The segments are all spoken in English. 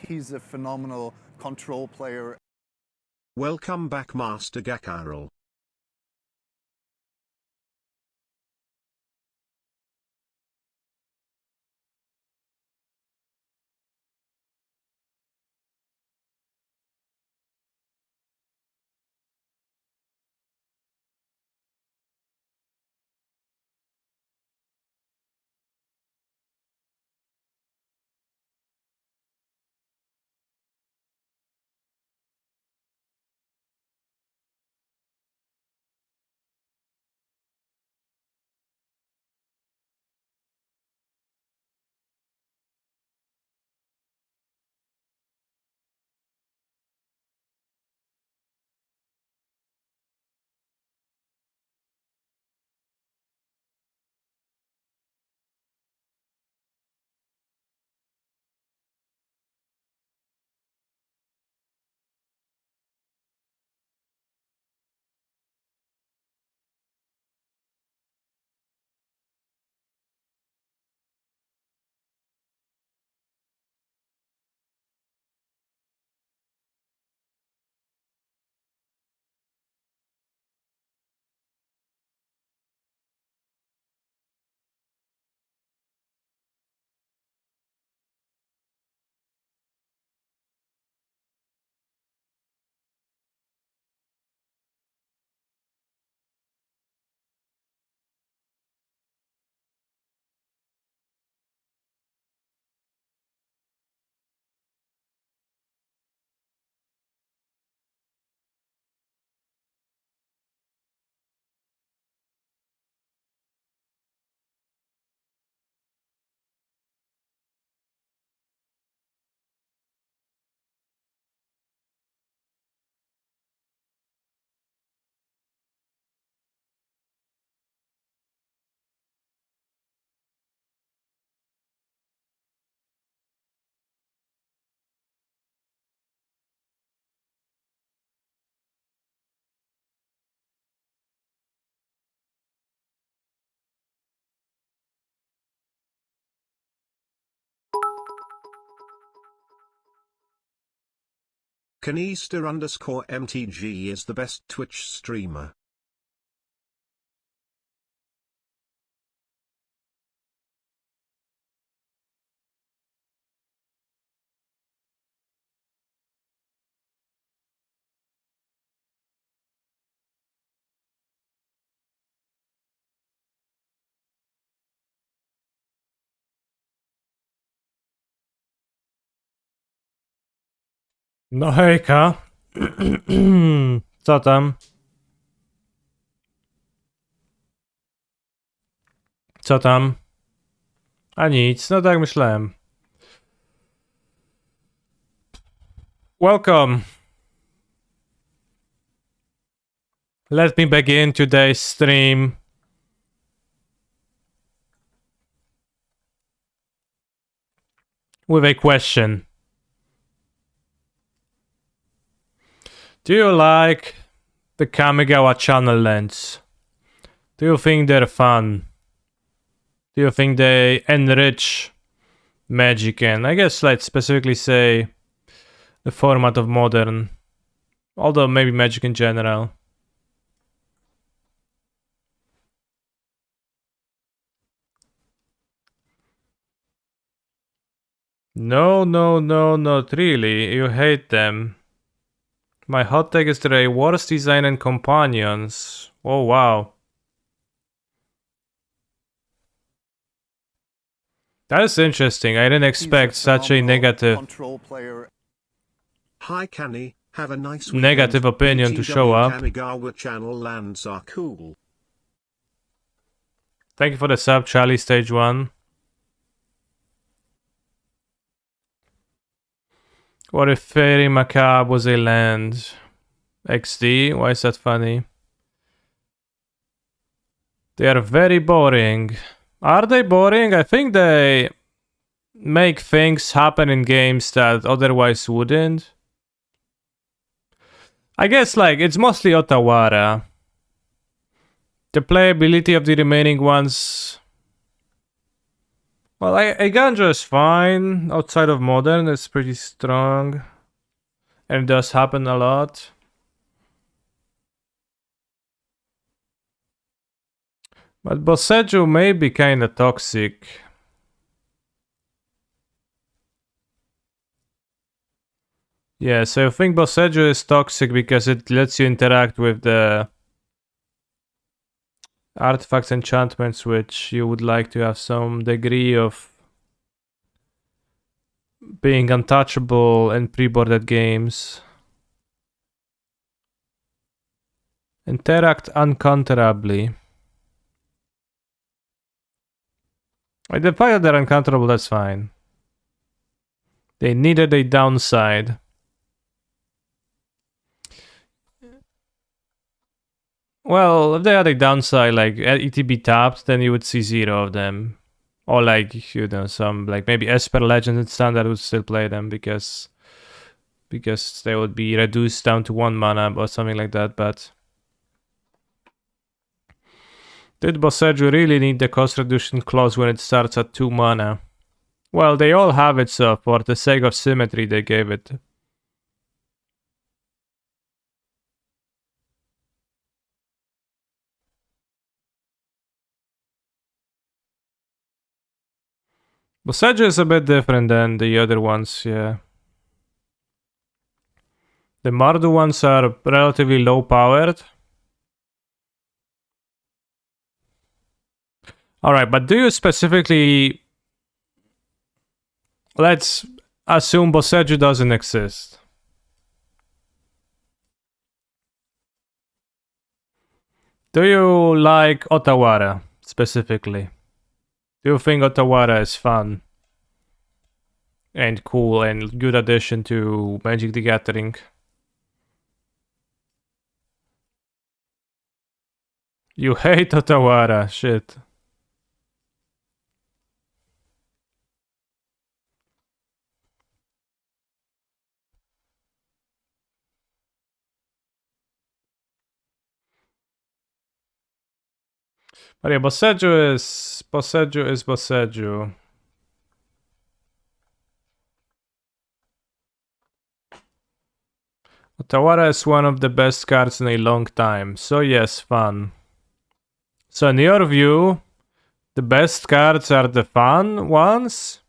He's a phenomenal control player. Welcome back, Master Gakarl. Kanister_MTG is the best Twitch streamer. No hejka. Co tam? Co tam? A nic, no tak myślałem. Welcome. Let me begin today's stream with a question. Do you like the Kamigawa channel lens? Do you think they're fun? Do you think they enrich Magic and I guess let's specifically say the format of Modern, although maybe Magic in general? No, not really. You hate them. My hot take is they're a worse design and companions. Oh wow. That is interesting. I didn't expect such a negative control player. Hi Canny, have a nice negative opinion to show up. Kamigawa channel lands are cool. Thank you for the sub, Charlie Stage 1. What if Fairy Macabre was a land? XD? Why is that funny? They are very boring. Are they boring? I think they make things happen in games that otherwise wouldn't. I guess, like, it's mostly Otawara. The playability of the remaining ones... Well, Eiganjo is fine. Outside of modern, it's pretty strong. And it does happen a lot. But Boseju may be kinda toxic. Yeah, so I think Boseju is toxic because it lets you interact with the artifacts, enchantments, which you would like to have some degree of being untouchable in pre-boarded games. Interact uncounterably. The fact that they're uncounterable, that's fine. They needed a downside. Well, if they had a downside like ETB tapped, then you would see 0 of them. Or like, you know, some like maybe Esper Legend and Standard would still play them because they would be reduced down to 1 mana or something like that, but did Boseju really need the cost reduction clause when it starts at 2 mana? Well, they all have it, so for the sake of symmetry they gave it. Boseju is a bit different than the other ones, yeah. The Mardu ones are relatively low powered. Alright, but do you specifically... Let's assume Boseju doesn't exist. Do you like Otawara, specifically? Do you think Otawara is fun? And cool and good addition to Magic the Gathering? You hate Otawara, shit. But yeah, Boseju is Boseju. Otawara is one of the best cards in a long time, so yes, fun. So in your view, the best cards are the fun ones?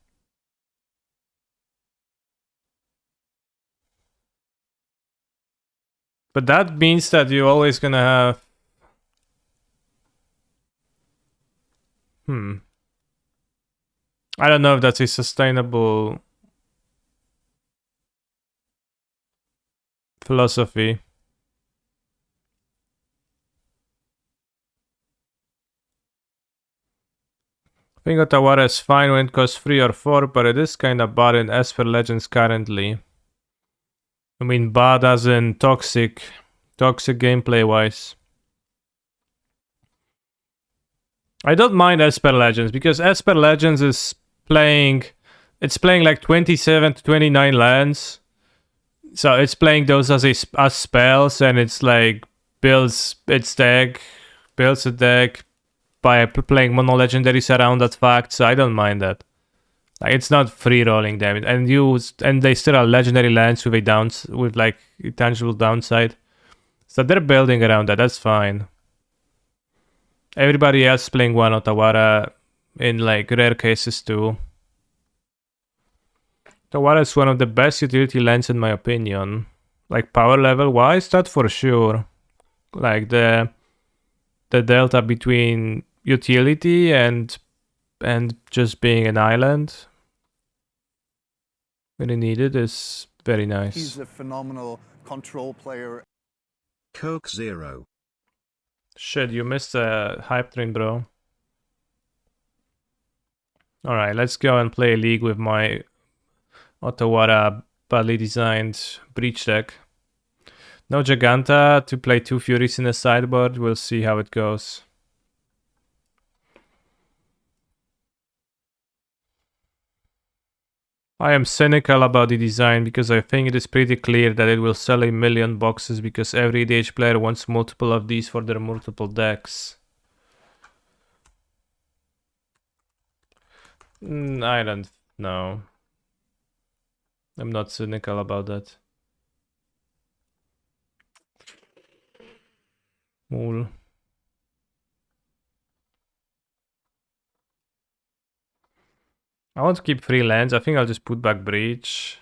But that means that you're always gonna have... I don't know if that's a sustainable philosophy. I think Otawara is fine when it costs 3 or 4, but it is kinda bad in Esper Legends currently. I mean bad as in toxic gameplay wise. I don't mind Esper Legends because Esper Legends is playing like 27 to 29 lands. So it's playing those as spells, and it's like builds a deck by playing mono legendaries around that fact. So I don't mind that. Like it's not free rolling them, and they still are legendary lands with like a tangible downside. So they're building around that. That's fine. Everybody else playing one Otawara in like rare cases too. Otawara is one of the best utility lands in my opinion. Like power level wise, that for sure. Like the delta between utility and just being an island when you need it is very nice. He's a phenomenal control player. Coke Zero. Shit, you missed a hype train, bro. Alright, let's go and play a league with my Otawara badly designed breach deck. No Giganta to play 2 Furies in the sideboard. We'll see how it goes. I am cynical about the design because I think it is pretty clear that it will sell 1 million boxes because every EDH player wants multiple of these for their multiple decks. I don't know. I'm not cynical about that. Mool. I want to keep 3 lands. I think I'll just put back Breach.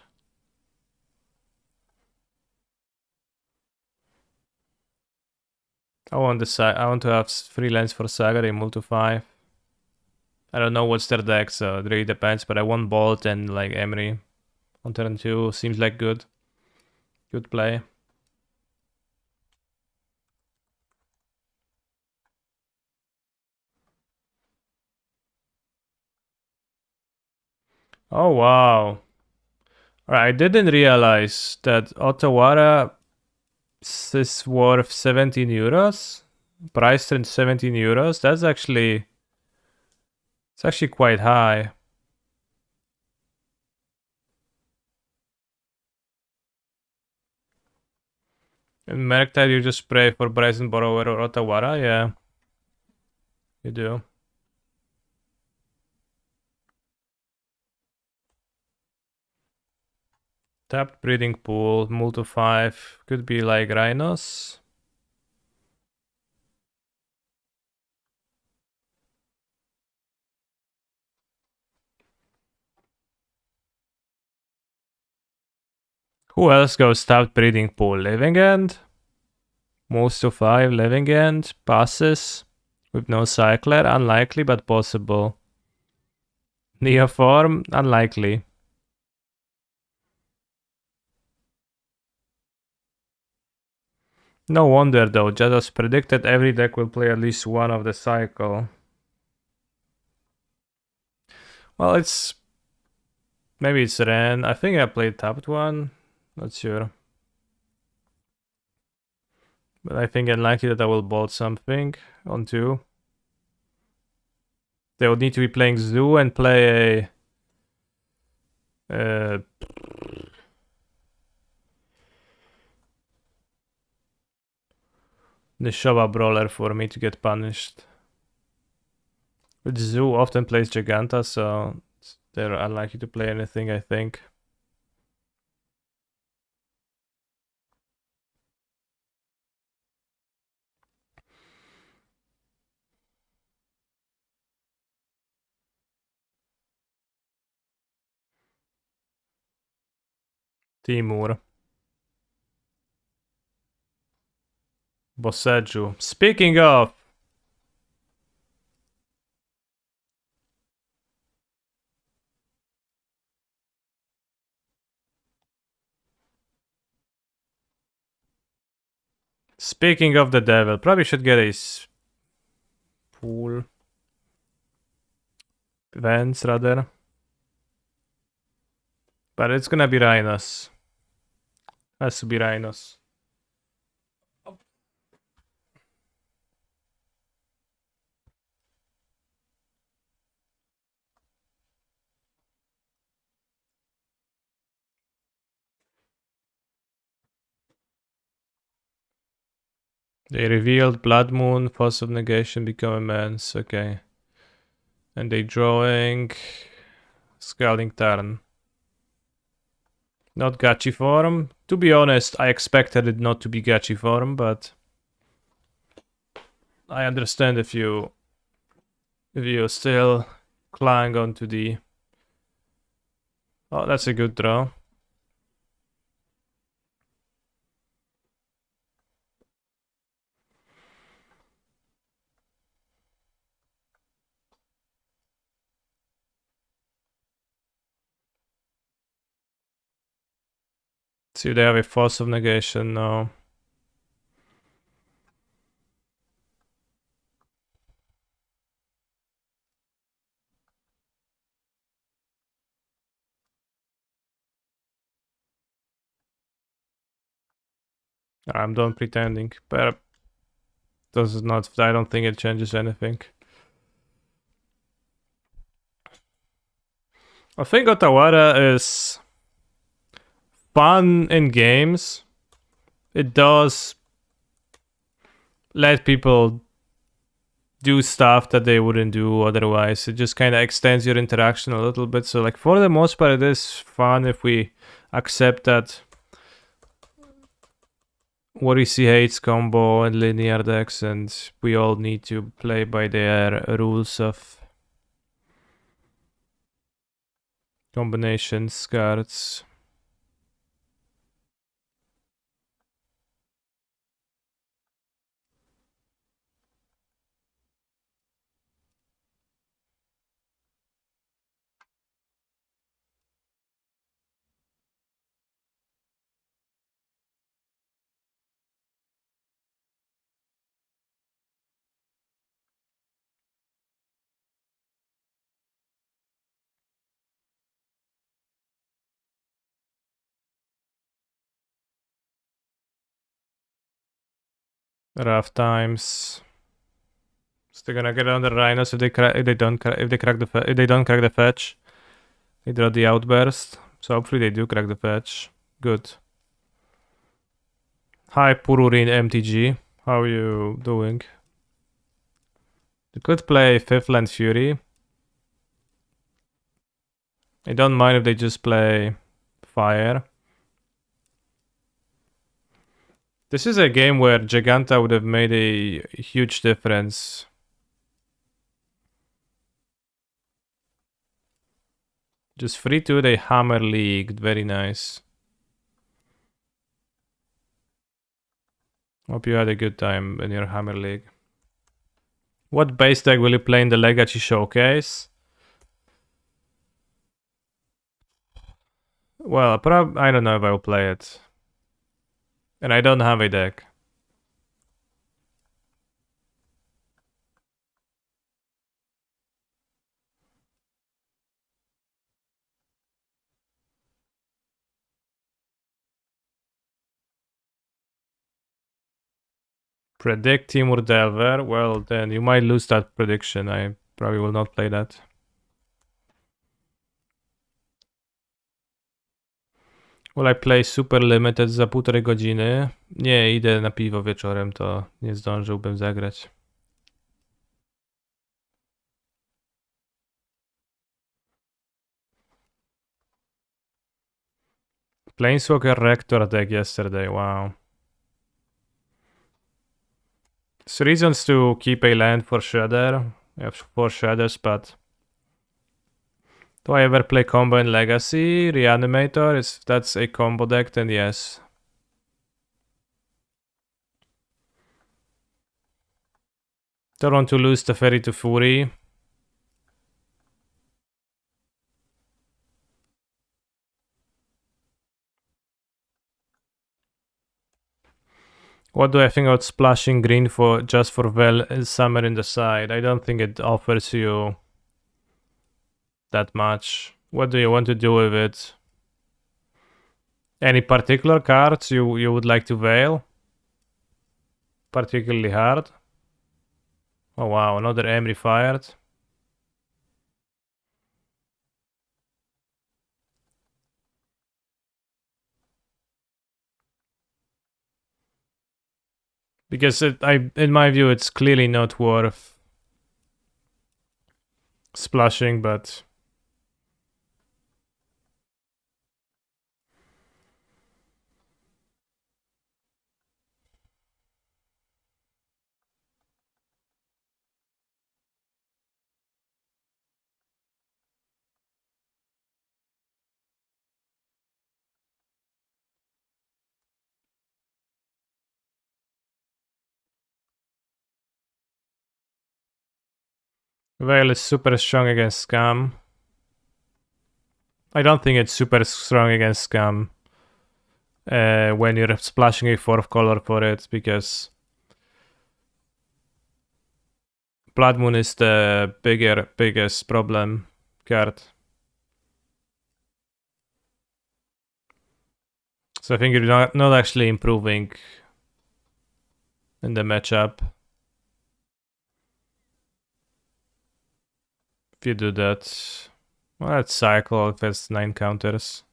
I want to have 3 lands for Saga. They move to 5. I don't know what's their deck, so it really depends. But I want Bolt and like Emery on turn 2. Seems like good play. Oh wow! Alright, I didn't realize that Otawara is worth 17 euros. Price turned 17 euros. That's actually quite high. In Merktide, you just pray for Brazen Borrower or Otawara? Yeah, you do. Tapped Breeding Pool, Multi 5. Could be like Rhinos. Who else goes Tapped Breeding Pool? Living End? Moves to 5, Living End. Passes. With no Cycler? Unlikely, but possible. Neoform? Unlikely. No wonder though, just as predicted, every deck will play at least one of the cycle. Well, maybe it's Ren. I think I played tapped one. Not sure. But I think unlikely that I will bolt something on 2. They would need to be playing Zoo and play a... the Showa Brawler for me to get punished. But Zoo often plays Giganta, so they're unlikely to play anything, I think. Timur. Boseju. Speaking of... Speaking of the devil, probably should get a pool. Vents, rather. But it's gonna be Rhinos. Has to be Rhinos. They revealed Blood Moon, Force of Negation, Become Immense. Okay. And they drawing Scalding Tarn. Not gachi form. To be honest, I expected it not to be gachi form, but I understand if you still clang onto the... Oh, that's a good draw. See if they have a Force of Negation. No. I'm done pretending, but this is not... I don't think it changes anything. I think Otawara is fun in games. It does let people do stuff that they wouldn't do otherwise. It just kind of extends your interaction a little bit. So like for the most part, it is fun if we accept that what is hates combo and linear decks, and we all need to play by their rules of combinations cards. Rough times. Still gonna get on the rhinos if they don't crack the fetch. They draw the outburst. So hopefully they do crack the fetch. Good. Hi Pururin MTG. How are you doing? You could play 5th Land Fury. I don't mind if they just play Fire. This is a game where Giganta would have made a huge difference. Just 3-2, they Hammer League. Very nice. Hope you had a good time in your Hammer League. What base deck will you play in the Legacy Showcase? Well, I don't know if I will play it. And I don't have a deck. Predict Timur Delver. Well, then you might lose that prediction. I probably will not play that. Will I play Super Limited za 1,5 godziny? Nie, idę na piwo wieczorem, to nie zdążyłbym zagrać. Planeswalker Rector deck yesterday, wow. There's reasons to keep a land for Shredder. I have 4 Shredders, but... Do I ever play combo in Legacy? Reanimator? If that's a combo deck, then yes. Don't want to lose the Ferry to Fury. What do I think about splashing green for just for Summer in the side? I don't think it offers you that much. What do you want to do with it? Any particular cards you would like to veil? Particularly hard? Oh wow, another Emery fired. Because in my view, it's clearly not worth splashing, but... Veil is super strong against Scam. I don't think it's super strong against Scam when you're splashing a 4th color for it, because Blood Moon is the biggest problem card. So I think you're not actually improving in the matchup if you do that. Well, let's cycle if it's 9 counters.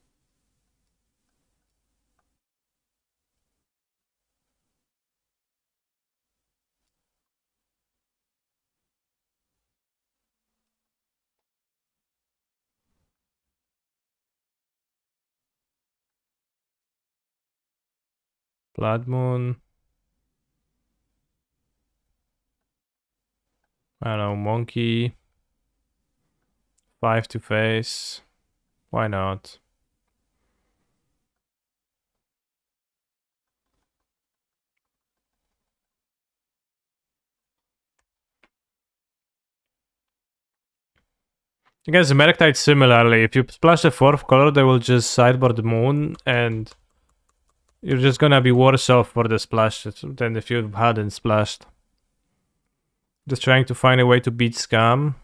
Blood Moon. I don't know, Monkey. 5 to face. Why not? Against Merctide similarly, if you splash the 4th color, they will just sideboard the moon, and you're just gonna be worse off for the splash than if you hadn't splashed. Just trying to find a way to beat Scam.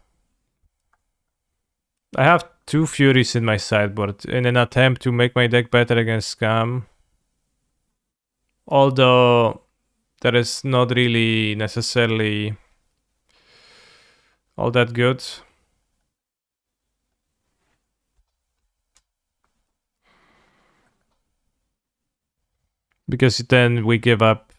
I have 2 Furies in my sideboard in an attempt to make my deck better against Scam. Although that is not really necessarily all that good. Because then we give up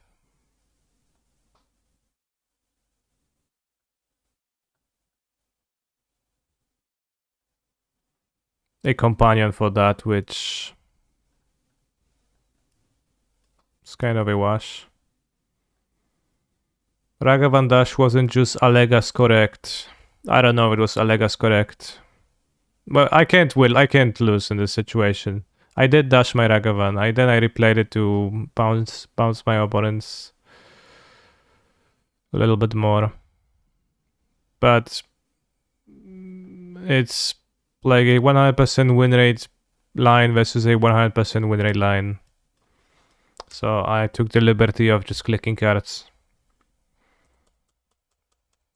a companion for that, which is kind of a wash. Ragavan Dash wasn't just Allega's correct. I don't know if it was Allega's correct. But I can't lose in this situation. I did dash my Ragavan. Then I replayed it to bounce my opponents a little bit more. But it's like a 100% win rate line versus a 100% win rate line. So I took the liberty of just clicking cards.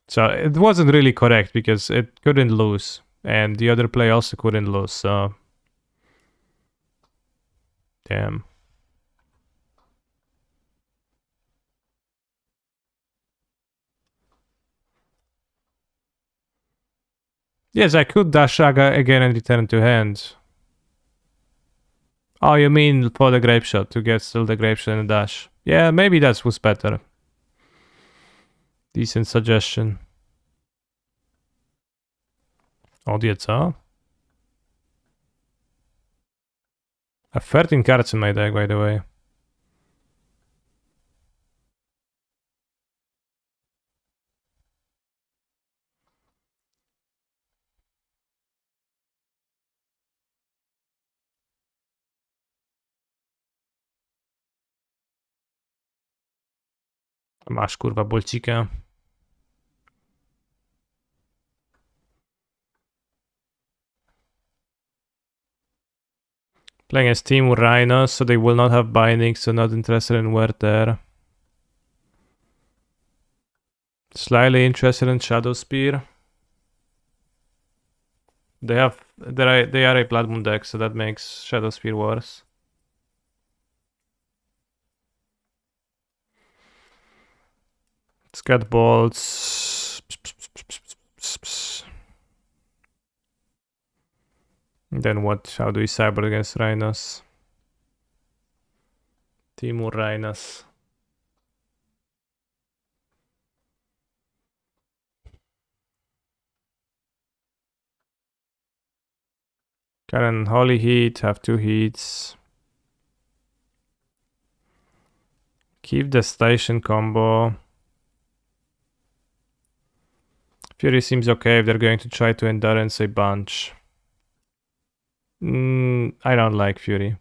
So it wasn't really correct because it couldn't lose. And the other player also couldn't lose, so... Damn. Yes, I could dash Aga again and return to hand. Oh, you mean for the Grape Shot, to get still the Grape Shot and dash. Yeah, maybe that was better. Decent suggestion. Audience, huh? I have 13 cards in my deck, by the way. Masz kurwa bolcika. Playing as Team Rhino, so they will not have bindings, so not interested in Werther. Slightly interested in Shadow Spear. They are a Blood Moon deck, so that makes Shadow Spear worse. It's got bolts. Then what? How do we cyber against Rhinos? Timur Rhinos. Can Holy Heat, have 2 heats. Keep the station combo. Fury seems okay if they're going to try to endurance a bunch. I don't like Fury.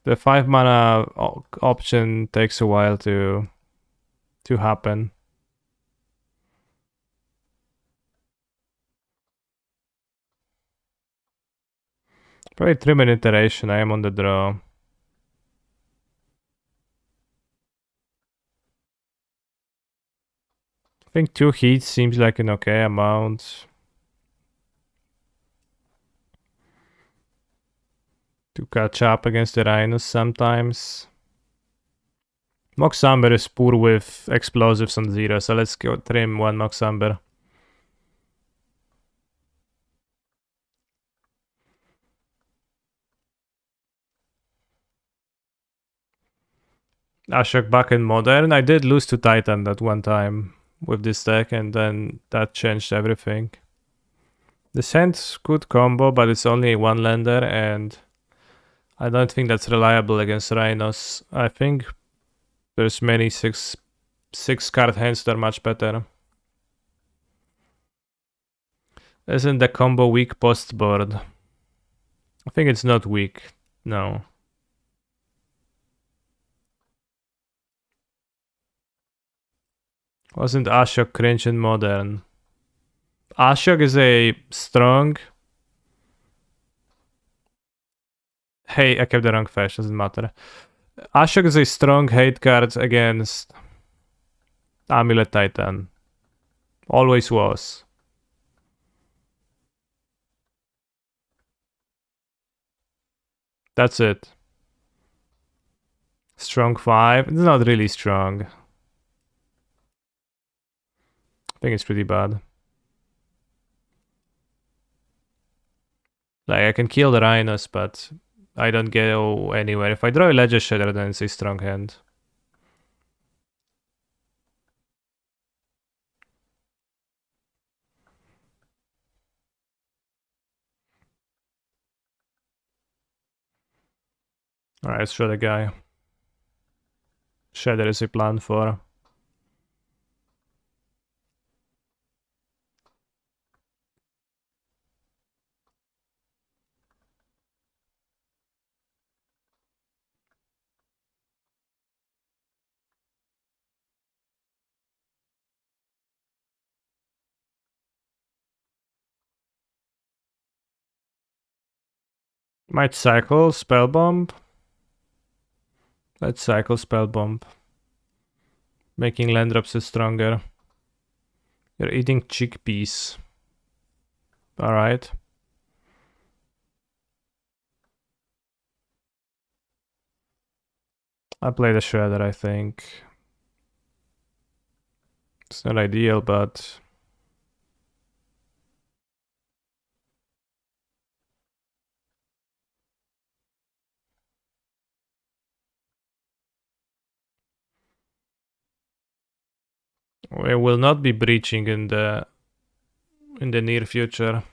The 5 mana option takes a while to happen. Probably 3-minute iteration. I am on the draw. I think 2 heats seems like an okay amount. To catch up against the Rhinos sometimes. Moxamber is poor with explosives on 0, so let's go trim 1 Moxamber. Ashok back in Modern. I did lose to Titan that one time with this deck, and then that changed everything. The Sand's good combo, but it's only 1 lander, and I don't think that's reliable against Rhinos. I think there's many six card hands that are much better. Isn't the combo weak post board? I think it's not weak. No. Wasn't Ashok cringe and modern? Ashok is a strong. Hey, I kept the wrong flash, doesn't matter. Ashok is a strong hate card against Amulet Titan. Always was. That's it. Strong 5. It's not really strong. I think it's pretty bad. Like, I can kill the Rhinos, but I don't go anywhere. If I draw a Ledger Shatter, then it's a strong hand. Alright, let's show the guy. Shatter is a plan for. Might cycle Spell Bomb. Let's cycle Spell Bomb. Making land drops stronger. You're eating chickpeas. Alright. I play the Shredder, I think. It's not ideal, but... we will not be breaching in the near future. I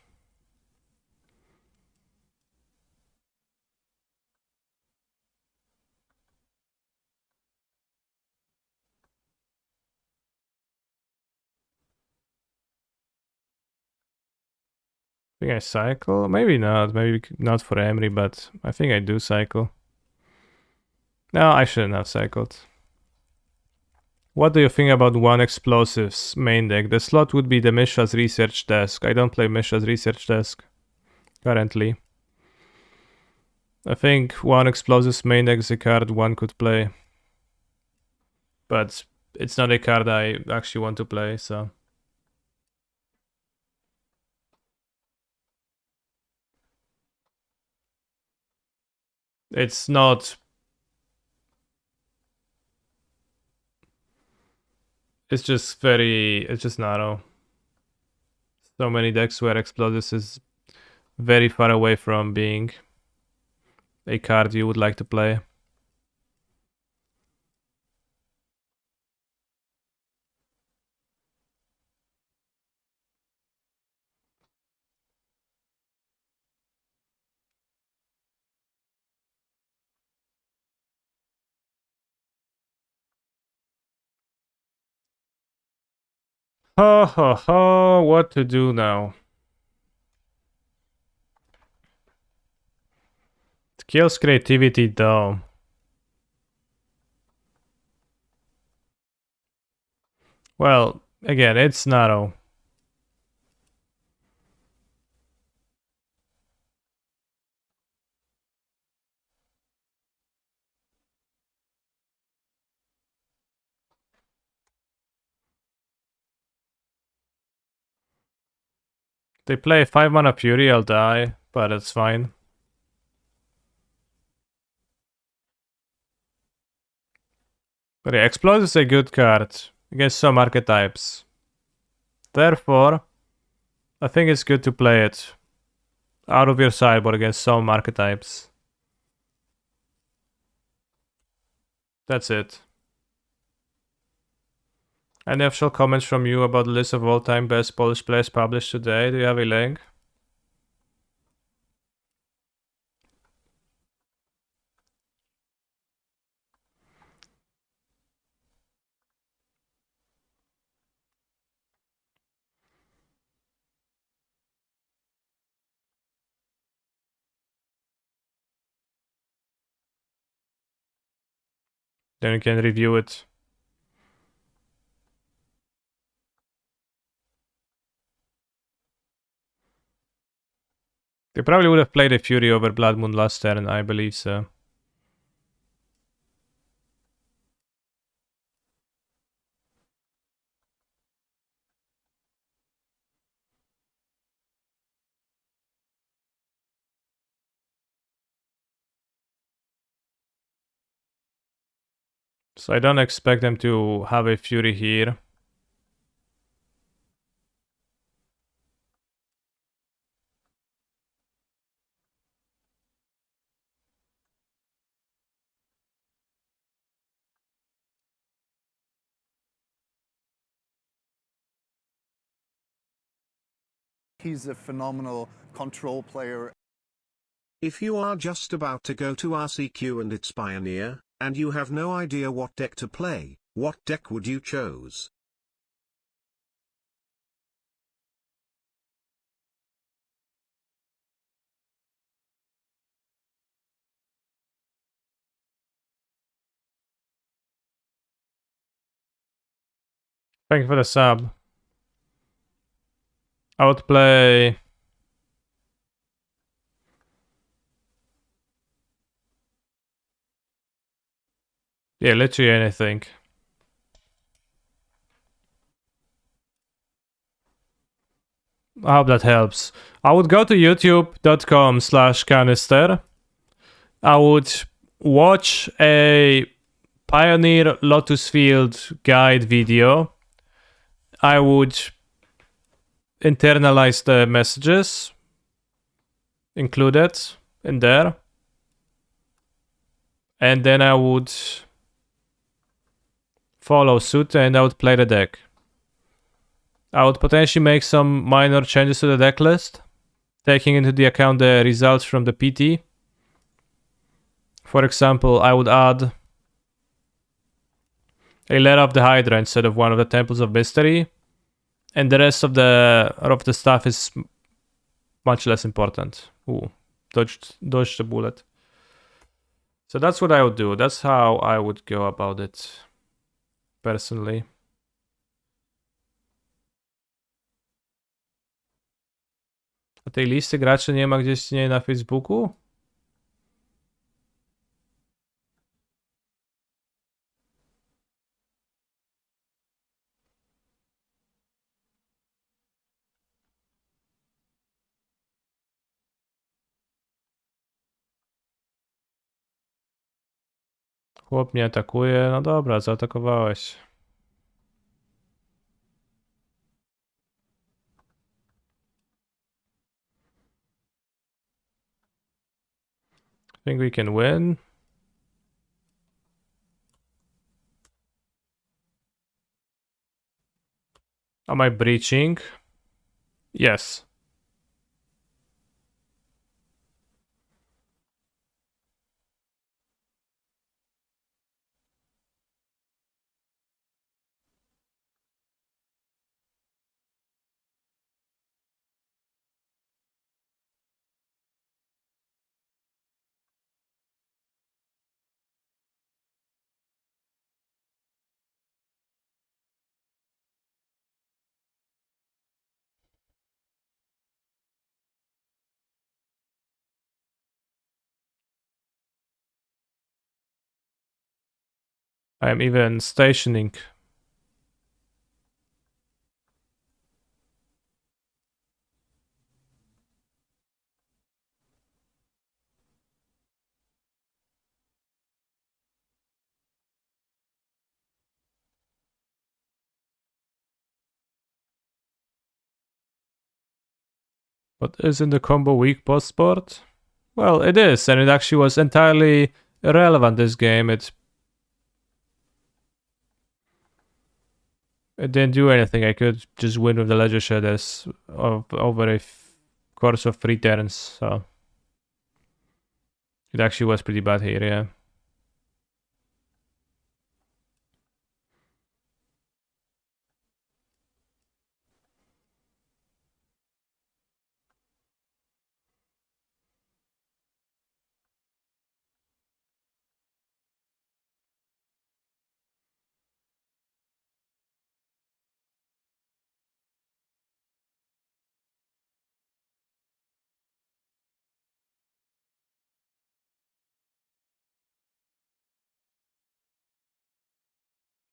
think I cycle. Maybe not. Maybe not for Emery, but I think I do cycle. No, I shouldn't have cycled. What do you think about One Explosives main deck? The slot would be the Mishra's Research Desk. I don't play Mishra's Research Desk currently. I think One Explosives main deck is a card one could play. But it's not a card I actually want to play, so... It's not... It's just narrow. So many decks where Explosives is very far away from being a card you would like to play. Ho ho ho, what to do now? It kills creativity though. Well, again, it's narrow. They play 5 mana Fury, I'll die, but it's fine. But yeah, Explode is a good card against some archetypes. Therefore, I think it's good to play it out of your sideboard against some archetypes. That's it. Any official comments from you about the list of all-time best Polish players published today? Do you have a link? Then you can review it. They probably would have played a Fury over Blood Moon last turn, I believe so. So I don't expect them to have a Fury here. He's a phenomenal control player. If you are just about to go to RCQ and it's Pioneer, and you have no idea what deck to play, what deck would you choose? Thank you for the sub. I would play... Yeah, literally anything. I hope that helps. I would go to youtube.com/canister. I would watch a Pioneer Lotus Field guide video. I would internalize the messages included in there. And then I would follow suit and I would play the deck. I would potentially make some minor changes to the deck list, taking into the account the results from the PT. For example, I would add a Lair of the Hydra instead of one of the Temples of Mystery, and the rest of the stuff is much less important. Ooh, dodged the bullet. So that's what I would do. That's how I would go about it, personally. A tej listy graczy nie ma gdzieś nie na Facebooku? Chłop mnie atakuje. No dobra, zaatakowałeś. I think we can win. Am I breaching? Yes. I am even stationing. But isn't the combo weak post board? Well, it is, and it actually was entirely irrelevant this game. It didn't do anything. I could just win with the Ledger Shaders over a course of 3 turns, so it actually was pretty bad here, yeah.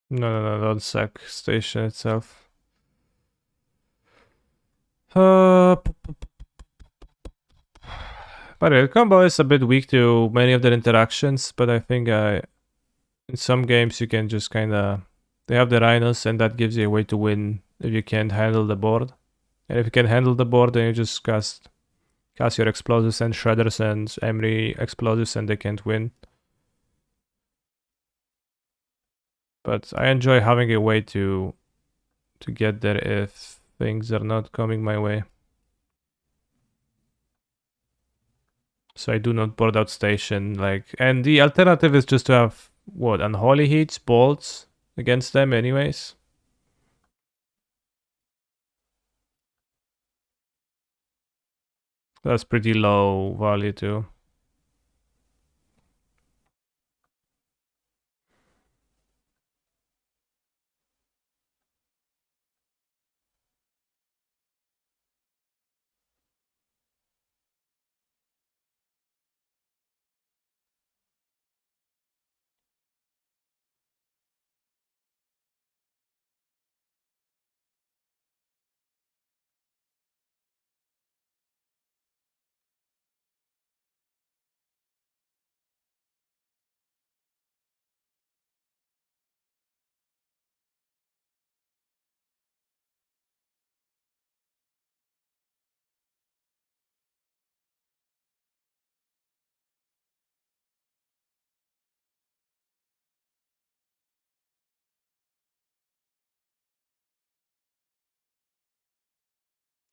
No, don't sack station itself. But the combo is a bit weak to many of their interactions, but I think in some games you can just kinda... They have the rhinos and that gives you a way to win if you can't handle the board. And if you can handle the board, then you just cast your explosives and shredders and Emery explosives and they can't win. But I enjoy having a way to get there if things are not coming my way. So I do not board out station, and the alternative is just to have, what, unholy heats, bolts against them anyways. That's pretty low value too.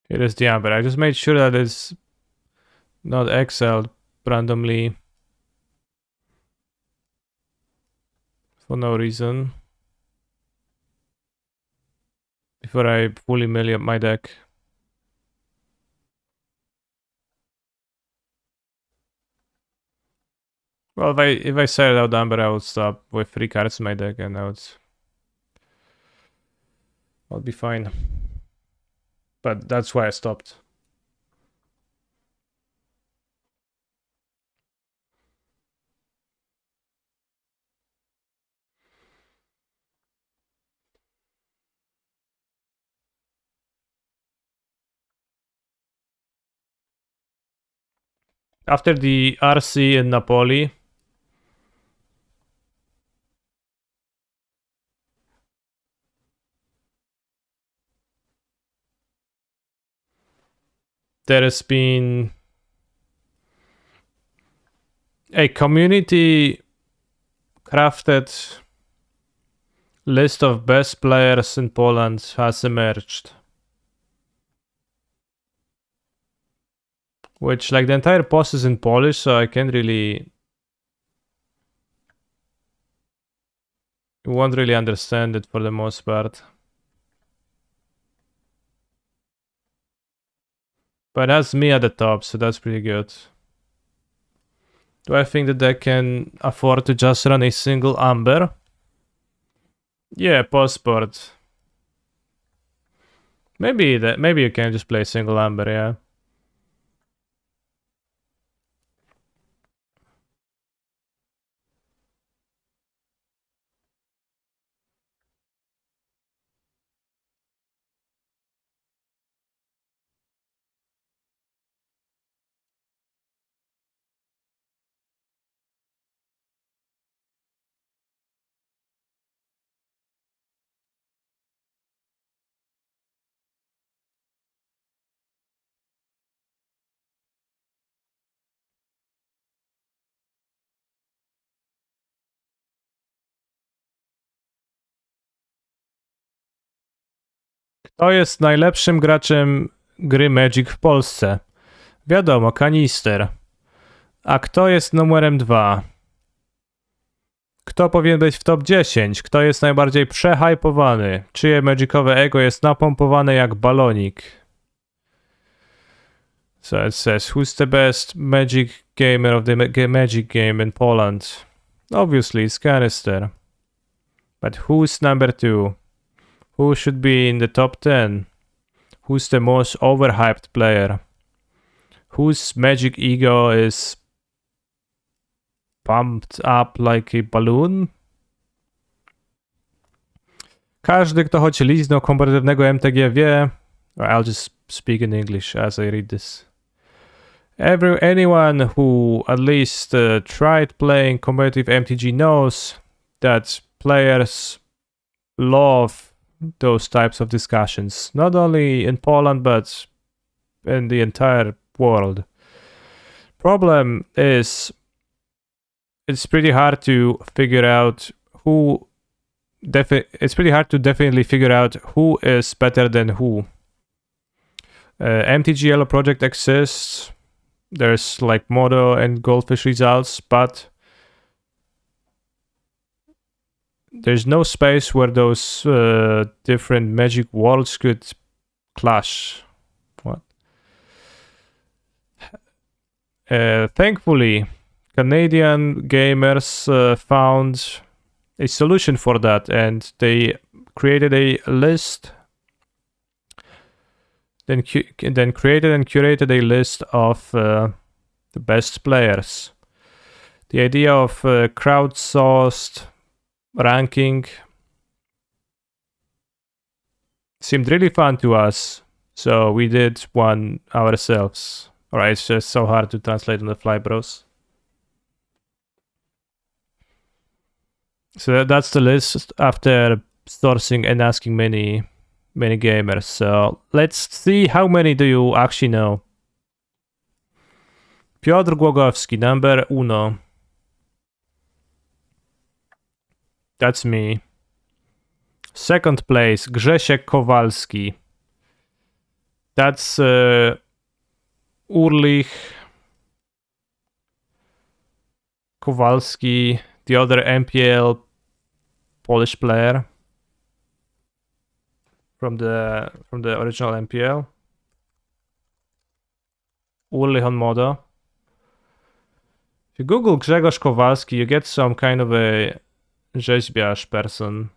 It is the Amber. I just made sure that it's not exiled randomly for no reason before I fully melee up my deck. Well, if I said out Amber, I would stop with 3 cards in my deck and I'll be fine. But that's why I stopped. After the RC in Napoli, there has been a community crafted list of best players in Poland has emerged. Which, the entire post is in Polish, so I can't really... You won't really understand it for the most part. But it has me at the top, so that's pretty good. Do I think the deck can afford to just run a single Amber? Yeah, post-board. Maybe you can just play single Amber, yeah. Kto jest najlepszym graczem gry Magic w Polsce? Wiadomo, kanister. A kto jest numerem 2? Kto powinien być w top 10? Kto jest najbardziej przehypowany? Czyje magicowe ego jest napompowane jak balonik? So it says, who's the best magic gamer of the magic game in Poland? Obviously, it's Canister. But who's number 2? Who should be in the top 10? Who's the most overhyped player? Whose magic ego is pumped up like a balloon? Każdy, kto choć liznął kompatytywnego MTG wie... I'll just speak in English as I read this. Anyone who at least tried playing competitive MTG knows that players love those types of discussions, not only in Poland but in the entire world. Problem is, it's pretty hard to figure out who. It's pretty hard to definitely figure out who is better than who. MTG Yellow Project exists. There's like Modo and Goldfish results, but there's no space where those different magic worlds could clash. What? Thankfully, Canadian gamers found a solution for that, and they created a list. Then created and curated a list of the best players. The idea of crowdsourced ranking seemed really fun to us, so we did one ourselves. Alright, it's just so hard to translate on the fly, bros. So that's the list after sourcing and asking many gamers. So let's see how many do you actually know. Piotr Głogowski, number uno. That's me. Second place, Grzesiek Kowalski. That's Urlich Kowalski, the other MPL Polish player from the original MPL. Urlich on Modo. If you Google Grzegorz Kowalski, you get some kind of a rzeźbiarz person.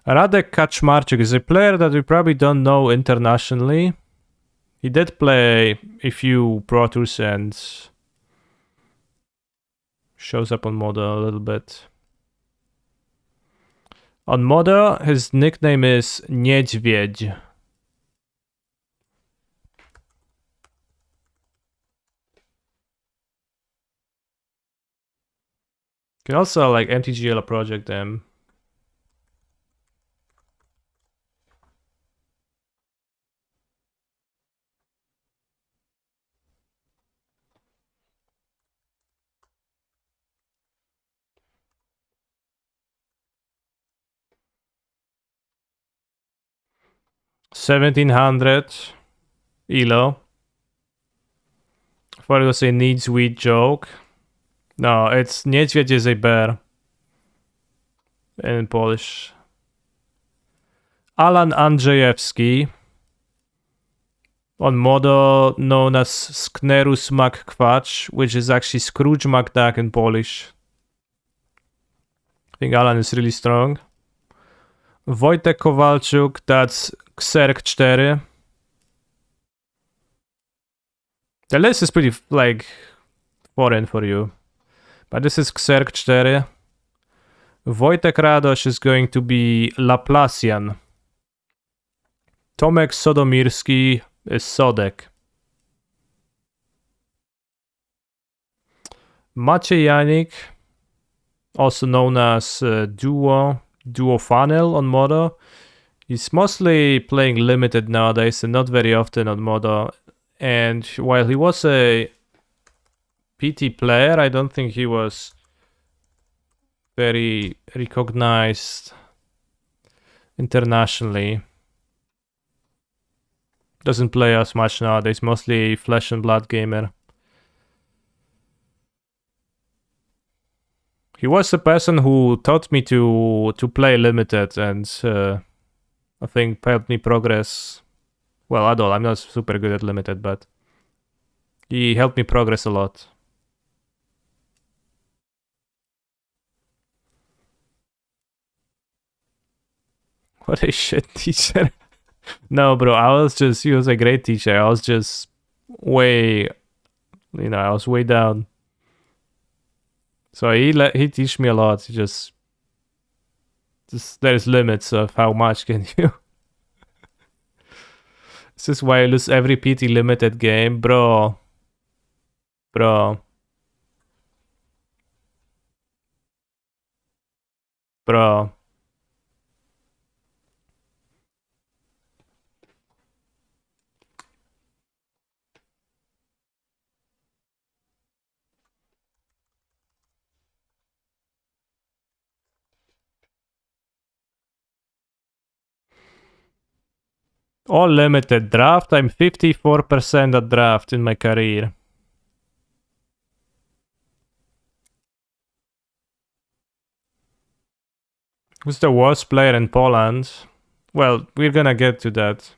Radek Kaczmarczyk is a player that we probably don't know internationally. He did play a few Pro Tours and shows up on Modo a little bit. On Modo, his nickname is Niedźwiedź. You can also like MTG Yellow Project them. $1,700 ELO. I thought it was a needs wheat joke. No, it's Niedźwiedź is a bear in Polish. Alan Andrzejewski, on Modo known as Sknerus McQuatch, which is actually Scrooge McDuck in Polish. I think Alan is really strong. Wojtek Kowalczuk, that's Xerk 4. The list is pretty like foreign for you. But this is Xerk 4. Wojtek Radosz is going to be Laplacian. Tomek Sodomirski is Sodek. Maciej Janik, also known as Duo Funnel on Modo. He's mostly playing limited nowadays and not very often on Modo. And while he was a PT player, I don't think he was very recognized internationally. Doesn't play as much nowadays, mostly Flesh and Blood gamer. He was the person who taught me to play limited and I think helped me progress. Well, at all, I'm not super good at limited, but he helped me progress a lot. What a shit teacher. No, bro, he was a great teacher. I was just way down. So he teach me a lot. Just there's limits of how much can you. This is why I lose every PT limited game, bro. Bro. Bro. All limited draft. I'm 54% at draft in my career. Who's the worst player in Poland? Well, we're gonna get to that.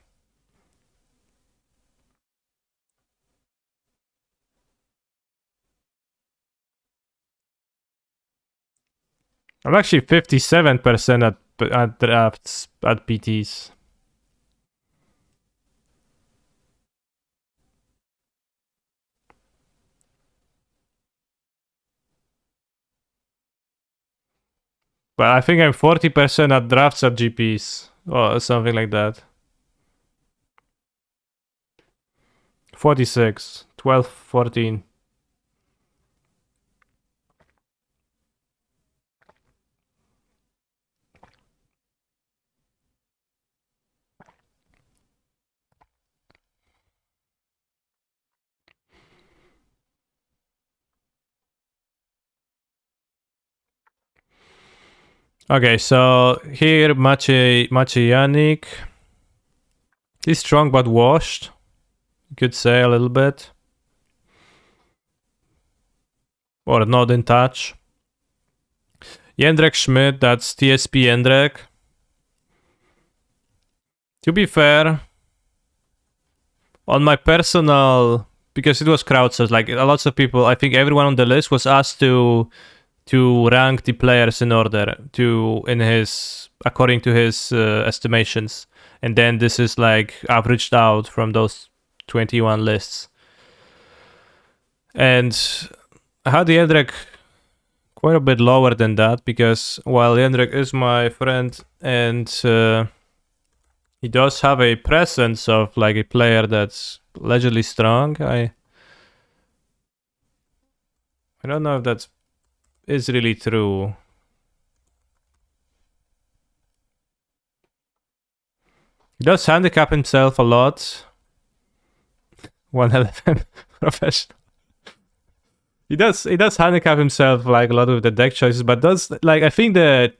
I'm actually 57% at drafts at PTs. But I think I'm 40% at drafts at GPs or something like that. 46, 12, 14. Okay, so here Maciej Janik. He's strong but washed. You could say a little bit. Or not in touch. Jędrek Schmidt, that's TSP Jędrek. To be fair, on my personal, because it was crowdsourced, like lots of people, I think everyone on the list was asked to rank the players in order according to his estimations, and then this is like averaged out from those 21 lists. And I had Jędrek quite a bit lower than that, because while Jędrek is my friend and he does have a presence of like a player that's allegedly strong, I don't know if that is really true. He does handicap himself a lot. 111 professional. He does handicap himself like a lot with the deck choices, but does like I think the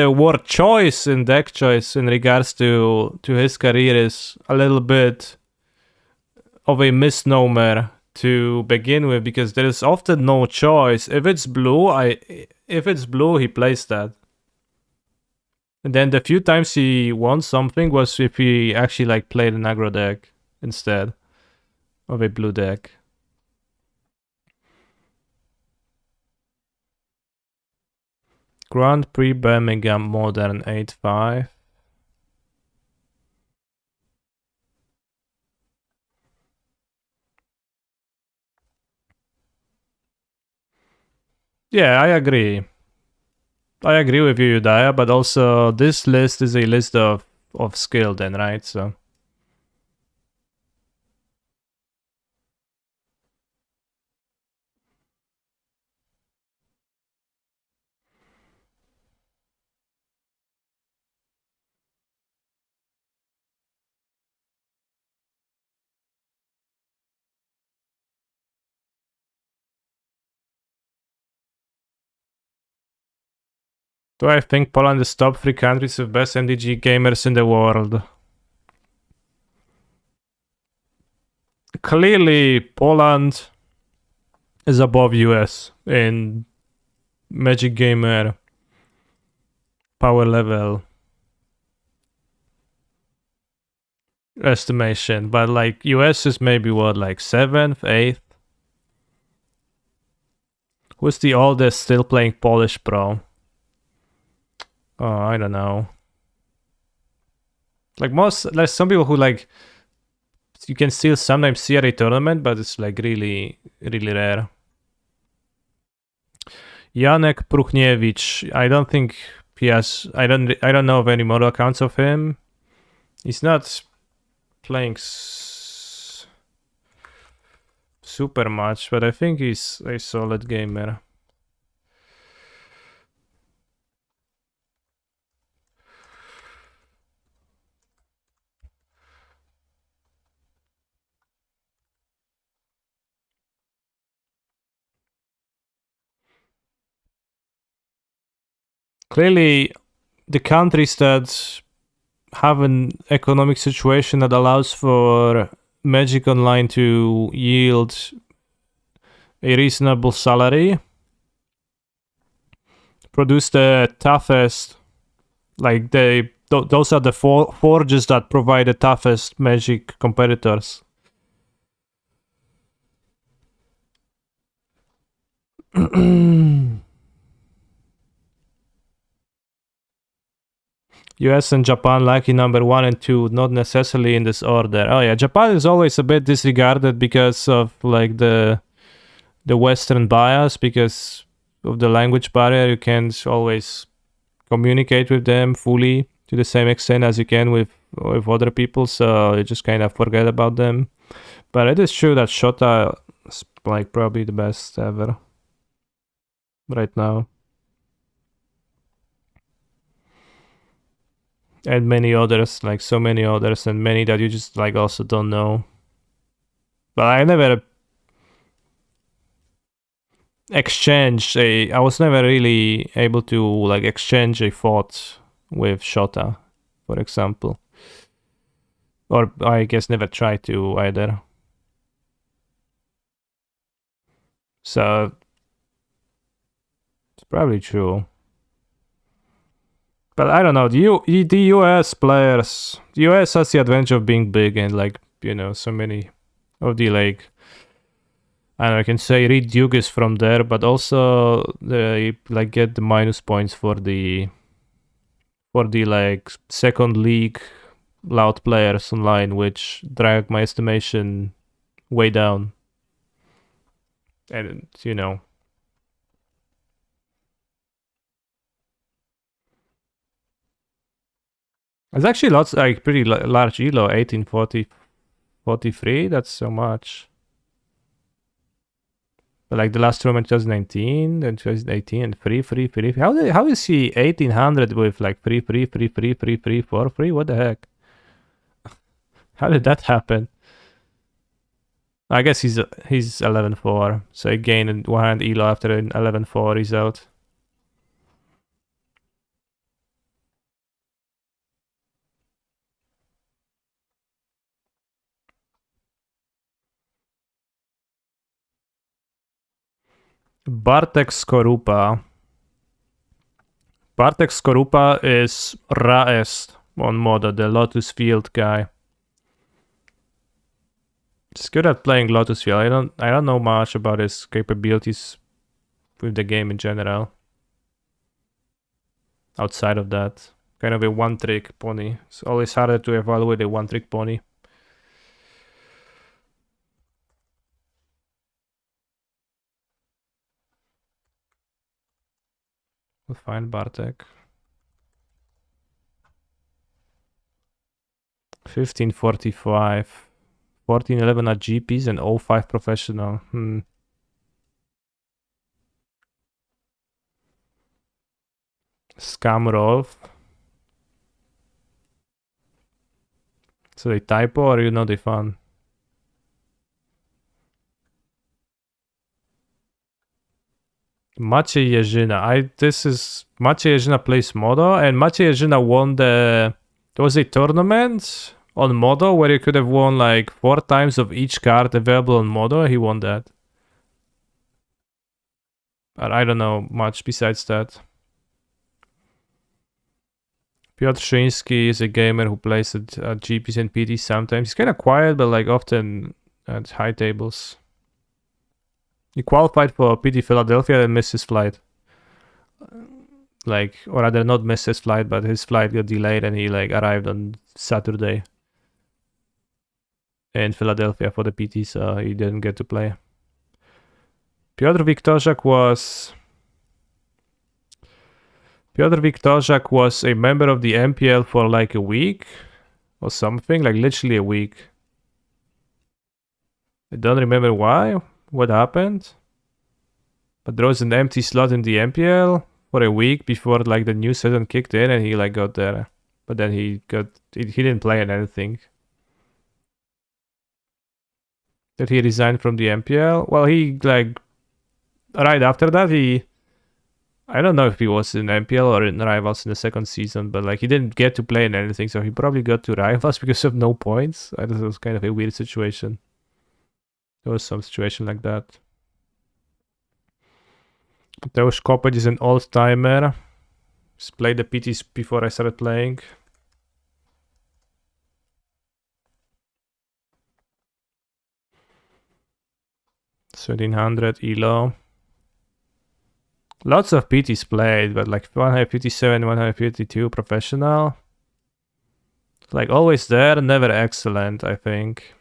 word choice in deck choice in regards to his career is a little bit of a misnomer to begin with, because there is often no choice. If it's blue, he plays that. And then the few times he won something was if he actually like played an aggro deck instead of a blue deck. Grand Prix Birmingham Modern 8-5. Yeah, I agree. I agree with you, Udaya, but also this list is a list of skill then, right? So do I think Poland is top 3 countries with best MDG gamers in the world? Clearly, Poland is above US in Magic Gamer power level estimation, but like US is maybe what, like 7th, 8th? Who's the oldest still playing Polish pro? Oh, I don't know. Like there's some people who like you can still sometimes see at a tournament, but it's like really, really rare. Janek Pruchniewicz. I don't think he has. I don't know of any model accounts of him. He's not playing super much, but I think he's a solid gamer. Clearly, the countries that have an economic situation that allows for Magic Online to yield a reasonable salary produce the toughest, like those are the forges that provide the toughest Magic competitors. US and Japan lucky number 1 and 2, not necessarily in this order. Oh yeah, Japan is always a bit disregarded because of like the Western bias, because of the language barrier. You can't always communicate with them fully to the same extent as you can with other people, so you just kind of forget about them. But it is true that Shota is like probably the best ever right now. And many others, like so many others, and many that you just like also don't know. But I never I was never really able to like exchange a thought with Shota, for example. Or I guess never tried to either. So it's probably true. But I don't know, the US players, the US has the advantage of being big and like, you know, so many of the like, I don't know, I can say Reed Duke is from there, but also they like get the minus points for the like second league loud players online, which drag my estimation way down. And you know, it's actually lots, like pretty large elo, 1840 43. That's so much. But like the last tournament 2019, then 2018, and free. How is he 1800 with like free, for free? What the heck? How did that happen? I guess he's 11-4, so he gained 100 elo after an 11-4 result. Bartek Skorupa. Bartek Skorupa is Raest on Moda, the Lotus Field guy. He's good at playing Lotus Field. I don't know much about his capabilities with the game in general. Outside of that, kind of a one-trick pony. It's always harder to evaluate a one-trick pony. We'll find Bartek. 1545. 1411 at GPs and 05 professional. Skamrov. So they typo or you know they fun? Maciej Jerzyna. Maciej Jerzyna plays Modo, and Maciej Jerzyna won there was a tournament on Modo where you could have won like 4 times of each card available on Modo. He won that. But I don't know much besides that. Piotr Szyński is a gamer who plays at GPs and PTs sometimes. He's kind of quiet, but like often at high tables. He qualified for PT Philadelphia and missed his flight. Like, or rather not missed his flight, but his flight got delayed and he like arrived on Saturday in Philadelphia for the PT, so he didn't get to play. Piotr Wiktorzak was Piotr Wiktorzak was a member of the MPL for like a week or something, like literally a week. I don't remember why, what happened. But there was an empty slot in the MPL for a week before like the new season kicked in, and he like got there. But then he didn't play in anything. Did he resign from the MPL? Well, he like right after that I don't know if he was in MPL or in Rivals in the second season, but like he didn't get to play in anything, so he probably got to Rivals because of no points. I thought it was kind of a weird situation. There was some situation like that. Teusz Kopeć is an old-timer. Just played the PTs before I started playing. $1,700 ELO. Lots of PTs played, but like 157, 152 professional. Like always there, never excellent, I think.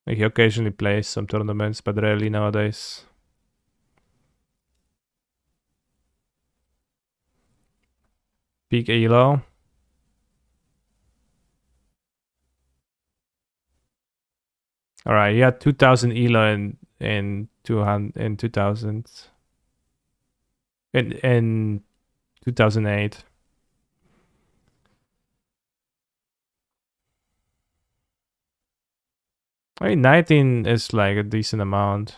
Like he occasionally plays some tournaments, but rarely nowadays. Peak ELO. Alright, he had 2000 ELO in 2000. In 2008. I mean, 19 is like a decent amount.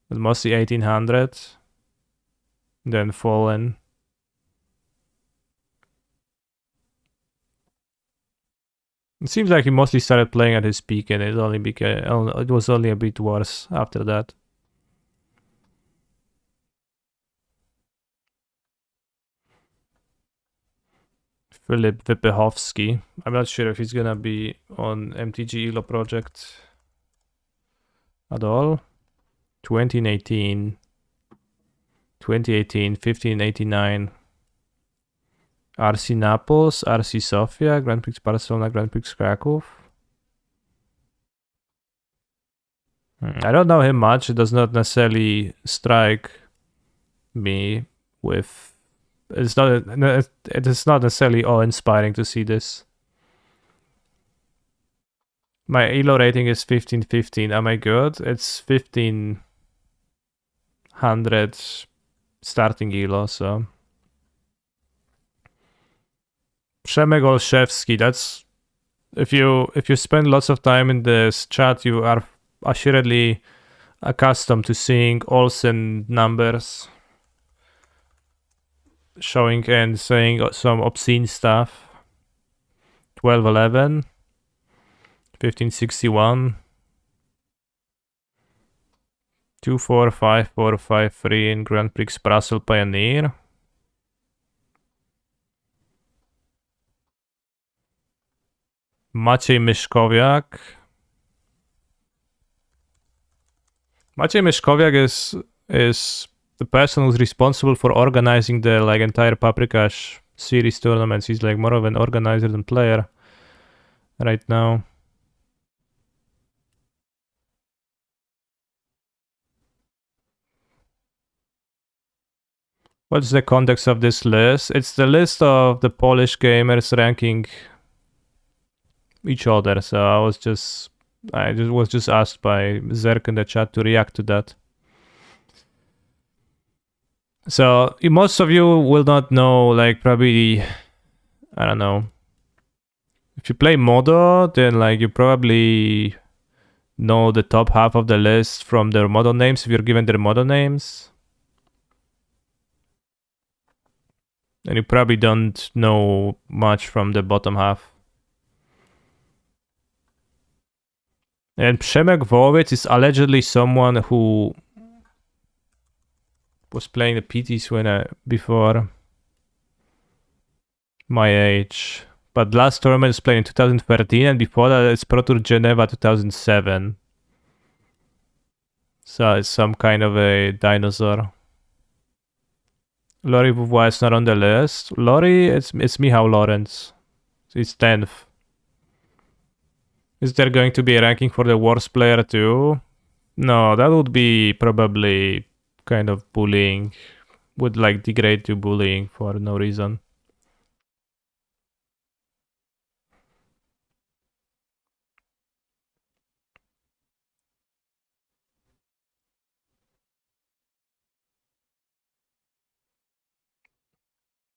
But mostly 1800. Then Fallen. It seems like he mostly started playing at his peak, and it was only a bit worse after that. Filip Wypychowski. I'm not sure if he's gonna be on MTG ELO project at all. 2018, 1589. RC Naples, RC Sofia, Grand Prix Barcelona, Grand Prix Kraków. I don't know him much. It does not necessarily strike me with. It is not necessarily awe-inspiring to see this. My ELO rating is 1515. Am I good? It's 1500 starting ELO, so. Przemek Olszewski, that's if you spend lots of time in this chat, you are assuredly accustomed to seeing Olsen numbers showing and saying some obscene stuff. 1211, 1561, 245453 in Grand Prix Brussels Pioneer. Maciej Myszkowiak. Maciej Myszkowiak is the person who's responsible for organizing the like entire Paprikash series tournaments. He's like more of an organizer than player right now. What's the context of this list? It's the list of the Polish gamers ranking each other. So I was just asked by Zerk in the chat to react to that. So most of you will not know, like probably, I don't know. If you play Modo, then like you probably know the top half of the list from their Modo names if you're given their Modo names. And you probably don't know much from the bottom half. And Przemek Wołowiec is allegedly someone who was playing the PTs before my age. But last tournament is played in 2013, and before that it's Pro Tour Geneva 2007. So it's some kind of a dinosaur. Lori Vouvois is not on the list. Lori, it's Michał Lorenz. It's 10th. Is there going to be a ranking for the worst player too? No, that would be probably kind of bullying. Would like degrade to bullying for no reason.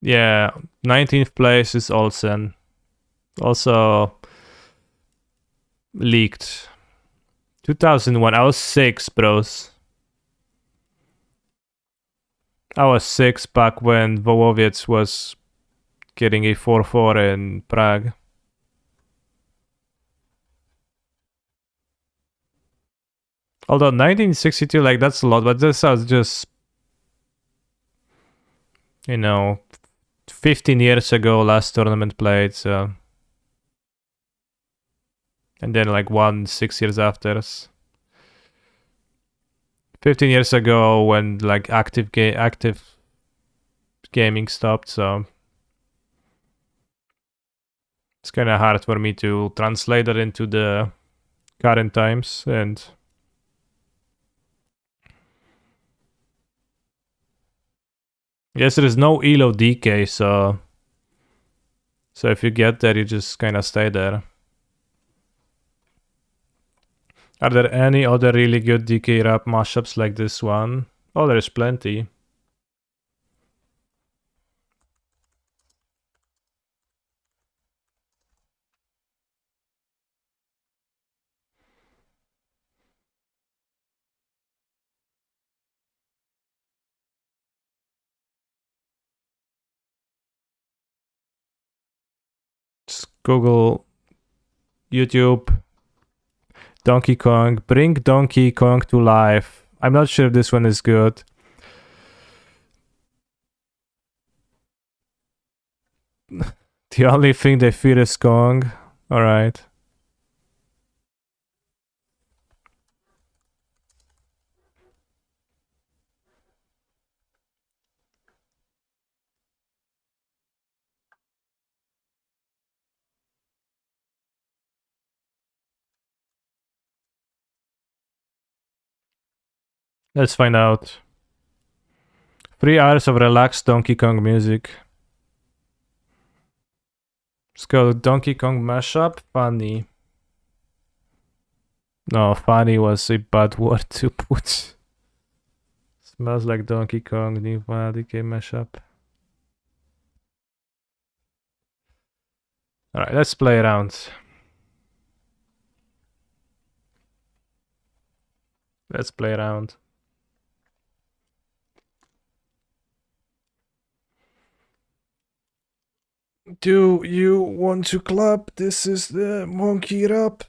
Yeah, 19th place is Olsen. Also leaked. 2001, I was 6, bros. I was 6 back when Wołowiec was getting a 4-4 in Prague. Although 1962, like, that's a lot, but this was just, 15 years ago, last tournament played, so. And then, like, 6 years after. 15 years ago when, like, active gaming stopped, so. It's kind of hard for me to translate that into the current times, and yes, there is no elo DK, so if you get there, you just kind of stay there. Are there any other really good DK rap mashups like this one? Oh, there's plenty. Just Google YouTube Donkey Kong. Bring Donkey Kong to life. I'm not sure if this one is good. The only thing they fear is Kong. Alright. Let's find out. 3 hours of relaxed Donkey Kong music. Let's go Donkey Kong mashup. Funny. No, funny was a bad word to put. Smells like Donkey Kong, new DK mashup. Alright, let's play around. Let's play around. Do you want to clap? This is the monkey rap.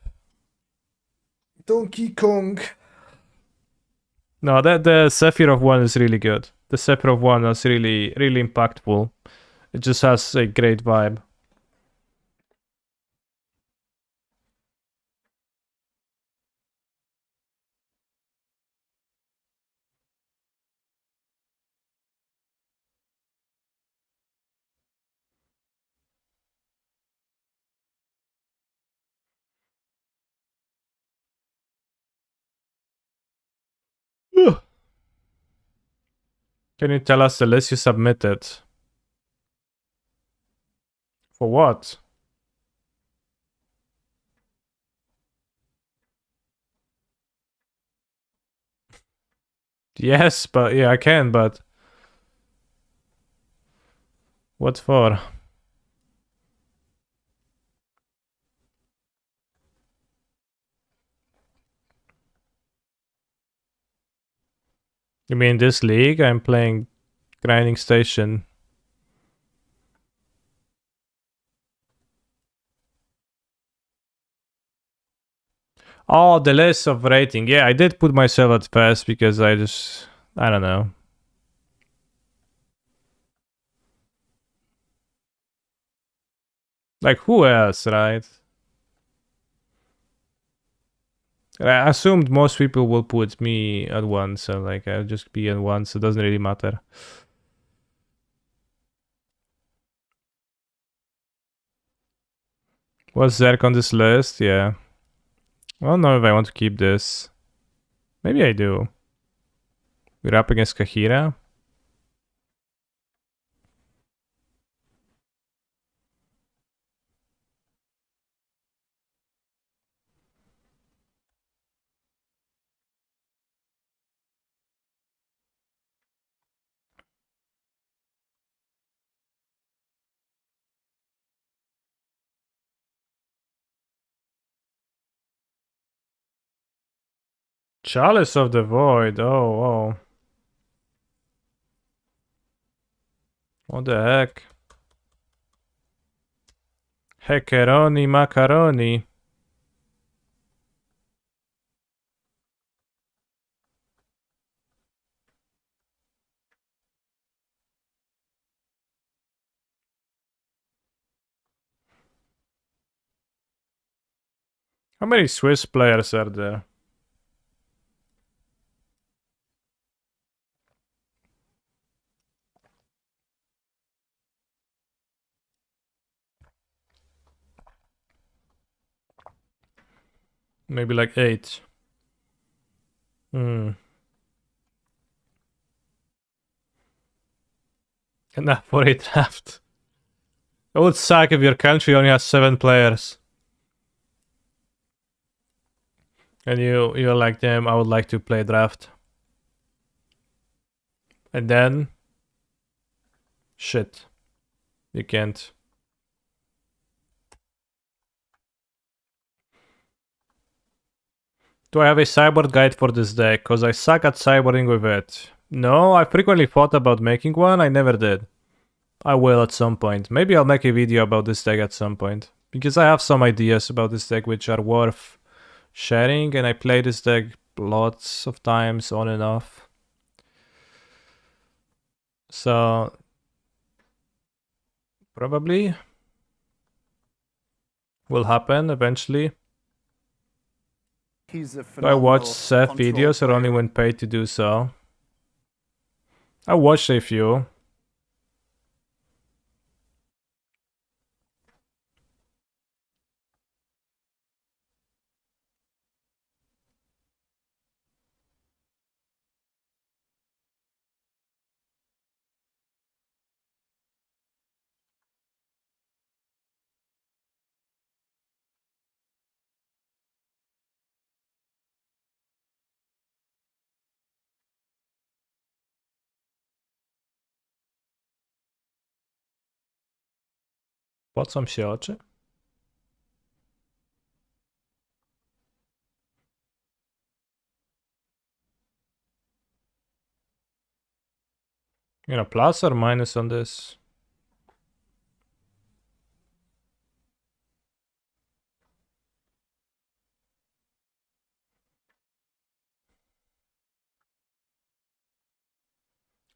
Donkey Kong. No, the Sephiroth one is really good. The Sephiroth one is really, really impactful. It just has a great vibe. Can you tell us the list you submitted? For what? Yes, but yeah, I can, but what for? You mean this league? I'm playing Grinding Station. Oh, the list of rating. Yeah, I did put myself at first because I don't know. Like, who else, right? I assumed most people will put me at one, so like I'll just be at one, so it doesn't really matter. Was Zerk on this list? Yeah. I don't know if I want to keep this. Maybe I do. We're up against Kahira. Chalice of the Void. Oh. What the heck? Heckeroni macaroni. How many Swiss players are there? Maybe like 8. Enough for a draft. It would suck if your country only has 7 players. And you're like, damn, I would like to play draft. And then... shit. You can't. Do I have a sideboard guide for this deck? Cause I suck at sideboarding with it. No, I frequently thought about making one, I never did. I will at some point. Maybe I'll make a video about this deck at some point. Because I have some ideas about this deck which are worth sharing, and I play this deck lots of times on and off. So... probably will happen eventually. He's a Do I watch phenomenal Seth control videos or player. only when paid to do so? I watched a few. Pocą się oczy? You know, plus or minus on this?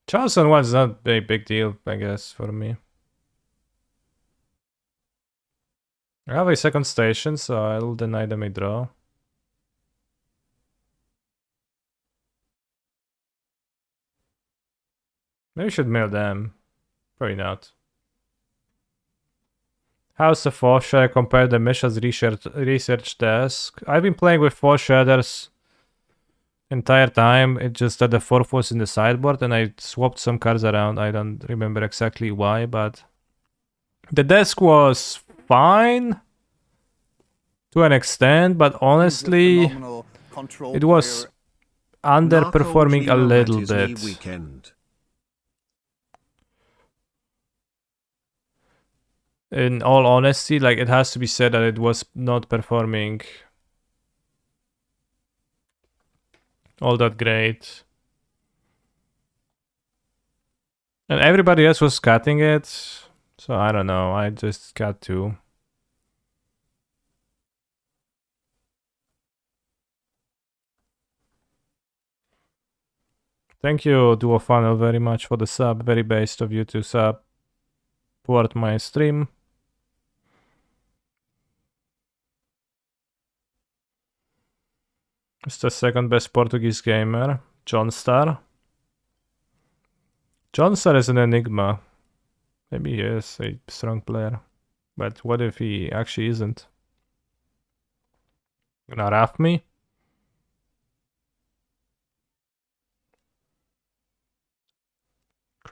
Charleston one's not a big deal, I guess, for me. I have a second station, so I'll deny them a draw. Maybe I should mail them. Probably not. How's the 4-share compared to Misha's research desk? I've been playing with 4 shaders entire time. It just that the 4th was in the sideboard and I swapped some cards around. I don't remember exactly why, but the desk was fine to an extent, but honestly, it was underperforming a little bit. In all honesty, like, it has to be said that it was not performing all that great. And everybody else was cutting it, so I don't know, I just got to. Thank you, Duo Funnel, very much for the sub. Very based of you to support my stream. It's the second best Portuguese gamer, John Star. John Star is an enigma. Maybe he is a strong player. But what if he actually isn't? Gonna raft me?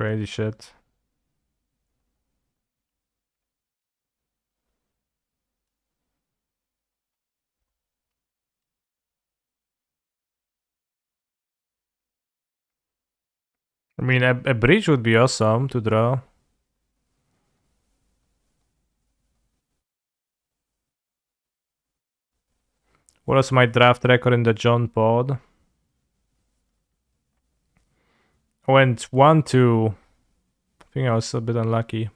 crazy shit. I mean, a bridge would be awesome to draw. What was my draft record in the John pod? I went 1-2. I think I was a bit unlucky.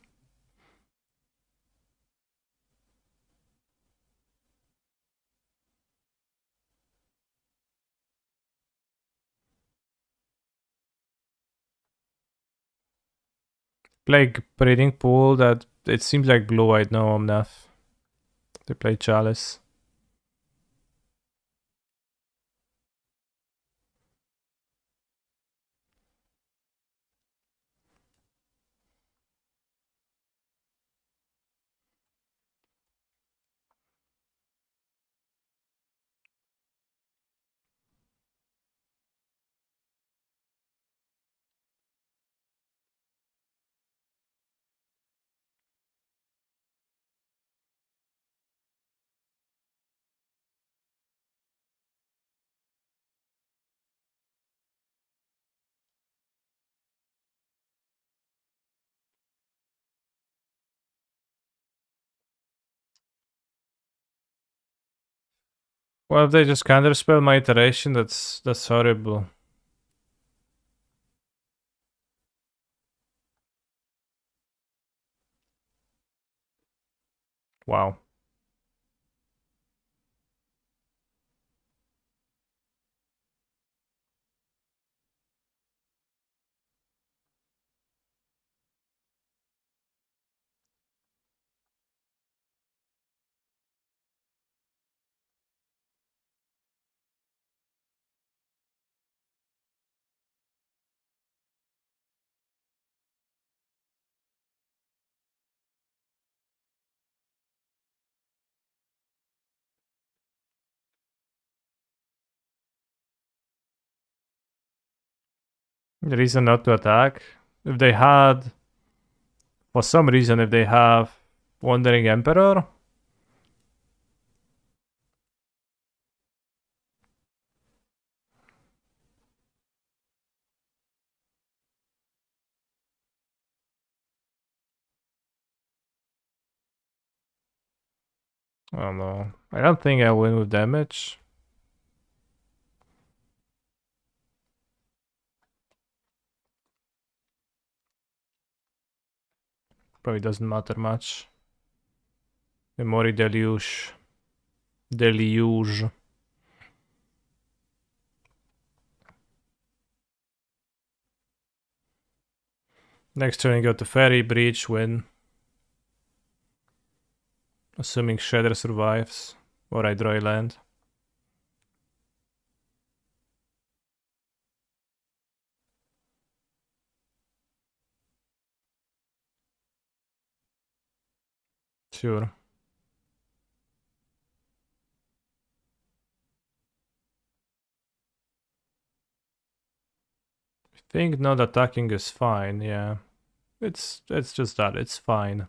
Play breeding pool that it seems like blue-white no Omnath. They play Chalice. Well, if they just counterspell my iteration, that's horrible. Wow. The reason not to attack? If they had... For some reason, if they have Wandering Emperor... I don't know. I don't think I win with damage. Probably doesn't matter much. Memory Deluge. Deluge. Next turn, I go to Fairy, Breach, win. Assuming Shredder survives. Or I draw a land. Sure. I think not attacking is fine, yeah. It's just that, it's fine.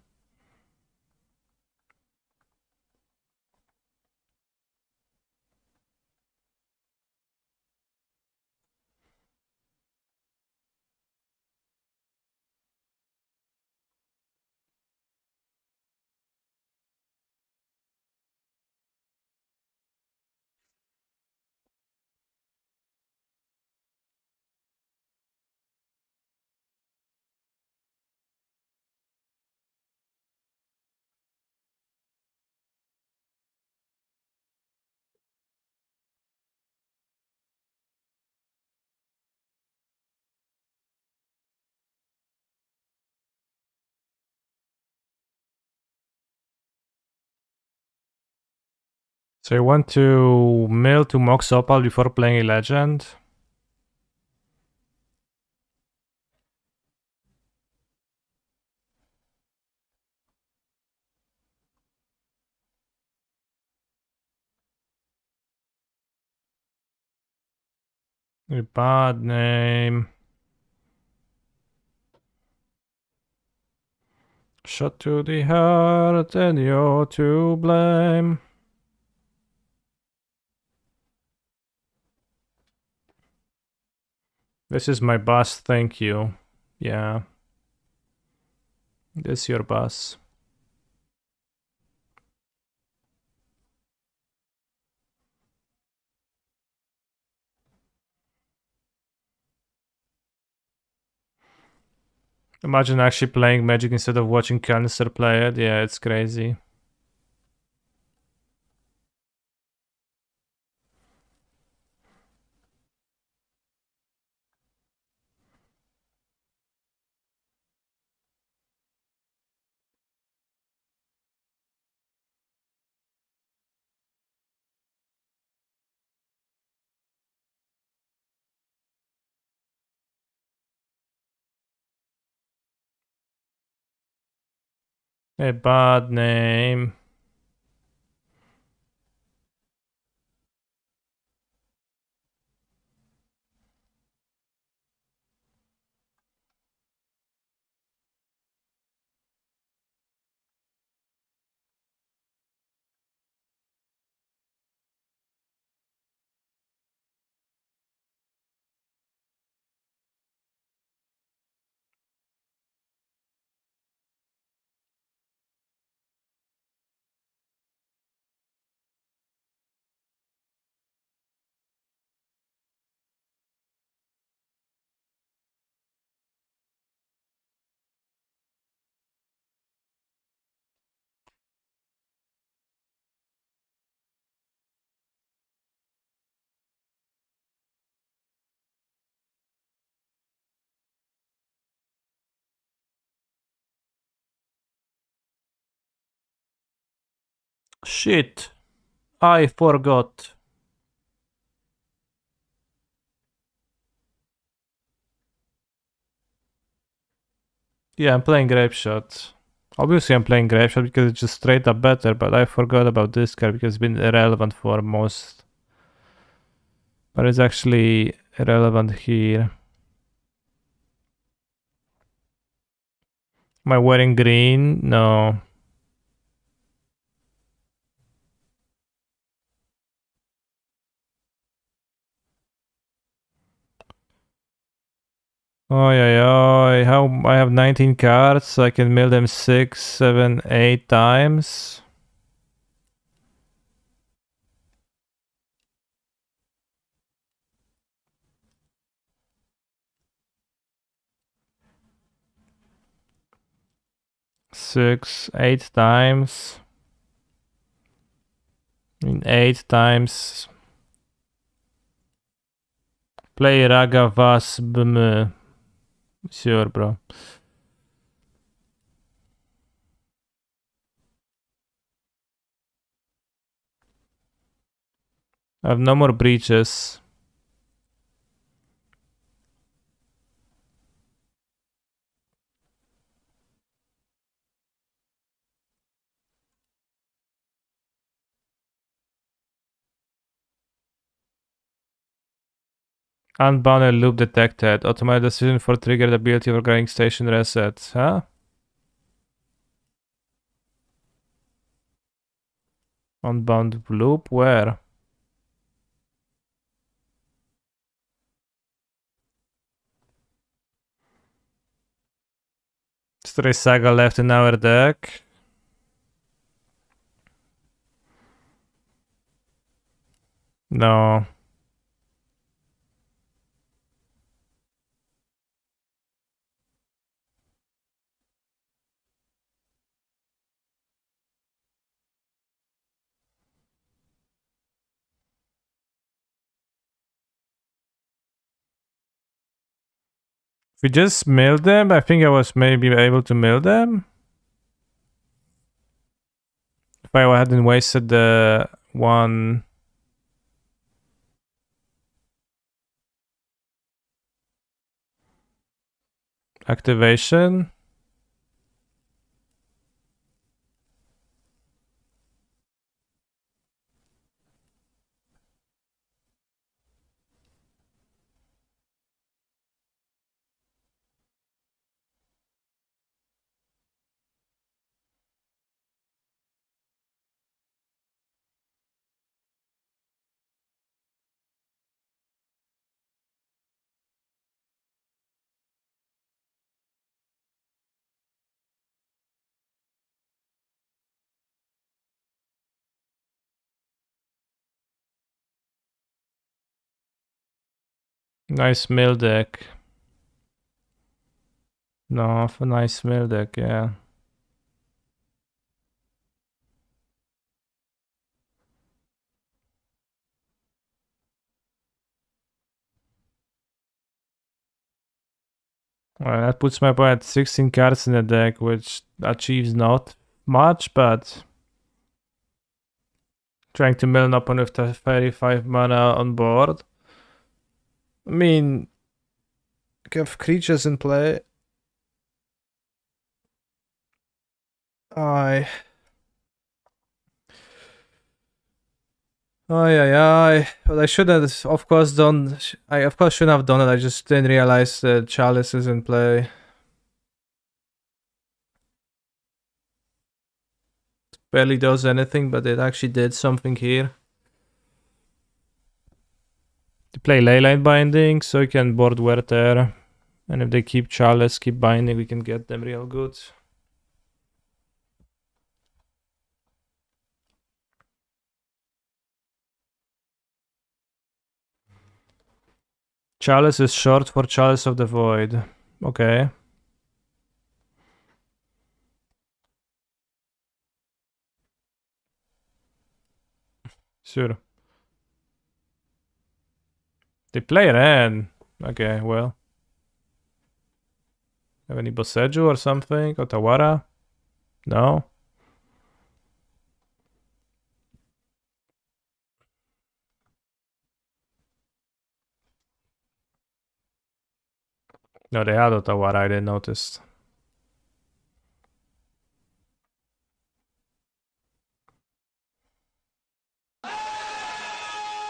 So I want to mill to Mox Opal before playing a legend. A bad name. Shot to the heart and you're to blame. This is my bus, thank you. Yeah. This is your bus. Imagine actually playing Magic instead of watching Canister play it. Yeah, it's crazy. A bad name. Shit. I forgot. Yeah, I'm playing Grape Shot. Obviously, I'm playing Grape Shot because it's just straight up better, but I forgot about this card because it's been irrelevant for most. But it's actually relevant here. Am I wearing green? No. Oi, oi, oi. How I have 19 cards, so I can mill them 6, 7, 8 times. Six, 8 times. In 8 times. Play Raga Vas Bm. Sure, bro. I have no more breaches. Unbounded loop detected. Automatic decision for triggered ability for grinding station reset. Huh? Unbound loop? Where? Stray Saga left in our deck. No. If we just milled them, I think I was maybe able to mill them. If I hadn't wasted the one activation. Nice mill deck. No, a nice mill deck, yeah. Well, that puts my opponent at 16 cards in the deck, which achieves not much, but trying to mill an opponent with 35 mana on board. I mean, you have creatures in play. Aye. Aye. But I should have, of course, done. I, of course, shouldn't have done it. I just didn't realize the Chalice is in play. Barely does anything, but it actually did something here. To play Leyline Binding, so you can board Werther. And if they keep Chalice, keep binding, we can get them real good. Chalice is short for Chalice of the Void. Okay. Sure. They play Ren. Okay, well. Have any Boseju or something? Otawara? No? No, they had Otawara, I didn't notice.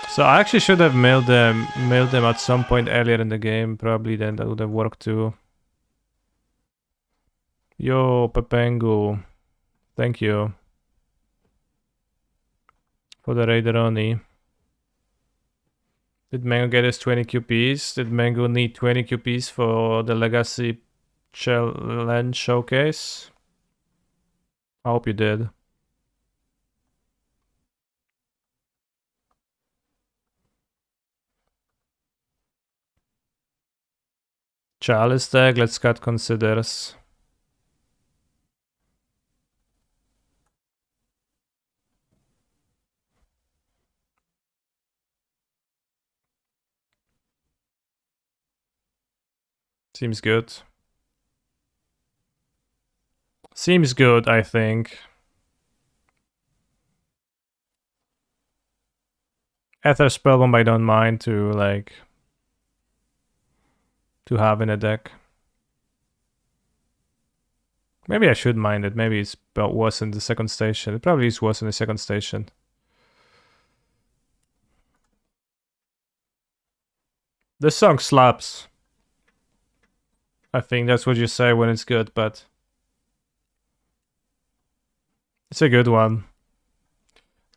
So I actually should have milled them at some point earlier in the game. Probably then that would have worked too. Yo, Pepengu. Thank you for the Raideroni. Did Mango get his 20 QPs? Did Mango need 20 QPs for the Legacy Challenge Showcase? I hope you did. Chalice deck, let's cut considers. Seems good. Seems good, I think. Ether Spellbomb I don't mind to have in a deck. Maybe I should mind it. Maybe it's about worse in the second station. It probably is worse in the second station. This song slaps. I think that's what you say when it's good, but it's a good one.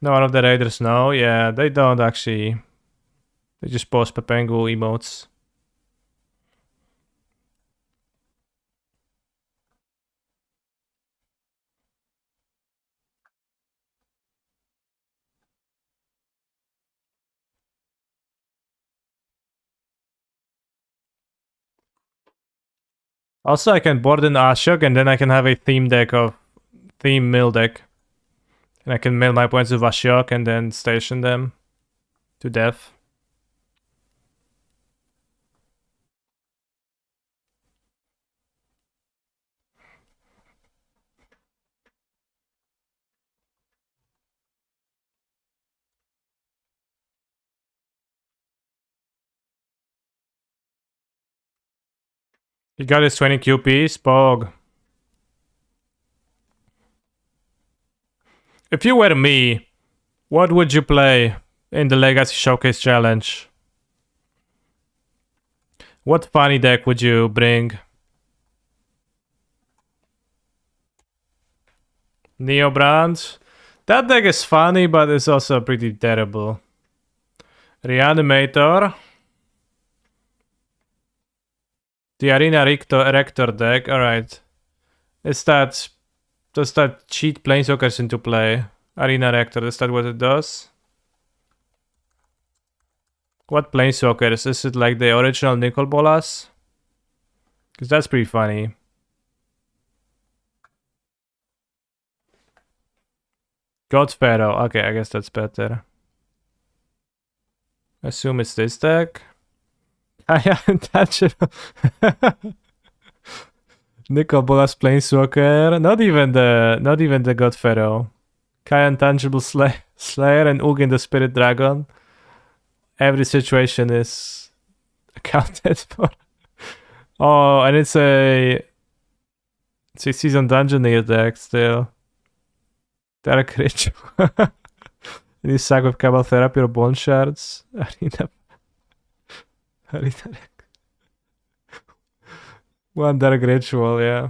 No one of the raiders know. Yeah, they don't actually. They just post Pepengu emotes. Also, I can board an Ashok and then I can have a theme mill deck. And I can mill my points with Ashok and then station them to death. He got his 20 QPs, Pog. If you were me, what would you play in the Legacy Showcase Challenge? What funny deck would you bring? Neobrand? That deck is funny, but it's also pretty terrible. Reanimator. The Arena Rector deck, alright. Does that cheat Planeswalkers into play? Arena Rector, is that what it does? What planeswalkers? Is it like the original Nicol Bolas? Because that's pretty funny. God Pharaoh. Okay, I guess that's better. Assume it's this deck. I untouchable. Nicol Bolas Planeswalker. Not even the God Pharaoh. Kai Untangible Slayer and Ugin the Spirit Dragon. Every situation is accounted for. Oh, and it's a Season Dungeoneer deck still. Dark Ritual. You sack with Cabal Therapy or Bone Shards. Arena. One Dark Ritual, yeah.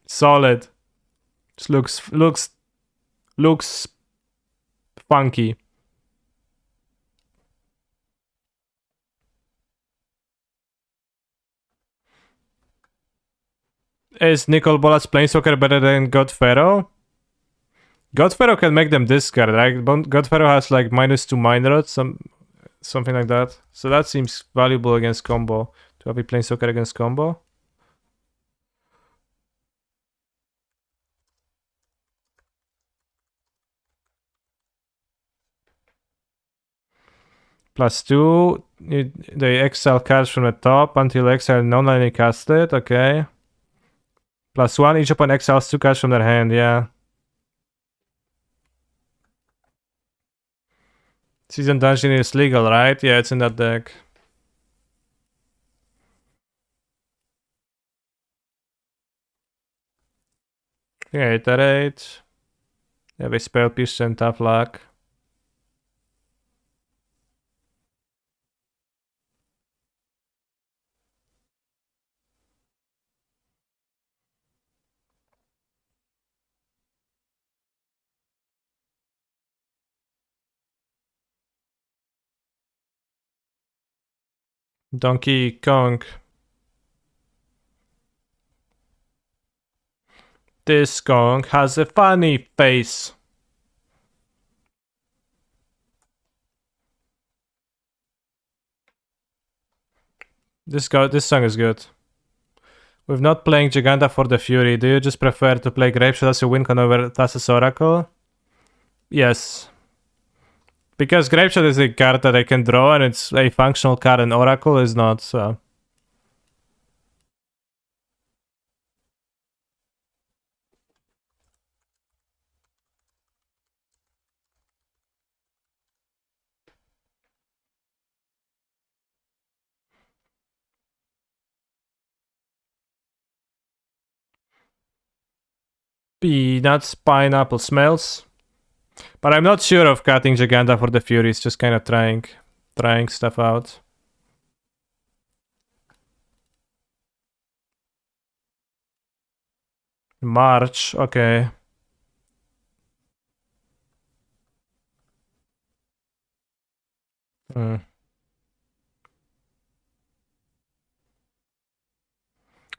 Solid. Just looks funky. Is Nicol Bolas Planeswalker better than God Pharaoh? God Pharaoh can make them discard, right? God Pharaoh has like -2 Mind Rot, something like that. So that seems valuable against combo. To have a Planeswalker against combo. +2, they exile cards from the top until exile non-linearly casted, okay. +1, each opponent exiles 2 cards from their hand, yeah. Season Dungeon is legal, right? Yeah, it's in that deck. Yeah, iterate. They have a Spell Pierce and Tough Luck. Donkey Kong. This Kong has a funny face. This song is good. With not playing Giganta for the Fury, do you just prefer to play Grapeshot as a win con over Thassa's Oracle? Yes. Because Grapeshot is a card that I can draw and it's a functional card and Oracle is not, so... Peanuts, pineapple smells. But I'm not sure of cutting Giganta for the Fury, it's just kind of trying stuff out. March, okay. Do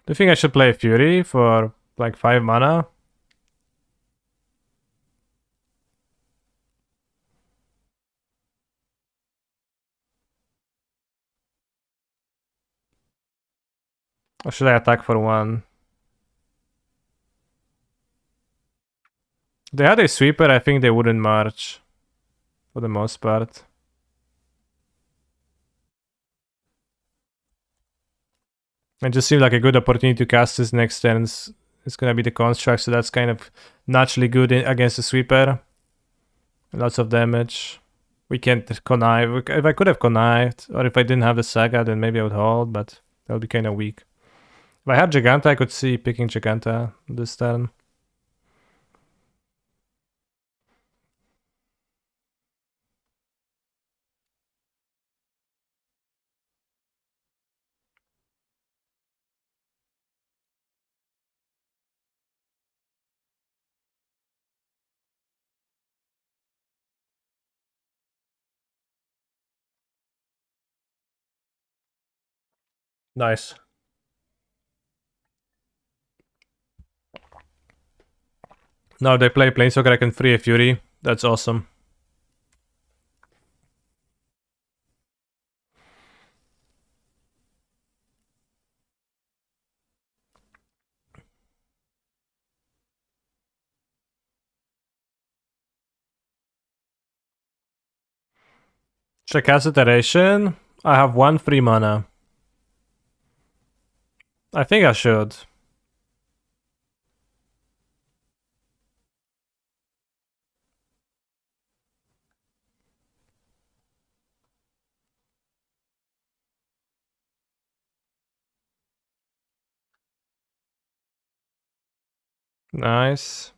you think I should play Fury for like 5 mana? Or should I attack for 1? If they had a sweeper, I think they wouldn't march. For the most part. It just seemed like a good opportunity to cast this next turn. It's gonna be the construct, so that's kind of naturally good against the sweeper. Lots of damage. We can't connive. If I could have connived, or if I didn't have the saga, then maybe I would hold, but that would be kind of weak. If I had Giganta, I could see picking Giganta this turn. Nice. Now they play Planeswalker, I can free a Fury. That's awesome. Check cast iteration. I have 1 free mana. I think I should. Nice.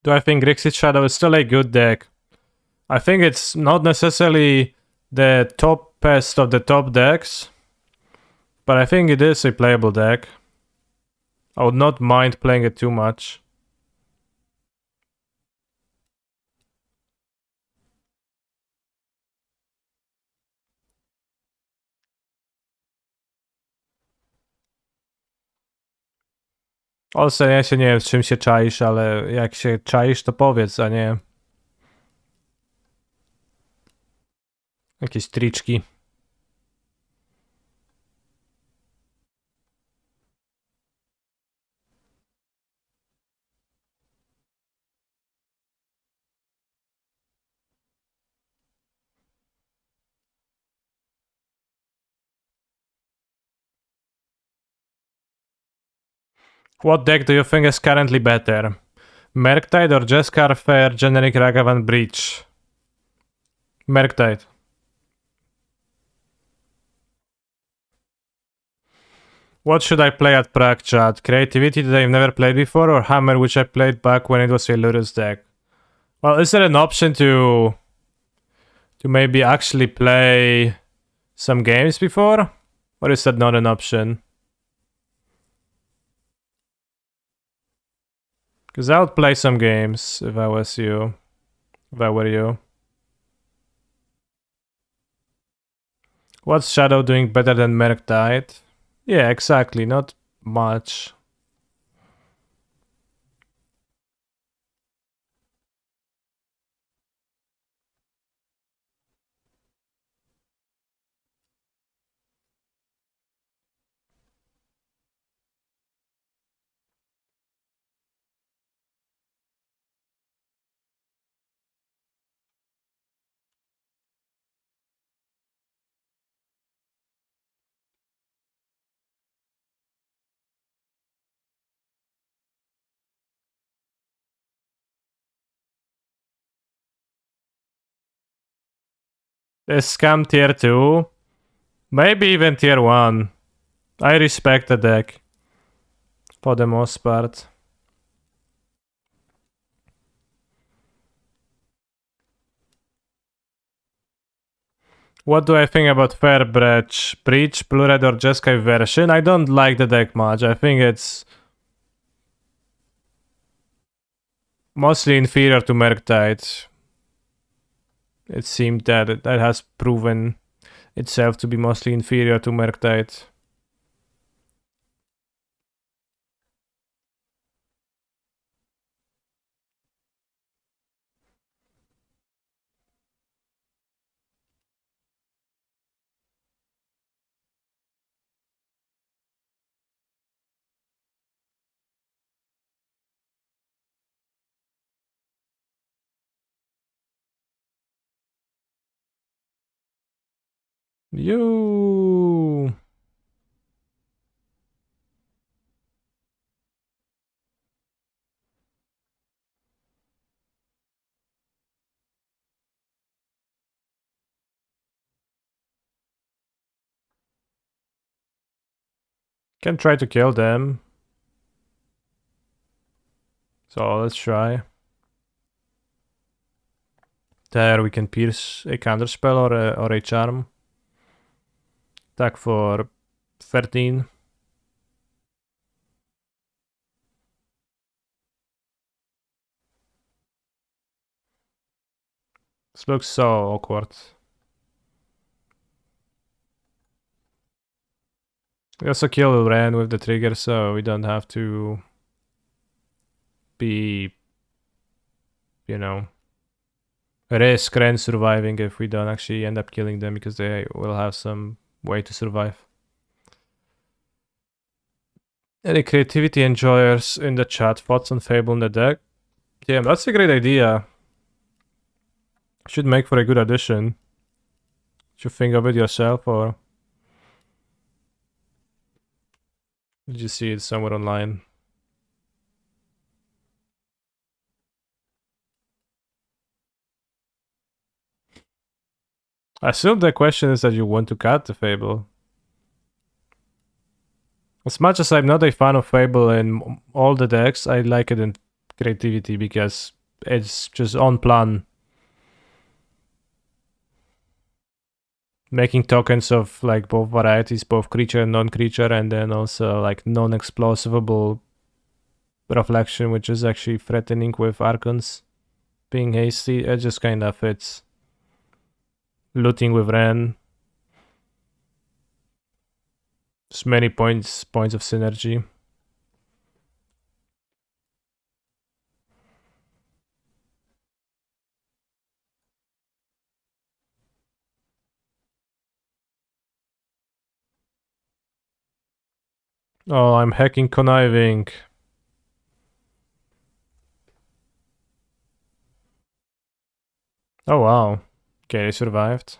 Do I think Grixis Shadow is still a good deck? I think it's not necessarily the top best of the top decks, but I think it is a playable deck. I would not mind playing it too much. Also, ja się nie wiem, z czym się czaisz, ale jak się czaisz, to powiedz, a nie jakieś triczki. What deck do you think is currently better? Merktide or Jeskai Fair Generic Ragavan Breach? Merktide. What should I play at Prague Chat? Creativity that I've never played before, or Hammer, which I played back when it was a Ludus deck? Well, is there an option to maybe actually play some games before? Or is that not an option? Because I would play some games if I was you. If I were you. What's Shadow doing better than Merktide? Yeah, exactly. Not much. This scam tier 2. Maybe even tier 1. I respect the deck. For the most part. What do I think about Fair Breach? Breach, Blue Red or Jeskai version? I don't like the deck much. I think it's mostly inferior to Merktide. It seemed that it has proven itself to be mostly inferior to Merktide. You can try to kill them. So let's try. There we can pierce a counterspell or a charm. Attack for 13. This looks so awkward. We also kill Ren with the trigger, so we don't have to be, you know, risk Ren surviving if we don't actually end up killing them because they will have some way to survive. Any creativity enjoyers in the chat? Thoughts on Fable in the deck? Yeah, that's a great idea. Should make for a good addition. Did you think of it yourself or did you see it somewhere online? I assume the question is that you want to cut the Fable. As much as I'm not a fan of Fable in all the decks, I like it in creativity because it's just on plan. Making tokens of like both varieties, both creature and non-creature, and then also like non-explosivable reflection, which is actually threatening with Archons being hasty. It just kind of fits. Looting with Ren. Just many points of synergy. Oh, I'm hacking conniving. Oh wow. Okay, they survived.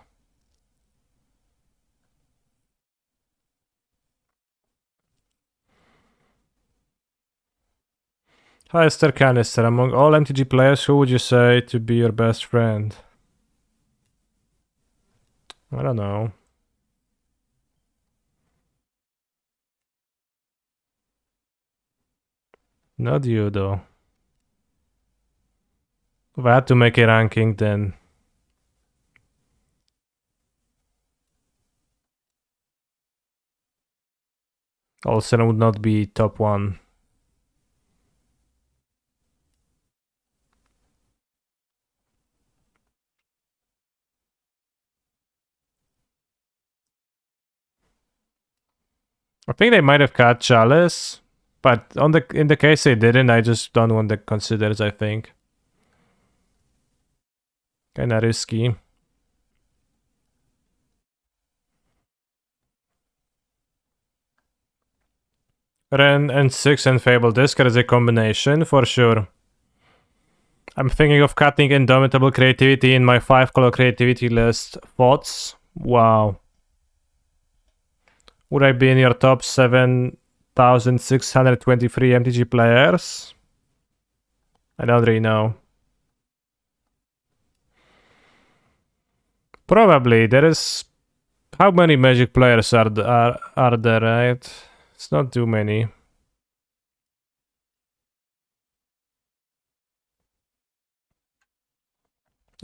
Hi, Esther Canister. Among all MTG players, who would you say to be your best friend? I don't know. Not you, though. If I had to make a ranking, then Olsen would not be top 1. I think they might have cut Chalice, but in the case they didn't, I just don't want to consider it, I think. Kinda risky. Ren and 6 and Fable Disc is a combination for sure. I'm thinking of cutting Indomitable Creativity in my 5-color creativity list. Thoughts? Wow. Would I be in your top 7,623 MTG players? I don't really know. Probably. There is... How many Magic players are there, right? It's not too many.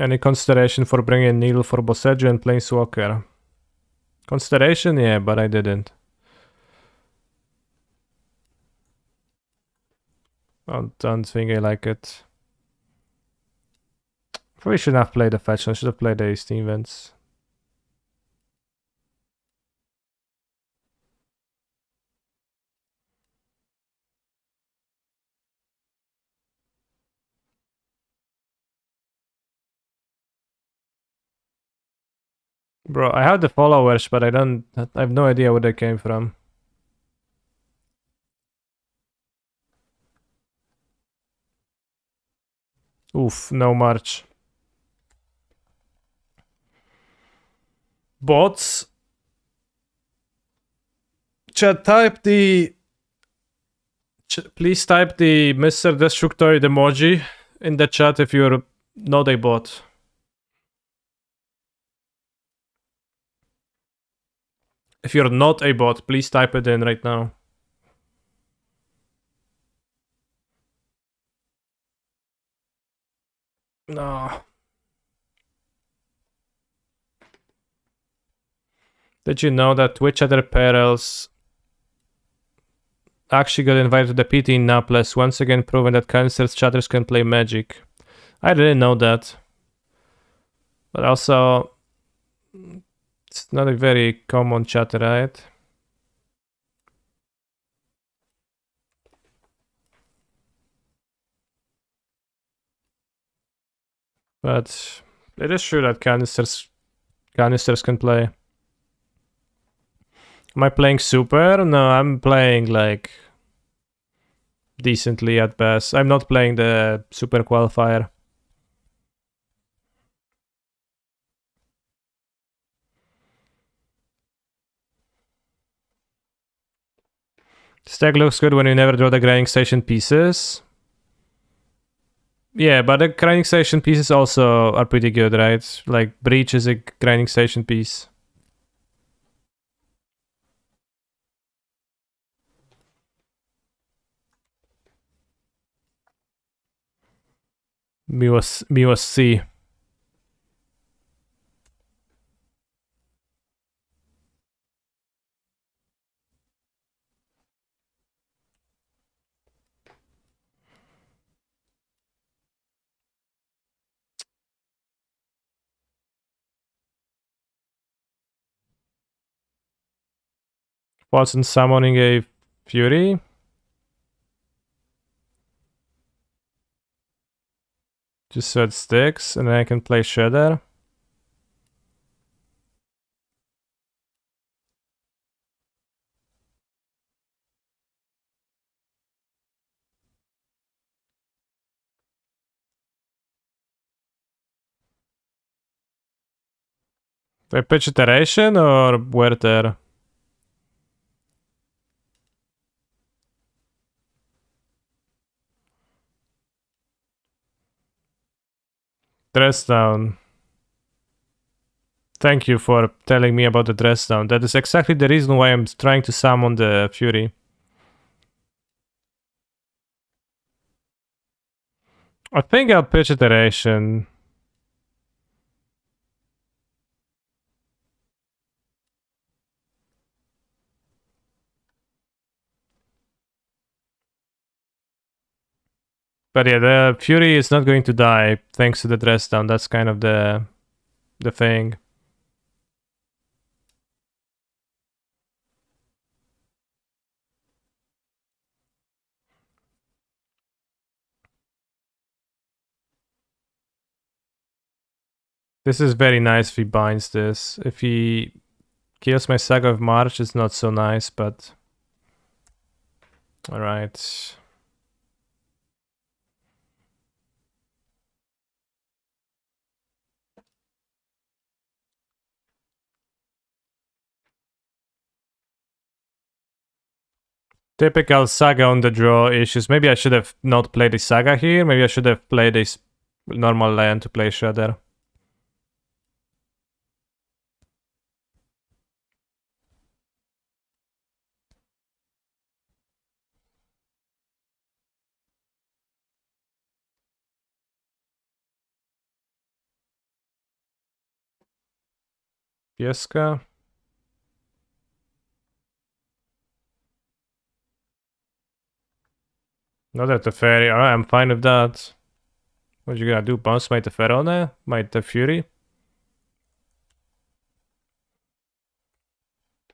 Any consideration for bringing Needle for Boseiju and Planeswalker? Consideration? Yeah, but I didn't. I don't think I like it. Probably shouldn't have played the fetch. I should have played the Steam events. Bro, I have the followers, but I have no idea where they came from. Oof, no March. Bots. Chat, please type the Mr. Destructoid emoji in the chat if you're not a bot. If you're not a bot, please type it in right now. No. Did you know that Twitch Other Perils actually got invited to the PT in Naples, once again proving that cancers chatters can play Magic? I didn't know that. But also, it's not a very common chatter, right? But It is true that canisters can play. Am I playing super? No, I'm playing like decently at best. I'm not playing the super qualifier. Stack looks good when you never draw the grinding station pieces. Yeah, but the grinding station pieces also are pretty good, right? Like Breach is a grinding station piece. Me was C. Wasn't summoning a Fury. Just so it sticks, and then I can play Shredder. Do I pitch iteration or Werther? Dress down. Thank you for telling me about the dress down. That is exactly the reason why I'm trying to summon the Fury. I think I'll pitch iteration. But yeah, the Fury is not going to die thanks to the dress down. That's kind of the thing. This is very nice if he binds this. If he kills my Saga of March, it's not so nice, but... Alright. Typical Saga on the draw issues. Maybe I should have not played the Saga here. Maybe I should have played this normal land to play Shredder. Jeskai. Not at the fairy. Alright, I'm fine with that. What you gonna do? Bounce my Teferone? My Fury?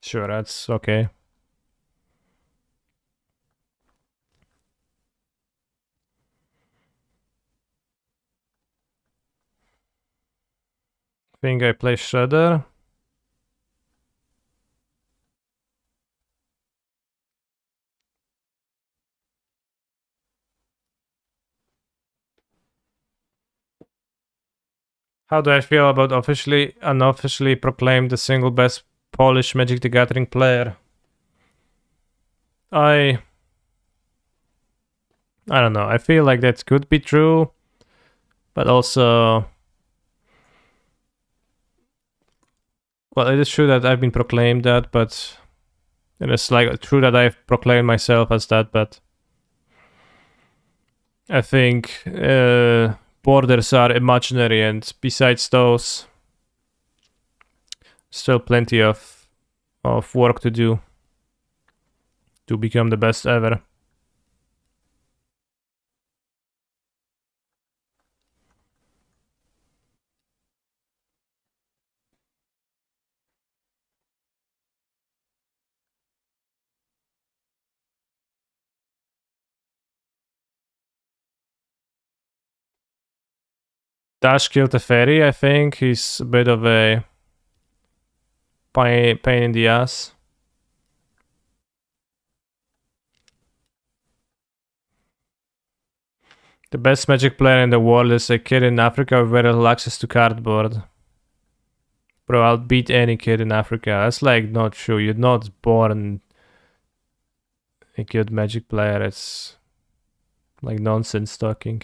Sure, that's okay. Think I play Shredder. How do I feel about unofficially proclaimed the single best Polish Magic the Gathering player? I don't know. I feel like that could be true, but also, well, it is true that I've been proclaimed that, but it's like true that I've proclaimed myself as that, but I think borders are imaginary, and besides those, still plenty of work to do to become the best ever. Dash killed Teferi, I think. He's a bit of a pain in the ass. The best Magic player in the world is a kid in Africa with very little access to cardboard. Bro, I'll beat any kid in Africa. That's like not true. You're not born a good Magic player. It's like nonsense talking.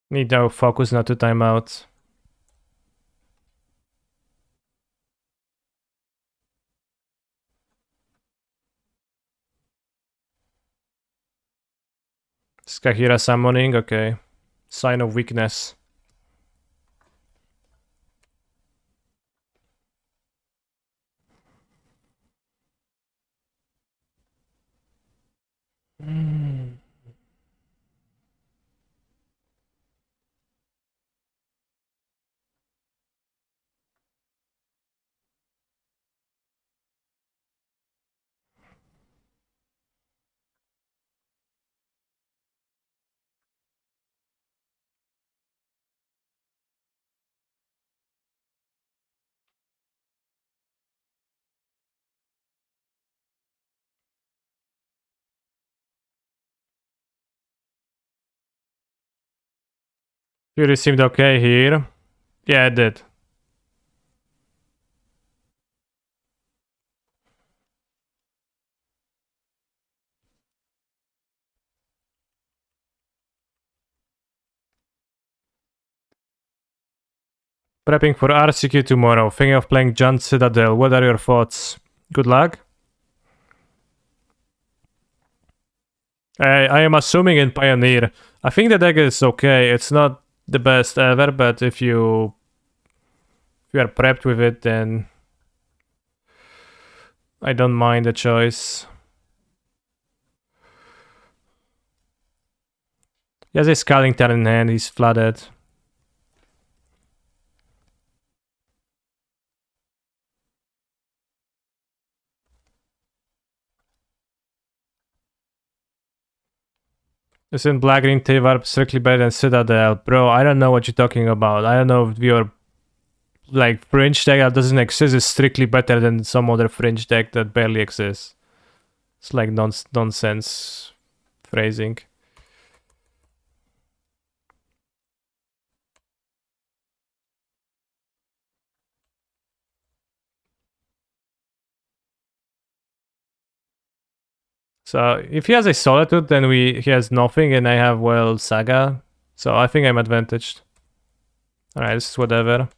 Need to focus not to time out. Skahira summoning, okay. Sign of weakness. Fury seemed okay here. Yeah, it did. Prepping for RCQ tomorrow. Thinking of playing Jund Citadel. What are your thoughts? Good luck. I am assuming in Pioneer. I think the deck is okay. It's not the best ever, but if you are prepped with it, then I don't mind the choice. He has a Scalding Tarn in hand. He's flooded. Isn't Black Green Tevarp strictly better than Citadel? Bro, I don't know what you're talking about. I don't know if your like fringe deck that doesn't exist is strictly better than some other fringe deck that barely exists. It's like nonsense phrasing. So if he has a Solitude, then he has nothing, and I have, well, Saga. So I think I'm advantaged. Alright, this is whatever.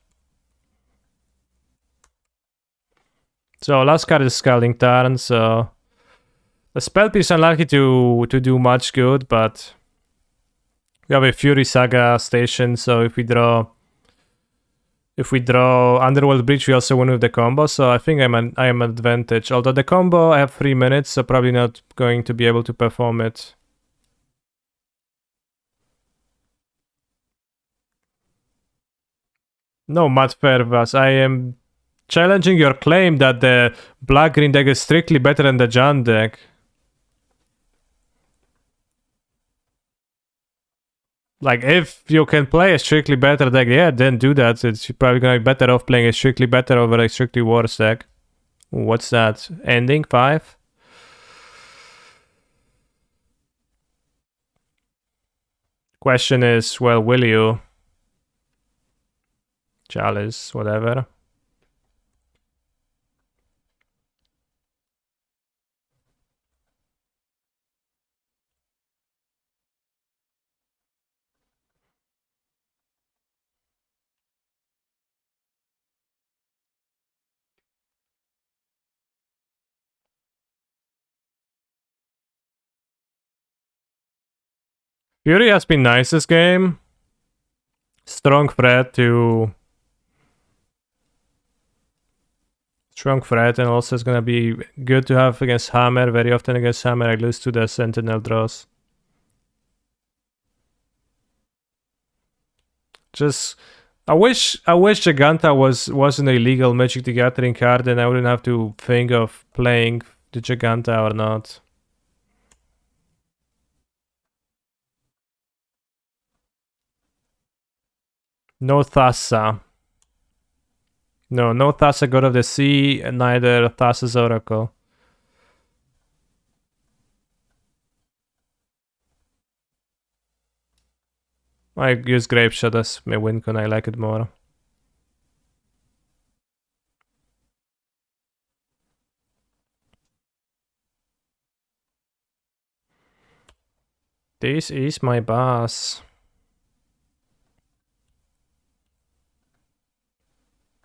So last card is Scalding Tarn, so the spell piece is unlikely to do much good, but we have a Fury Saga station, so if we draw Underworld Breach, we also win with the combo, so I think I am advantage. Although the combo, I have 3 minutes, so probably not going to be able to perform it. No, Matt Fervas, I am challenging your claim that the black-green deck is strictly better than the Jund deck. Like, if you can play a strictly better deck, yeah, then do that. It's probably gonna be better off playing a strictly better over a strictly worse deck. What's that? Ending 5? Question is, well, will you? Chalice, whatever. Fury has been nice this game. Strong threat to Strong threat, and also it's gonna be good to have against Hammer. Very often against Hammer, I lose to the Sentinel draws. Just, I wish Giganta wasn't a legal Magic the Gathering card, and I wouldn't have to think of playing the Giganta or not. No Thassa. No Thassa God of the Sea, and neither Thassa's Oracle. I use Grape Shot as my win con, I like it more. This is my boss.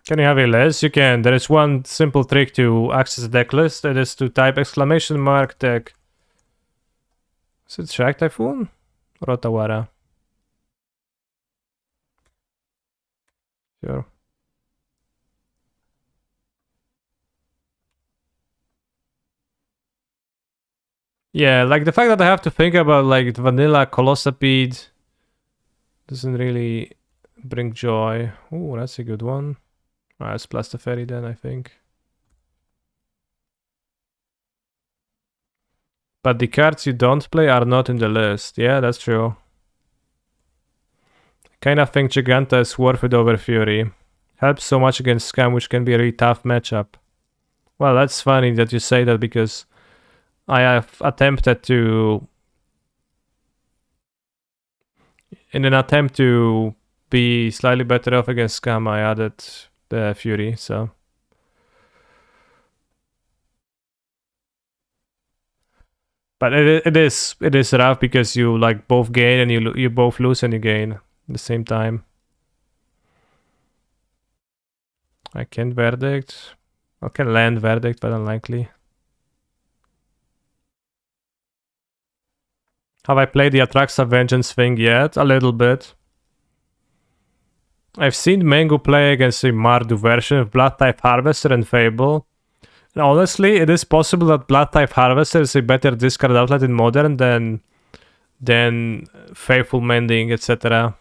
Can you have a list? You can. There is one simple trick to access the deck list. It is to type !deck. Is it Shark Typhoon? Or Otawara? Sure. Yeah, like the fact that I have to think about like vanilla Colossapede doesn't really bring joy. Oh, that's a good one. Alright, it's Blaster Fairy then, I think. But the cards you don't play are not in the list. Yeah, that's true. I kind of think Giganta is worth it over Fury. Helps so much against Scam, which can be a really tough matchup. Well, that's funny that you say that because I have attempted to... In an attempt to be slightly better off against Scam, I added the Fury, so... But it is rough because you like both gain and you both lose and you gain at the same time. I can Verdict. I can land Verdict, but unlikely. Have I played the Atraxa Vengeance thing yet? A little bit. I've seen Mango play against a Mardu version of Blood Type Harvester and Fable. And honestly, it is possible that Blood Type Harvester is a better discard outlet in Modern than Faithful Mending, etc.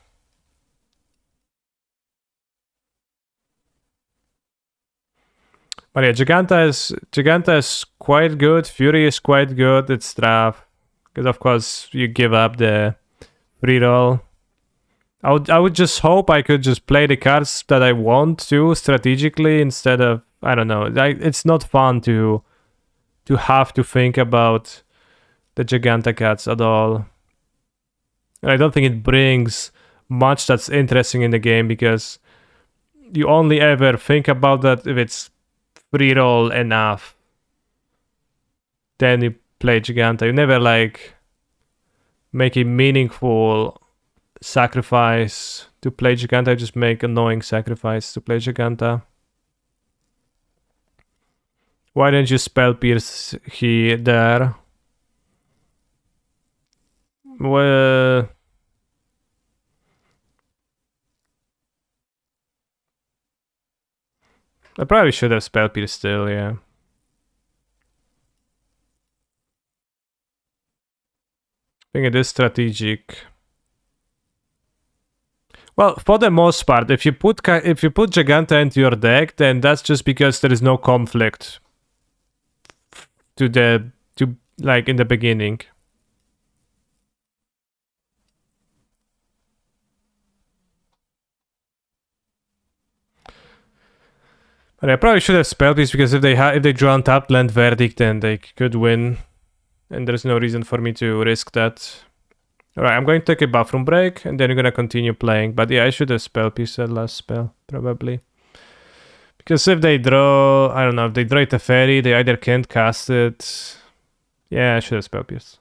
But yeah, Giganta is quite good. Fury is quite good. It's tough because of course you give up the reroll. I would just hope I could just play the cards that I want to strategically instead of, I don't know. It's not fun to have to think about the Giganta cards at all. And I don't think it brings much that's interesting in the game because you only ever think about that if it's reroll enough. Then you play Giganta. You never like make a meaningful sacrifice to play Giganta. I just make annoying sacrifice to play Giganta. Why didn't you spell Pierce there? Well, I probably should have spell Pierce still, yeah. I think it is strategic. Well, for the most part, if you put Giganta into your deck, then that's just because there is no conflict to like in the beginning. But I probably should have spell piece because if they draw untapped land Verdict, then they could win, and there's no reason for me to risk that. Alright, I'm going to take a bathroom break, and then we're gonna continue playing. But yeah, I should have spell piece that last spell, probably. Because if they draw, I don't know, if they draw it a fairy, they either can't cast it. Yeah, I should have spell piece.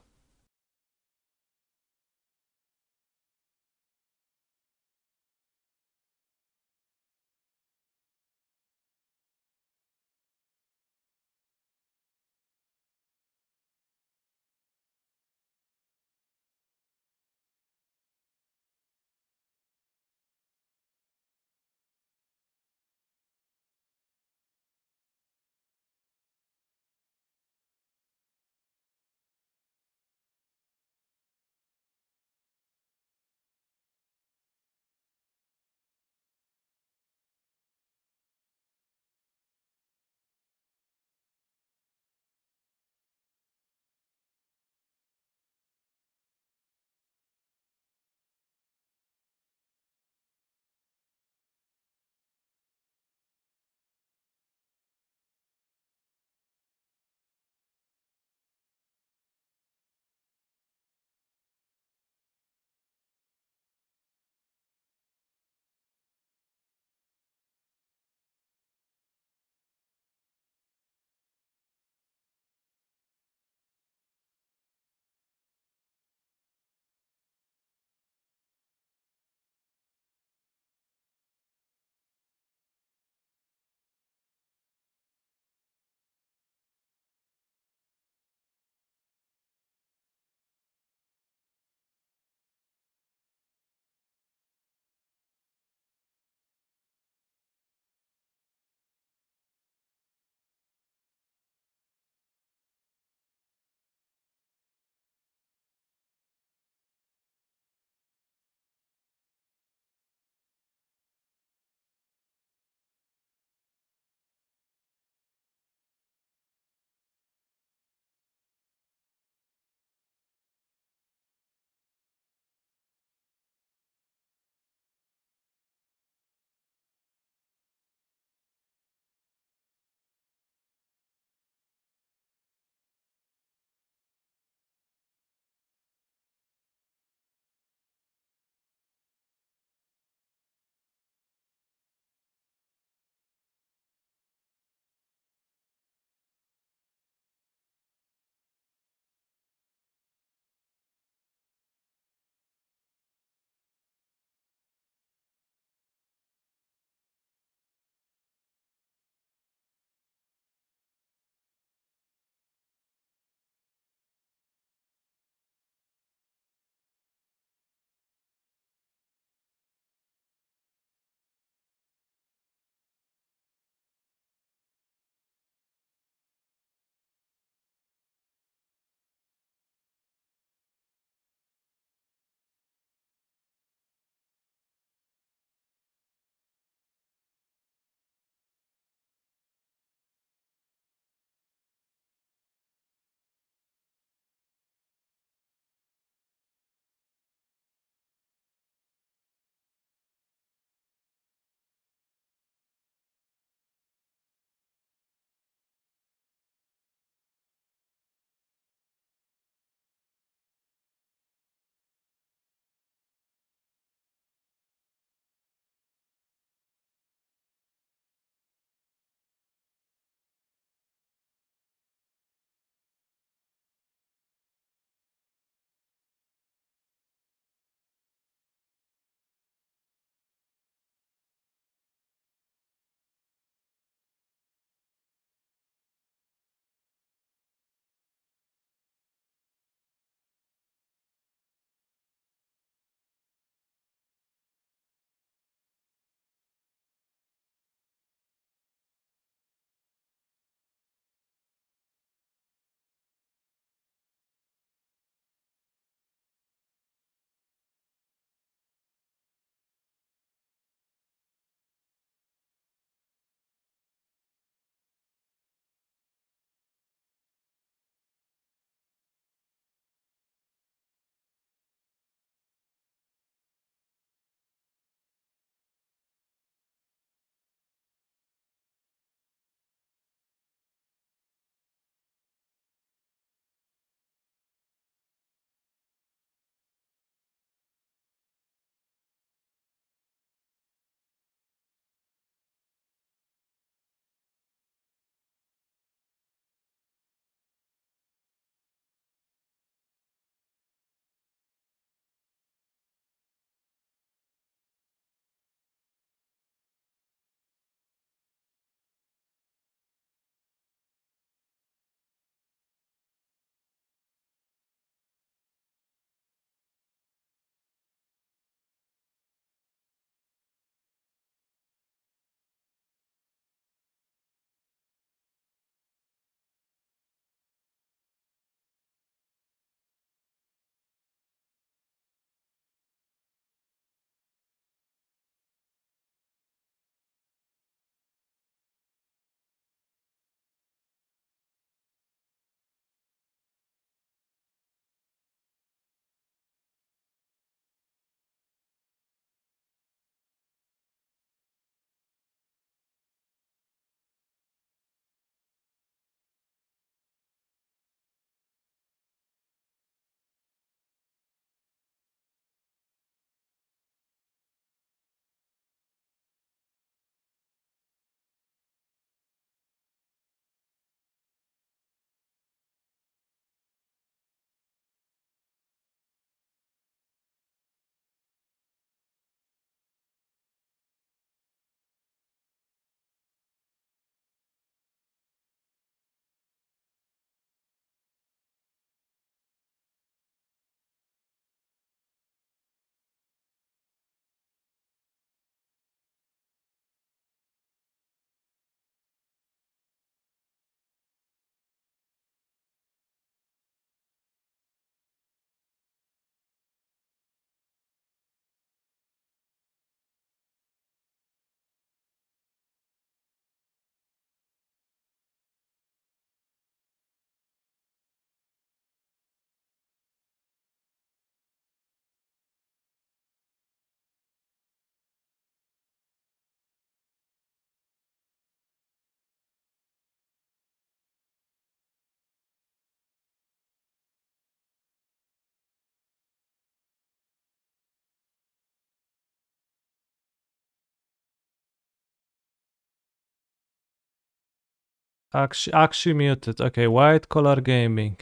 Actually muted. Okay, white collar gaming.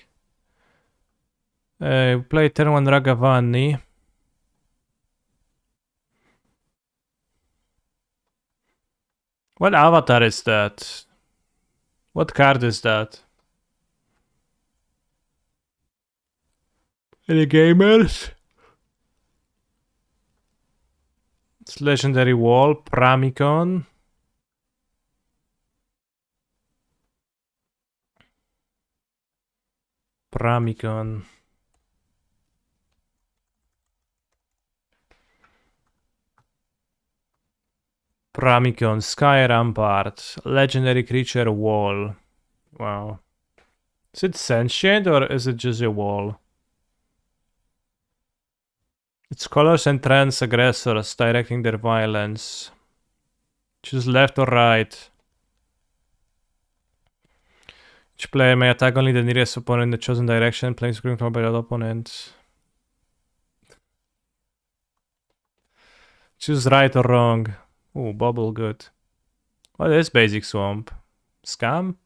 Play turn 1 Ragavani. What avatar is that? What card is that? Any gamers? It's legendary wall, Pramicon. Pramicon. Pramicon, Sky Rampart, legendary creature wall. Wow. Is it sentient or is it just a wall? Its colors entrance aggressors, directing their violence. Choose left or right. Each player may attack only the nearest opponent in the chosen direction, playing screen control by the other opponent. Choose right or wrong. Ooh, bubble, good. What is basic swamp? Scam?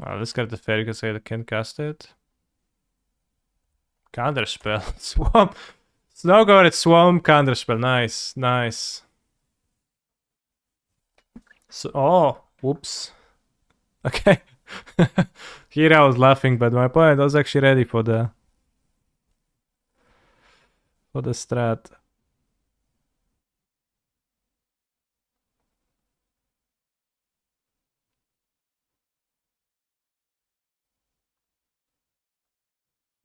Oh, let's get the fairy because I can't cast it. Counterspell. Swamp. Snow guard, swamp, counterspell. Nice, nice. So, oh, whoops. Okay. Here I was laughing, but my opponent was actually ready for the strat.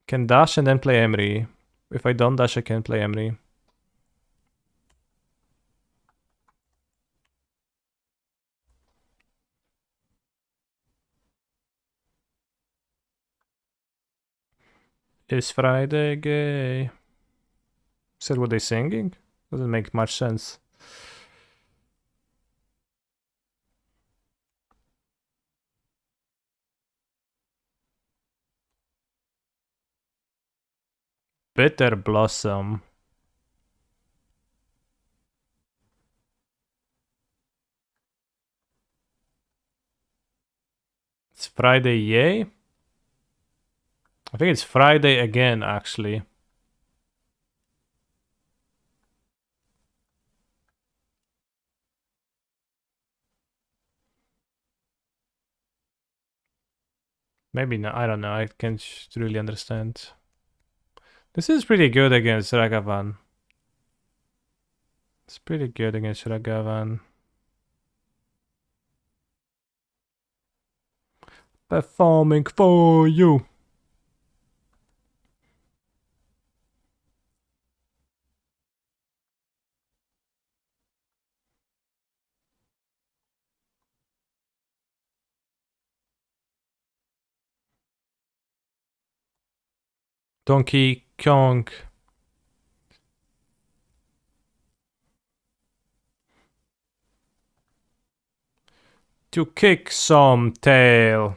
Can dash and then play Emery. If I don't dash, I can play Emery. Is Friday gay? Said what they singing? Doesn't make much sense. Bitter Blossom. It's Friday, yay? I think it's Friday again, actually. Maybe not, I don't know, I can't really understand. This is pretty good against Ragavan. It's pretty good against Ragavan. Performing for you. Donkey Kong. To kick some tail.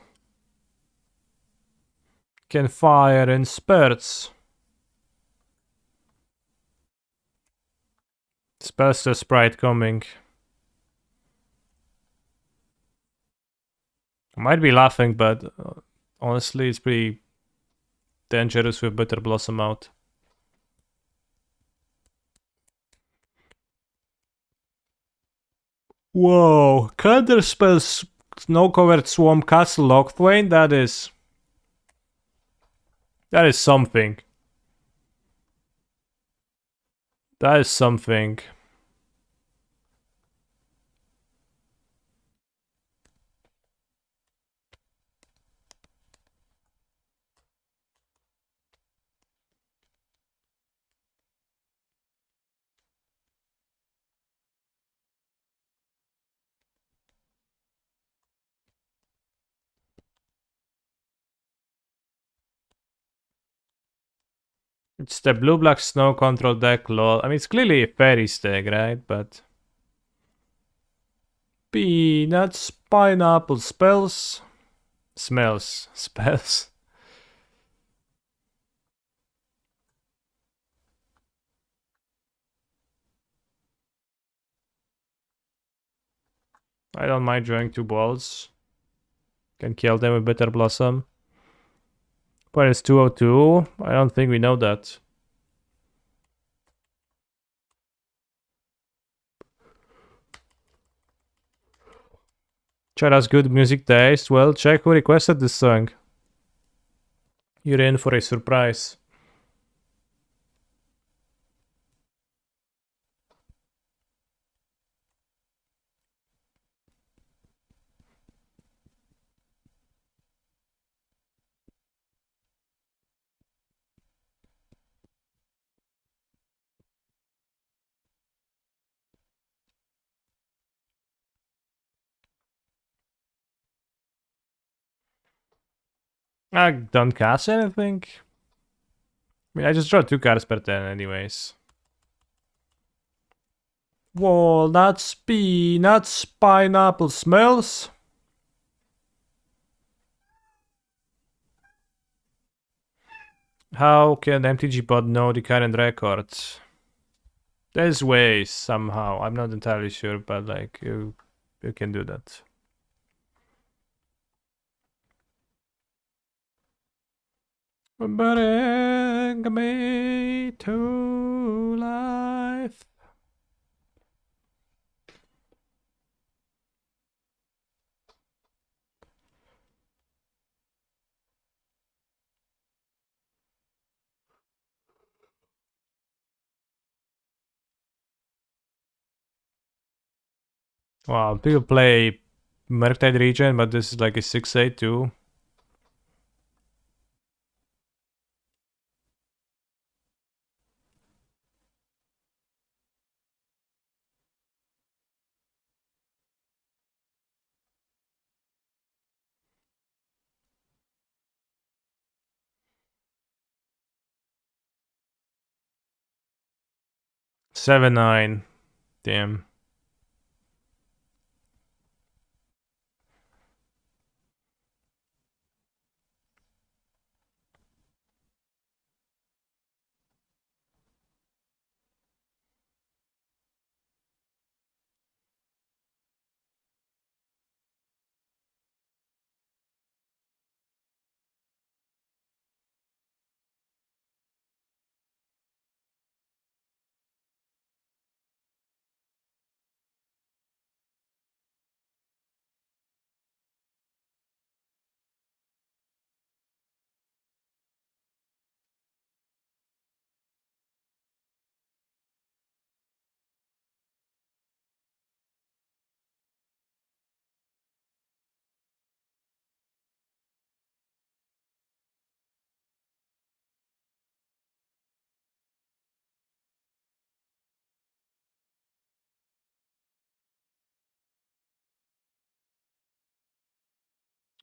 Can fire in spurts. Spellster sprite coming. I might be laughing, but honestly, it's pretty dangerous with Bitter Blossom out. Whoa, Counterspell Snow-Covered Swamp Castle Locthwain? That is something. That is something. It's the blue-black snow control deck, lol. I mean, it's clearly a fairies deck, right? But... Peanuts, pineapple, spells... Smells. Spells. I don't mind drawing 2 balls. Can kill them with Bitter Blossom. But it's 202. I don't think we know that. Chat has good music taste. Well, check who requested this song. You're in for a surprise. I don't cast anything. I mean, I just draw 2 cards per turn anyways. Walnuts, peanuts, pineapple smells. How can MTG bot know the current records? There's ways somehow. I'm not entirely sure, but like you can do that. Bring me to life. Wow, people play Murktide Region, but this is like a 6/8 too. Seven nine. Damn.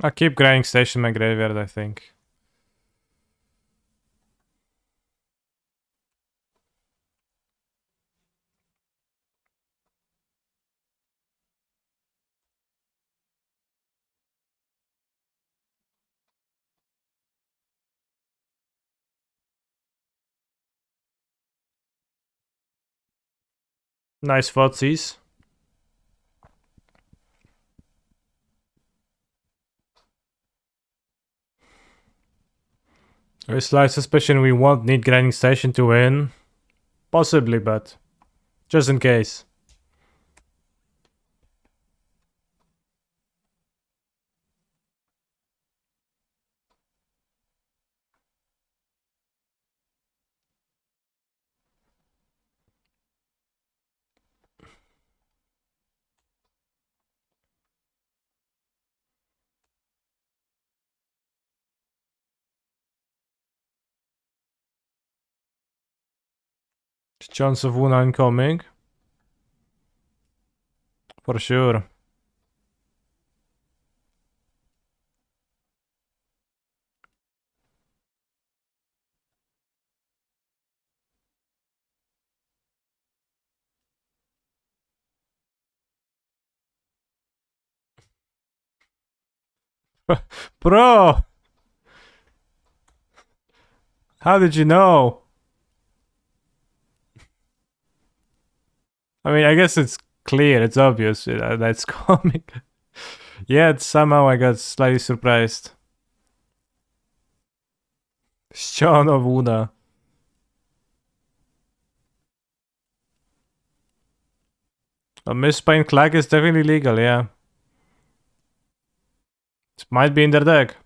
I keep grinding Station my graveyard, I think. Nice footsies. A slight suspicion we won't need grinding station to win. Possibly, but just in case. Chance of Wuna incoming. For sure. Bro! How did you know? I mean, I guess it's clear. It's obvious that's coming. Yet somehow I got slightly surprised. Sean of Una. A Mistpain Clag is definitely legal, yeah. It might be in their deck.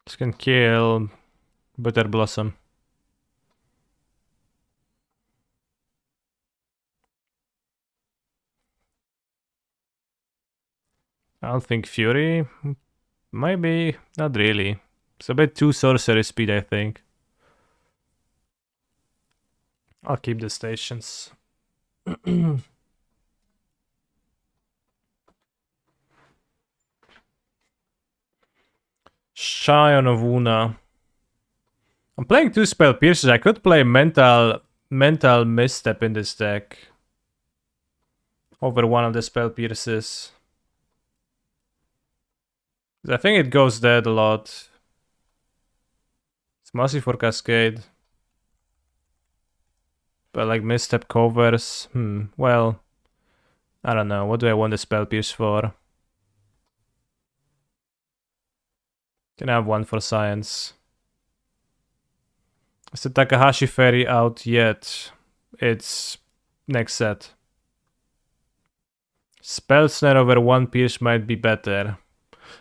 This can kill Butter Blossom. I don't think Fury. Maybe. Not really. It's a bit too sorcery speed, I think. I'll keep the stations. Scion of Una. I'm playing 2 Spell Pierces. I could play Mental Misstep in this deck. Over one of the Spell Pierces. I think it goes dead a lot. It's mostly for Cascade. But like Misstep covers. Well, I don't know. What do I want the Spell Pierce for? Can I have one for Science? Is the Takahashi Fairy out yet? It's next set. Spell Snare over 1 Pierce might be better.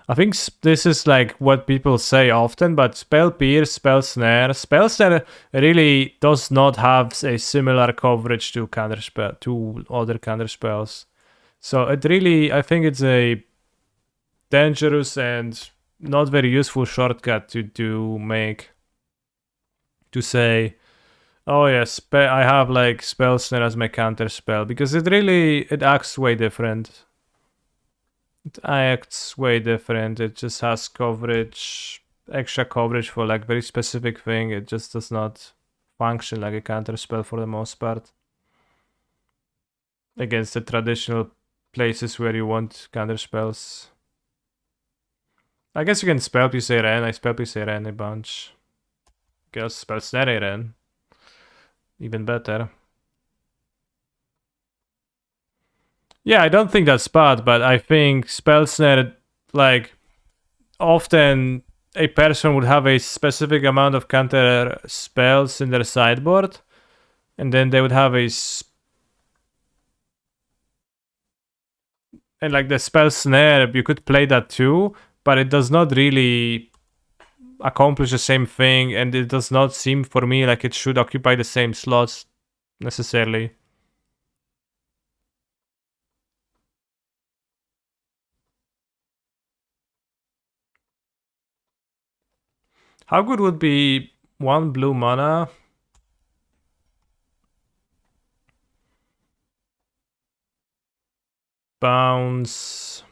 I think this is like what people say often, but Spell Pierce, Spell Snare really does not have a similar coverage to other counter spells. So it really, I think it's a dangerous and not very useful shortcut to say, oh yes, I have like Spell Snare as my counter spell, because it acts way different. It just has coverage, extra coverage for like very specific thing. It just does not function like a counter spell for the most part. Against the traditional places where you want counter spells. I guess you can Spell Pierce Ren. I Spell Pierce Ren a bunch. Guess Spell Snare Ren. Even better. Yeah, I don't think that's bad, but I think Spell Snare, like, often a person would have a specific amount of counter spells in their sideboard, and then they would have and like the Spell Snare, you could play that too, but it does not really accomplish the same thing, and it does not seem for me like it should occupy the same slots necessarily. How good would be 1 blue mana? Bounce.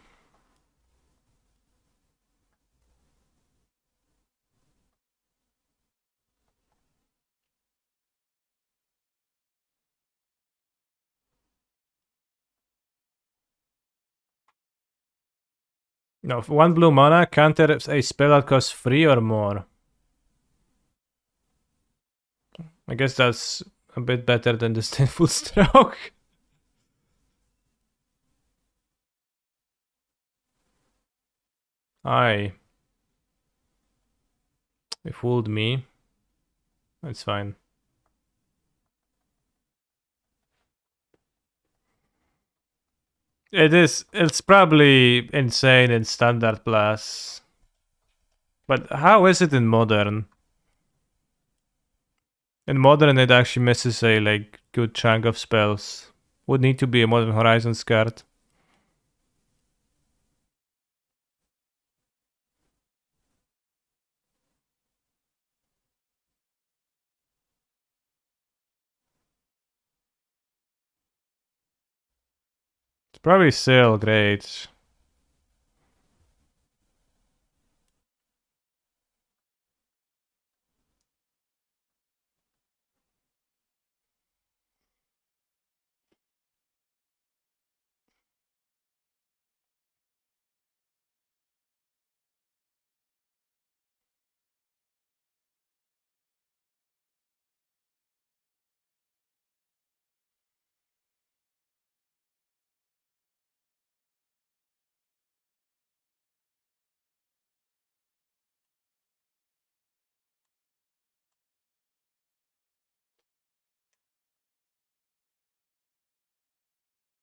No, 1 blue mana, counter a spell that costs 3 or more. I guess that's a bit better than the Disdainful Stroke. Aye. It fooled me. That's fine. It's probably insane in Standard Plus. But how is it in Modern? In Modern it actually misses a like good chunk of spells. Would need to be a Modern Horizons card. Probably still great.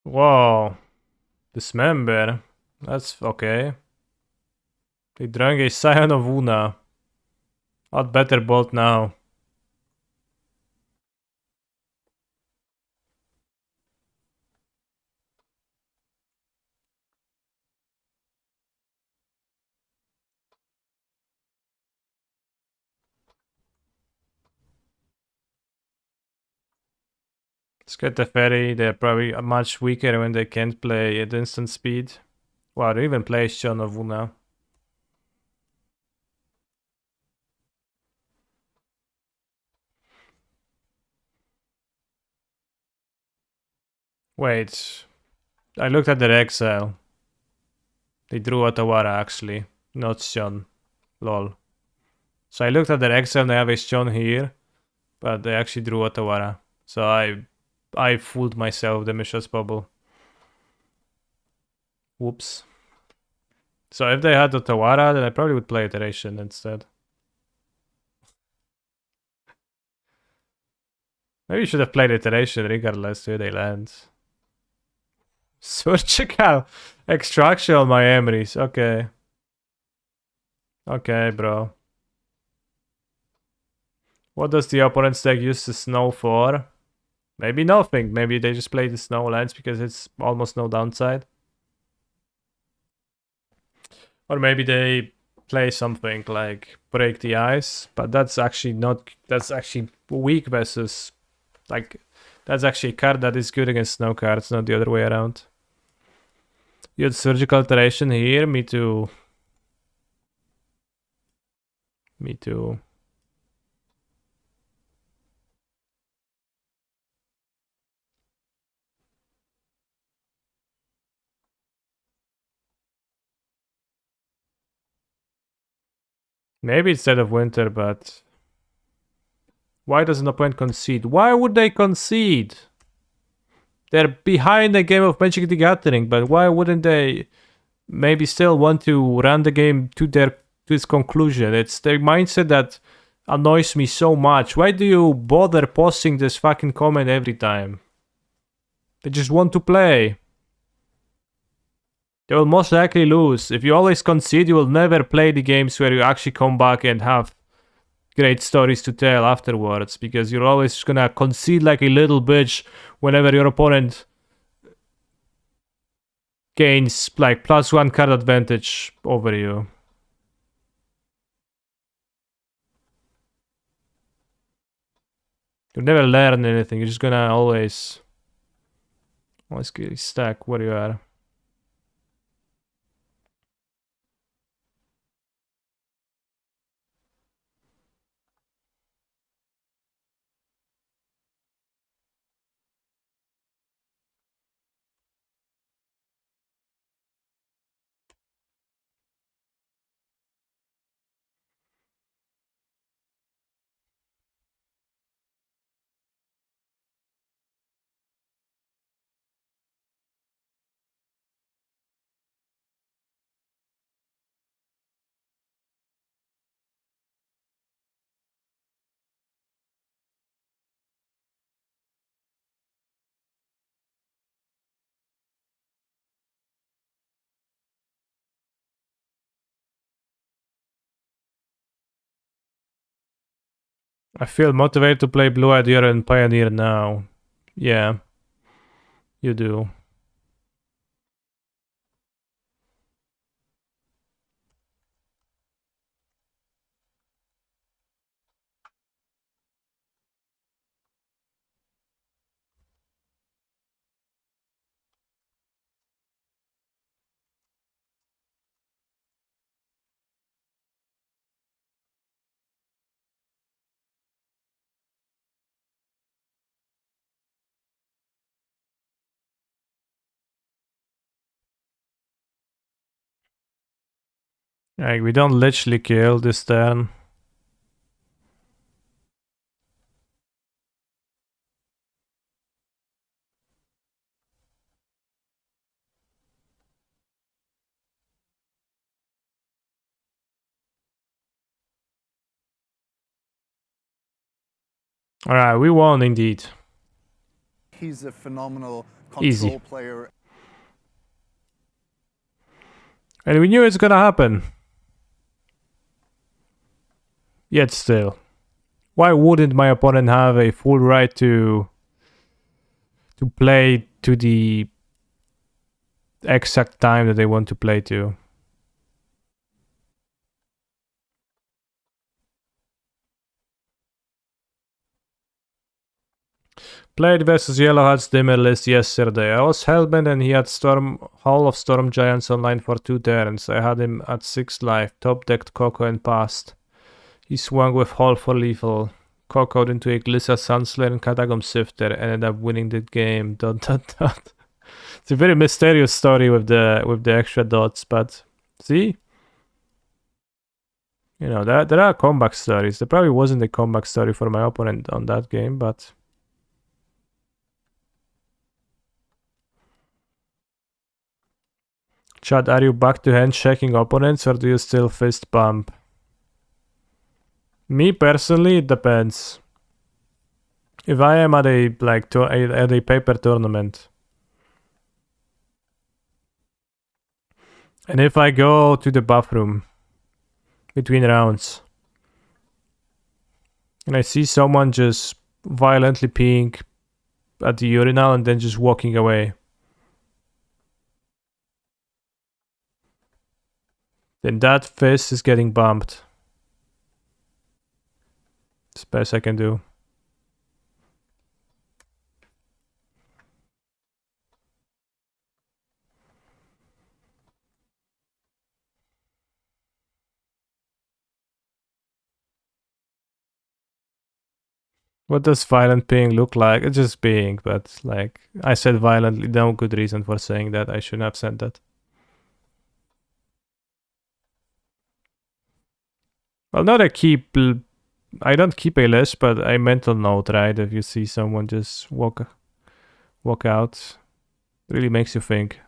Whoa. Dismember. That's okay. They drank a Scion of Una. What better bolt now? Let's get the ferry. They're probably much weaker when they can't play at instant speed. Wow, they even play Scion of Una. Wait. I looked at their exile. They drew Otawara actually, not Scion. Lol. So I looked at their exile and they have a Scion here, but they actually drew Otawara. So I fooled myself, the Mishra's bubble. Whoops. So if they had Otawara, then I probably would play Iteration instead. Maybe you should have played Iteration regardless where they land. Surgical extraction on my Emrys. Okay. Okay, bro. What does the opponent's deck use the snow for? Maybe nothing. Maybe they just play the snow lands because it's almost no downside. Or maybe they play something like Break the Ice, but that's actually not. That's actually weak versus. Like, that's actually a card that is good against snow cards, not the other way around. You had Surgical Alteration here. Me too. Me too. Maybe instead of Winter, but why does an opponent concede? Why would they concede? They're behind the game of Magic the Gathering, but why wouldn't they maybe still want to run the game to its conclusion? It's their mindset that annoys me so much. Why do you bother posting this fucking comment every time? They just want to play. They will most likely lose. If you always concede, you will never play the games where you actually come back and have great stories to tell afterwards, because you're always gonna concede like a little bitch whenever your opponent gains like +1 card advantage over you. You never learn anything. You're just gonna always get stuck where you are. I feel motivated to play Blue-Eyed Hero and Pioneer now. Yeah, you do. Like, we don't literally kill this turn. Alright, we won indeed. He's a phenomenal Easy. control player. And we knew it's gonna happen. Yet still. Why wouldn't my opponent have a full right to play to the exact time that they want to play to? Played versus Yellow Hat's Dimmer list yesterday. I was Hellbent and he had Hall of Storm Giants online for 2 turns. I had him at 6 life, top decked Coco and passed. He swung with Hall for lethal, Coco'd into a Glissa Sunslayer and Catacomb Sifter, ended up winning the game. ... It's a very mysterious story with the extra dots, but see? You know, there are comeback stories. There probably wasn't a comeback story for my opponent on that game, but... Chad, are you back to hand-checking opponents or do you still fist bump? Me personally, it depends. If I am at a at a paper tournament, and if I go to the bathroom between rounds, and I see someone just violently peeing at the urinal and then just walking away, then that fist is getting bumped. It's the best I can do. What does violent peeing look like? It's just peeing, but like I said violently, no good reason for saying that. I shouldn't have said that. Well, not a keep. I don't keep a list, but a mental note, right? If you see someone just walk out, it really makes you think.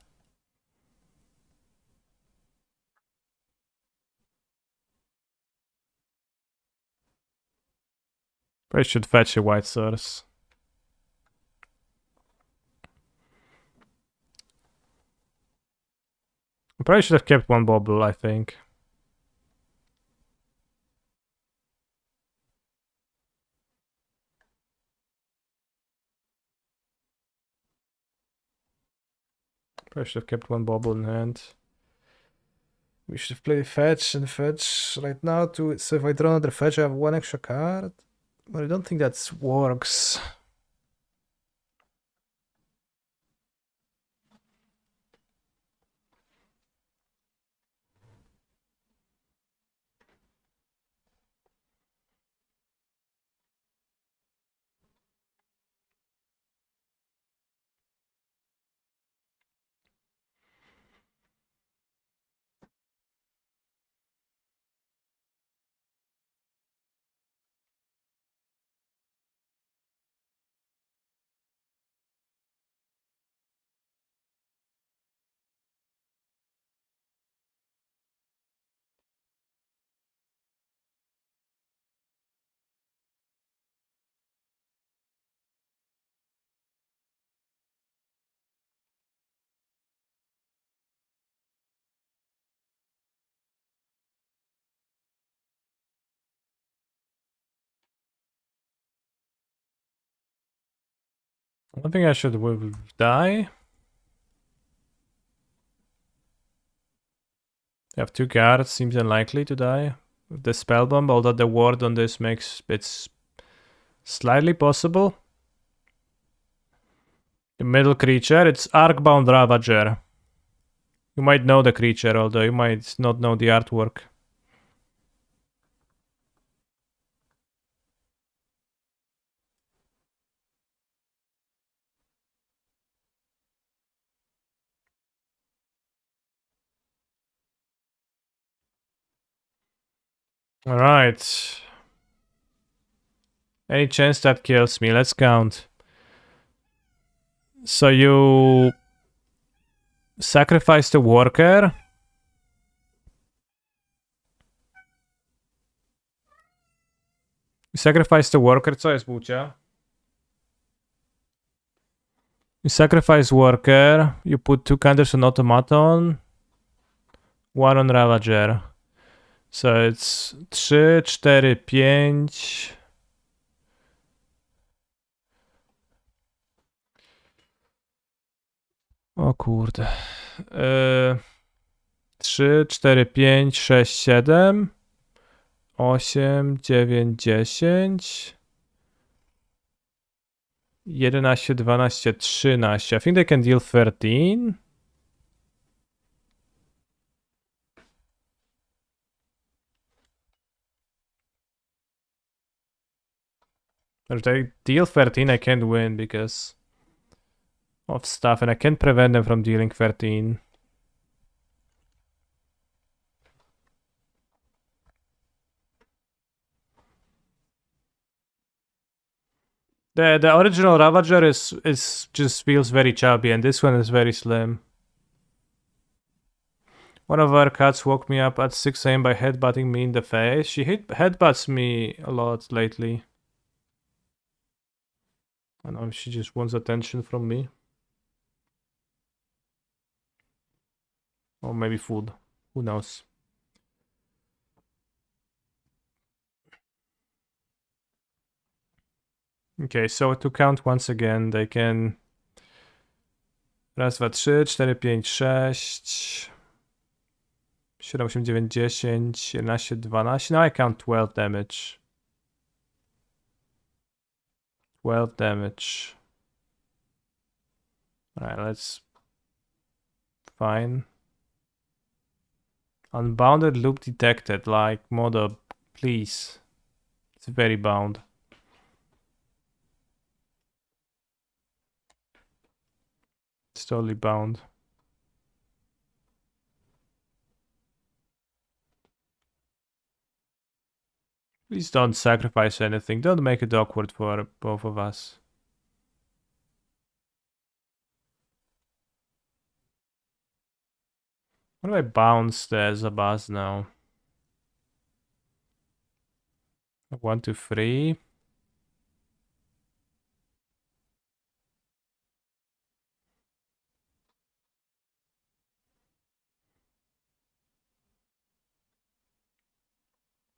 I should fetch a white source. I probably should have kept one bubble, I think. Probably should have kept one bubble in hand. We should have played fetch and fetch right now too. So if I draw another fetch, I have one extra card. But I don't think that works. I think I should die. I have 2 cards, seems unlikely to die. The spellbomb, although the ward on this makes it slightly possible. The middle creature, it's Arcbound Ravager. You might know the creature, although you might not know the artwork. Alright. Any chance that kills me? Let's count. So you sacrifice the worker. You sacrifice the worker, co jest Bucia? You sacrifice worker, you put 2 counters on automaton, 1 on ravager. So it's 3, 4, 5. O kurde. 3, 4, 5, 6, 7, 8, 9, 10, 11, 12, 13. I think they can deal 13. If they deal 13, I can't win because of stuff, and I can't prevent them from dealing 13. The original Ravager is just feels very chubby, and this one is very slim. One of our cats woke me up at 6 a.m. by headbutting me in the face. She headbutts me a lot lately. I don't know if she just wants attention from me. Or maybe food. Who knows? Okay, so to count once again, they can... Raz, dwa, trzy, 4, 5, 6... 7, 8, 9, 10, 11, 12. Now I count 12 damage. 12 damage. Alright, let's... Fine. Unbounded loop detected, like, Modo, please. It's very bound. It's totally bound. Please don't sacrifice anything. Don't make it awkward for both of us. What do I bounce the Zabaz now? 1, 2, 3.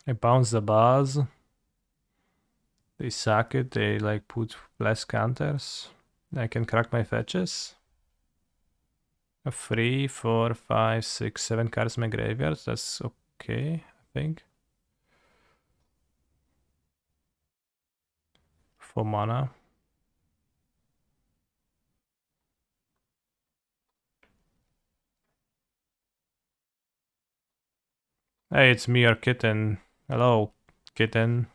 I bounce the buzz. They suck it. They like put less counters. I can crack my fetches. 3, 4, 5, 6, 7 cards in my graveyard. That's okay, I think. 4 mana. Hey, it's me, your kitten. Hello, kitten.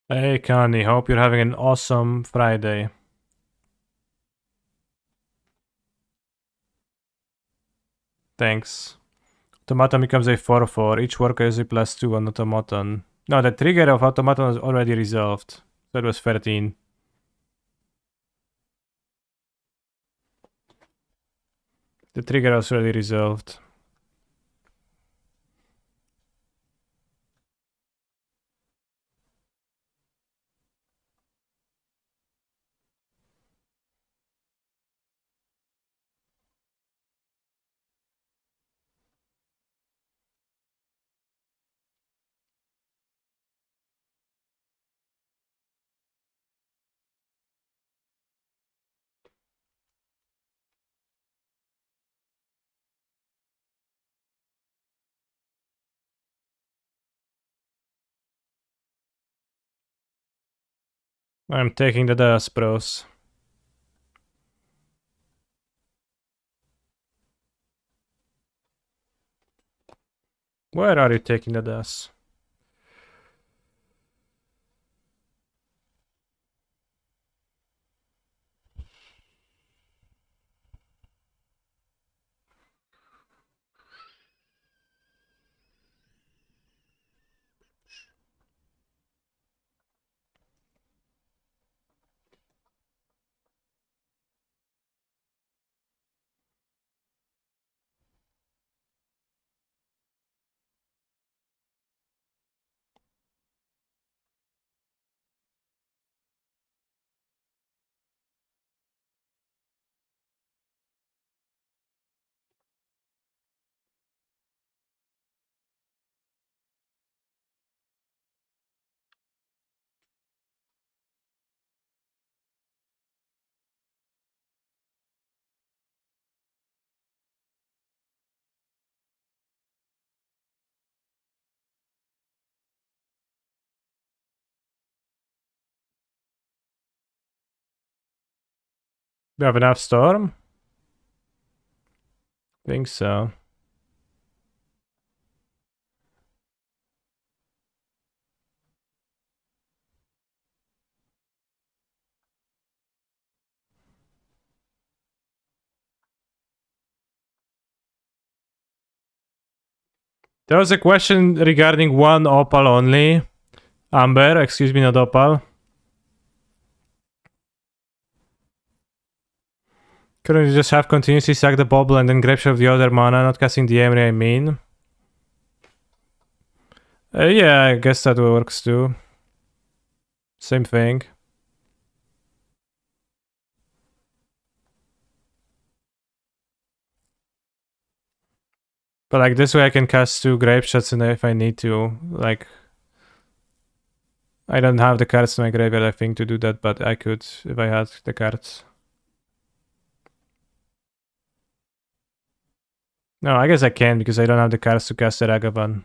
Hey, Connie, hope you're having an awesome Friday. Thanks. Automaton becomes a 4/4. Each worker is a +2 on automaton. No, the trigger of automaton is already resolved. That was 13. The trigger was already resolved. I'm taking the dust, bros. Where are you taking the dust? Do you have enough storm? Think so. There was a question regarding one opal only. Amber, excuse me, not opal. Couldn't you just have continuously sack the bubble and then grab shot of the other mana, not casting the Emery, I mean? Yeah, I guess that works too. Same thing. But like this way I can cast 2 grave shots and if I need to. Like I don't have the cards in my graveyard I think to do that, but I could if I had the cards. No, I guess I can because I don't have the cards to cast the Ragavan.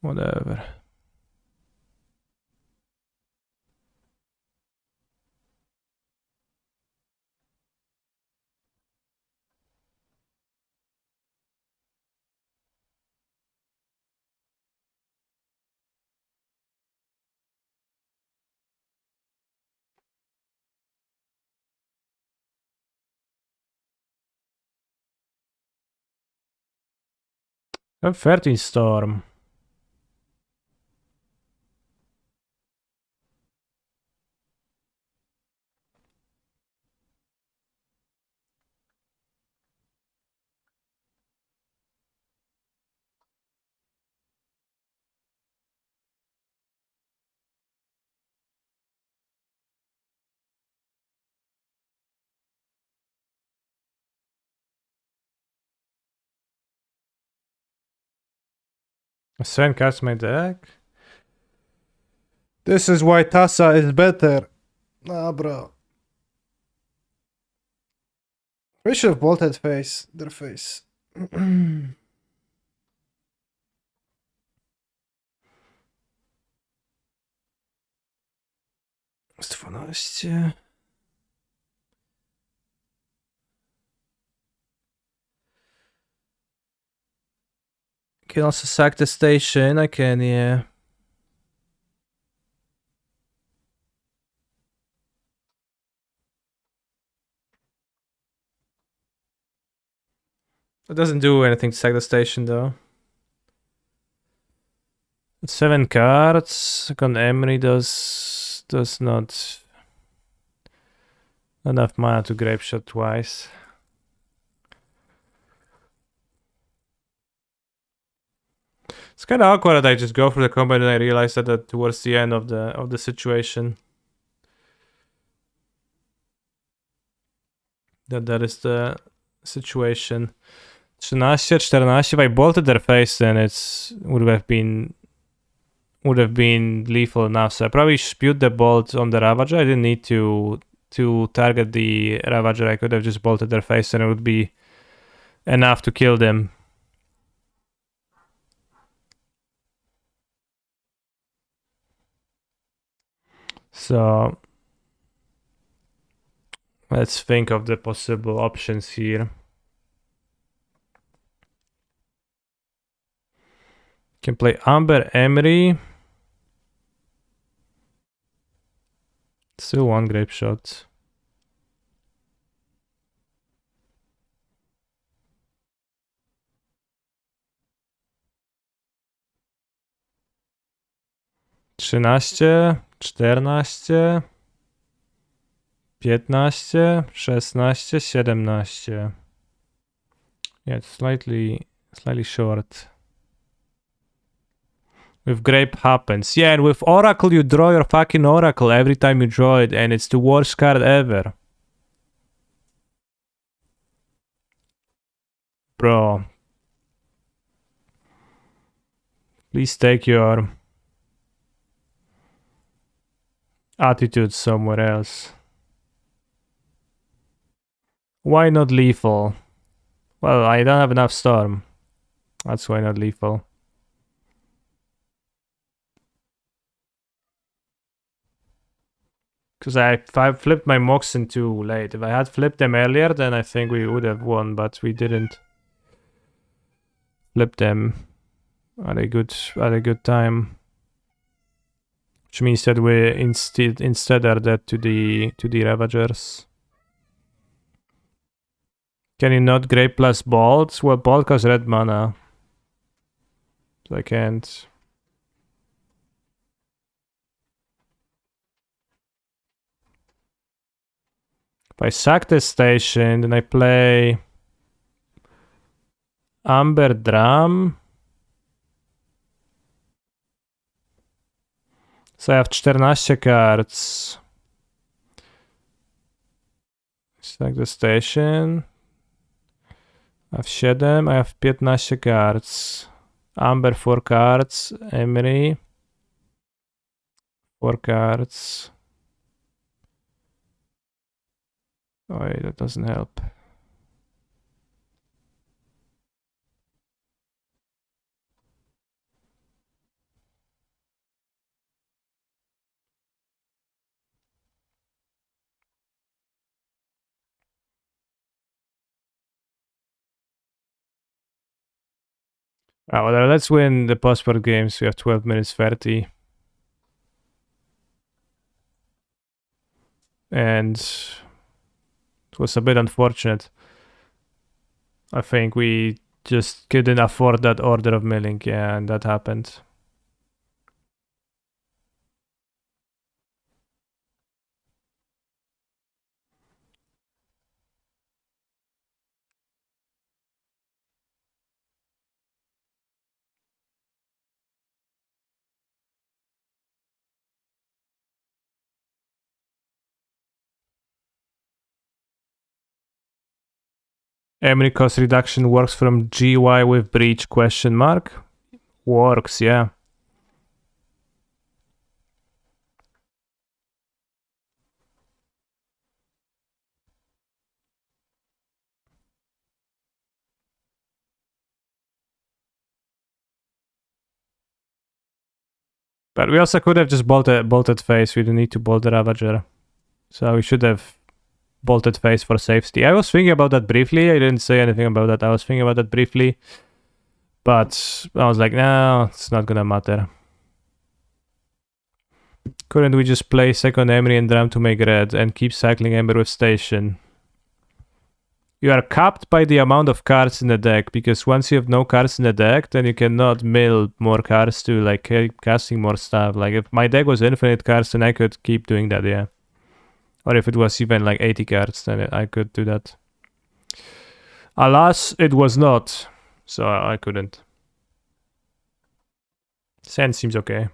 Whatever. A 13 storm. Sven cast my deck. This is why Tassa is better. Nah, bro. We should have bolted their face. 12. Can also sack the station. I can, yeah. It doesn't do anything to sack the station though. 7 cards. Second Emery does not enough mana to grape shot twice. It's kind of awkward that I just go for the combat and I realize that towards the end of the situation that is the situation. 13, 14. If I bolted their face, then it would have been lethal enough. So I probably spewed the bolt on the Ravager. I didn't need to target the Ravager. I could have just bolted their face, and it would be enough to kill them. So let's think of the possible options here. Can play Amber Emery. Still one grape shot. Trzynaście, 14, 15, 16, 17. Yeah, it's slightly short. With grape happens. Yeah, and with Oracle you draw your fucking Oracle every time you draw it, and it's the worst card ever. Bro. Please take your attitude somewhere else. Why not lethal? Well, I don't have enough storm. That's why not lethal. Because I flipped my Moxen too late. If I had flipped them earlier, then I think we would have won, but we didn't flip them at a good time. Which means that we instead are dead to the Ravagers. Can you not Grape plus Bolt? Well, Bolt costs red mana. So I can't. If I sack this station, then I play Amber Drum. So I have 14 cards. Sack the station. I have 7, I have 15 cards. Amber 4 cards, Emery 4 cards. Oh, wait, that doesn't help. Well, let's win the passport games. We have 12 minutes 30. And it was a bit unfortunate. I think we just couldn't afford that order of milling, yeah, and that happened. Emery cost reduction works from GY with breach question mark? Works, yeah. But we also could have just bolted face. We don't need to bolt the Ravager. So we should have bolted face for safety. I was thinking about that briefly. I didn't say anything about that. I was thinking about that briefly. But I was like, no, it's not gonna matter. Couldn't we just play second Emery and Drum to make red and keep cycling Ember with station? You are capped by the amount of cards in the deck, because once you have no cards in the deck, then you cannot mill more cards to like keep casting more stuff. Like if my deck was infinite cards, then I could keep doing that, yeah. Or if it was even like 80 cards, then I could do that. Alas, it was not, so I couldn't. Sand seems okay.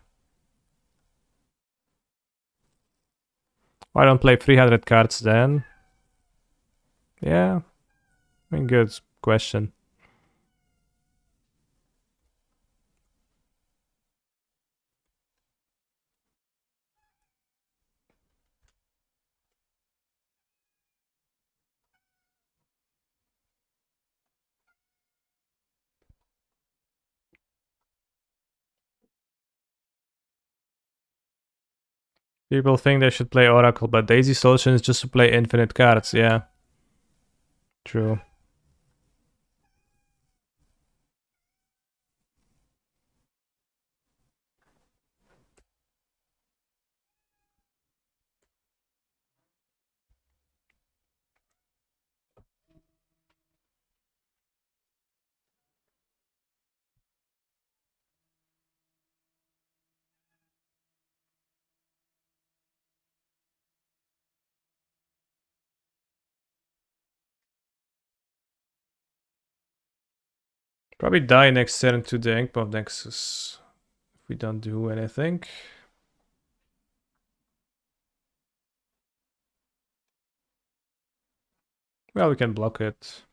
Why don't play 300 cards then? Yeah, I mean, good question. People think they should play Oracle, but the easy solution is just to play infinite cards, yeah. True. Probably die next turn to the Inkpop Nexus if we don't do anything. Well, we can block it.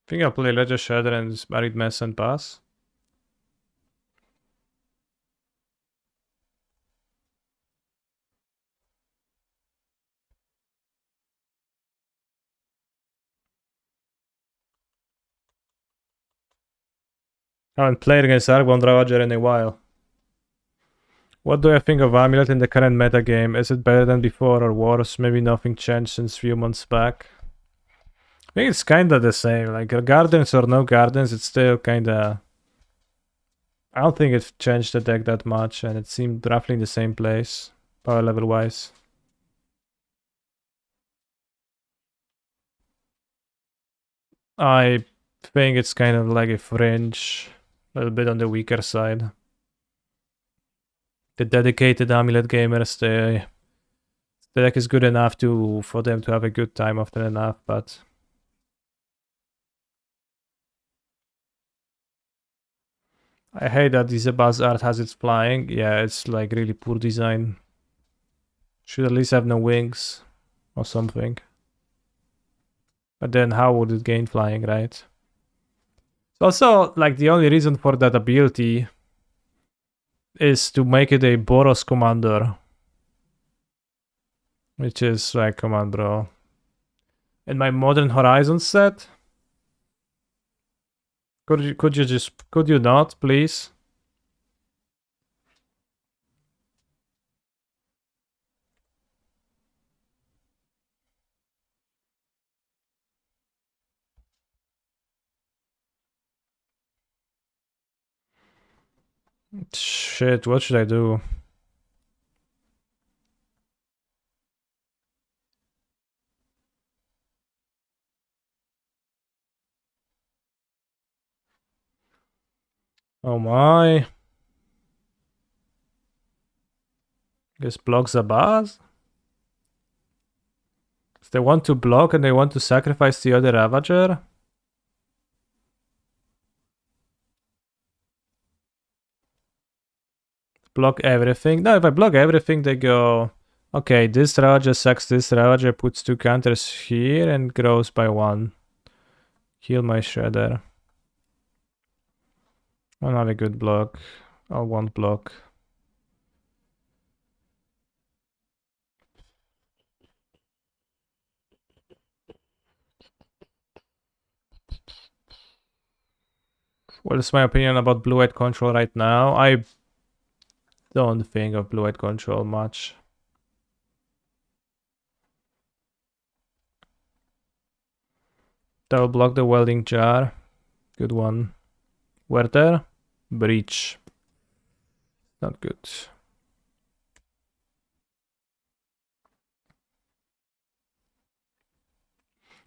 I think I'll play Ledger Shatter and Buried Mess and pass. I haven't played against Argon Ravager in a while. What do I think of Amulet in the current meta game? Is it better than before or worse? Maybe nothing changed since few months back. I think it's kinda the same. Like Gardens or no Gardens, it's still kinda... I don't think it changed the deck that much, and it seemed roughly in the same place, power level wise. I think it's kind of like a fringe, a little bit on the weaker side. The dedicated Amulet gamers, the deck is good enough for them to have a good time often enough, but I hate that this Buzz art has its flying. Yeah, it's like really poor design. Should at least have no wings or something. But then how would it gain flying, right? It's also, like, the only reason for that ability is to make it a Boros commander. Which is like, come on, bro. In my Modern Horizons set? Could you not, please? Shit, what should I do? Oh my. Guess blocks a Buzz? If they want to block and they want to sacrifice the other Ravager? Block everything. No, if I block everything, they go... Okay, this Ravager sacks this Ravager, puts 2 counters here and grows by 1. Heal my Shredder. I don't have a good block. I'll want block. What is my opinion about blue-white control right now? I don't think of blue-white control much. That will block the welding jar. Good one. Werther? Breach. Not good.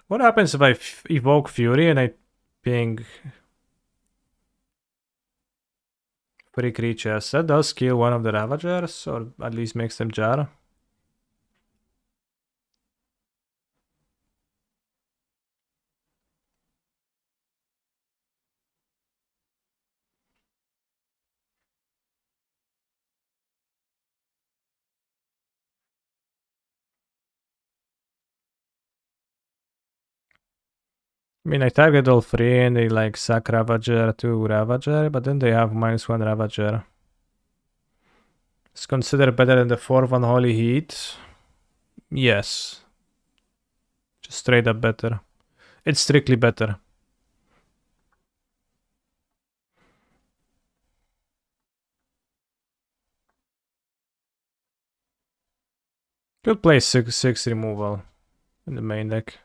What happens if I evoke Fury and I ping 3 creatures? That does kill one of the Ravagers, or at least makes them jar. I mean, I target all 3 and they like sack Ravager to Ravager, but then they have -1 Ravager. It's considered better than the 4th Unholy Heat. Yes. Just straight up better. It's strictly better. Could play 6 removal in the main deck.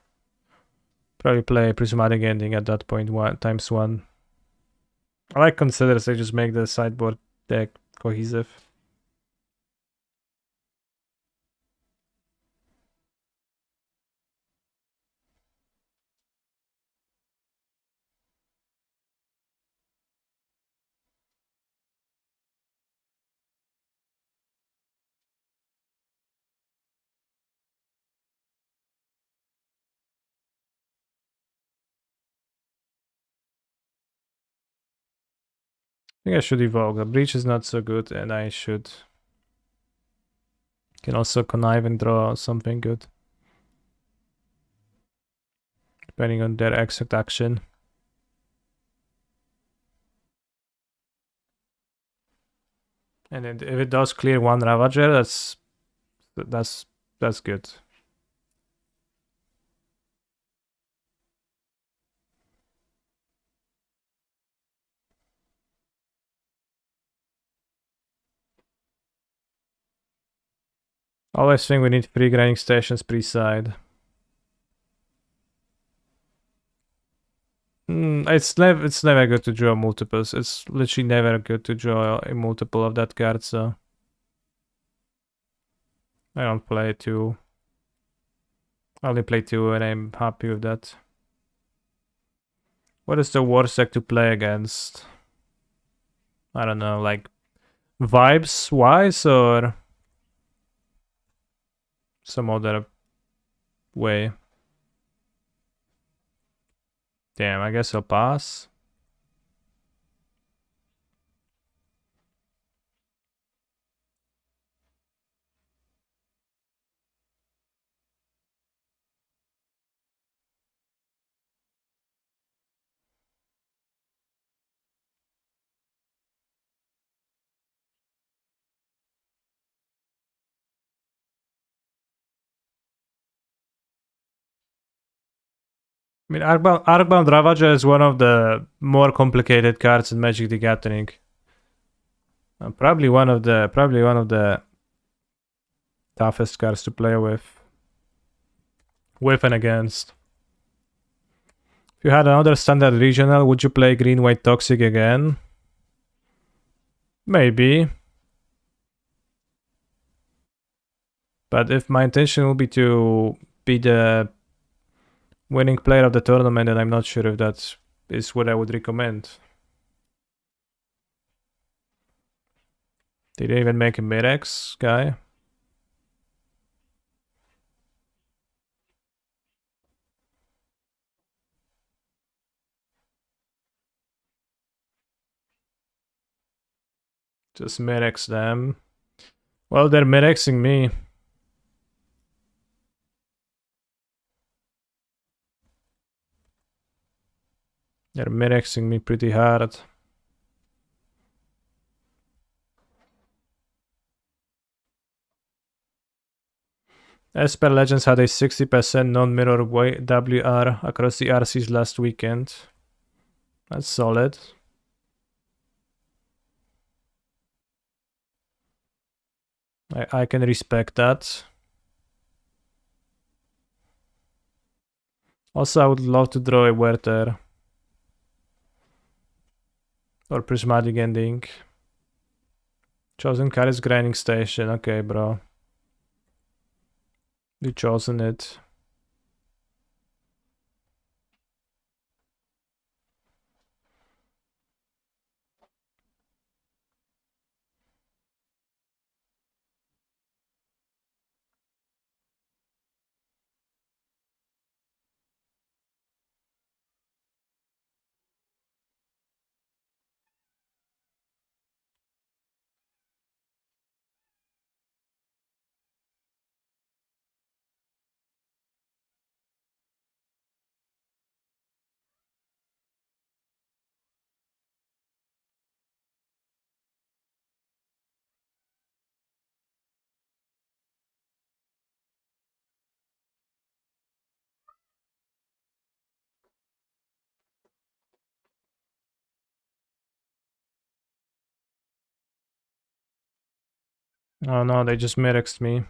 Probably play Prismatic Ending at that point, times 1. I like Considers, they just make the sideboard deck cohesive. I think I should evoke. The Breach is not so good, and I should... Can also connive and draw something good. Depending on their exact action. And if it does clear 1 Ravager, that's good. Always think we need 3 grinding stations pre-side. It's never good to draw multiples. It's literally never good to draw a multiple of that card, so I don't play 2. I only play 2 and I'm happy with that. What is the worst deck to play against? I don't know, like vibes wise or some other way? Damn, I guess I'll pass. I mean, Arcbound Ravager is one of the more complicated cards in Magic the Gathering. Probably one of the toughest cards to play with and against. If you had another standard regional, would you play green white toxic again? Maybe. But if my intention will be to be the winning player of the tournament, then I'm not sure if that is what I would recommend. Did they even make a Mirex guy? Just Mirex them. Well, they're Mirexing me. They're Mirexing me pretty hard. Esper Legends had a 60% non-mirror WR across the RCs last weekend. That's solid. I can respect that. Also, I would love to draw a Werther. Or Prismatic Ending. Chosen card is Grinding Station. Okay, bro. You chosen it. Oh no, they just Mirexed me.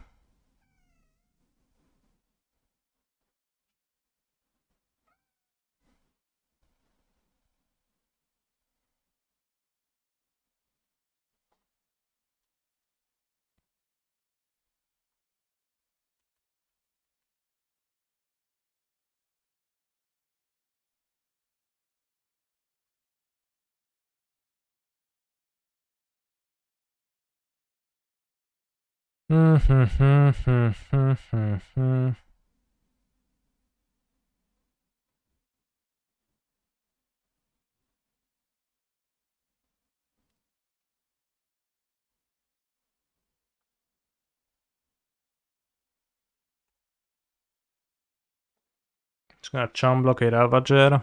Just gonna chum block a Ravager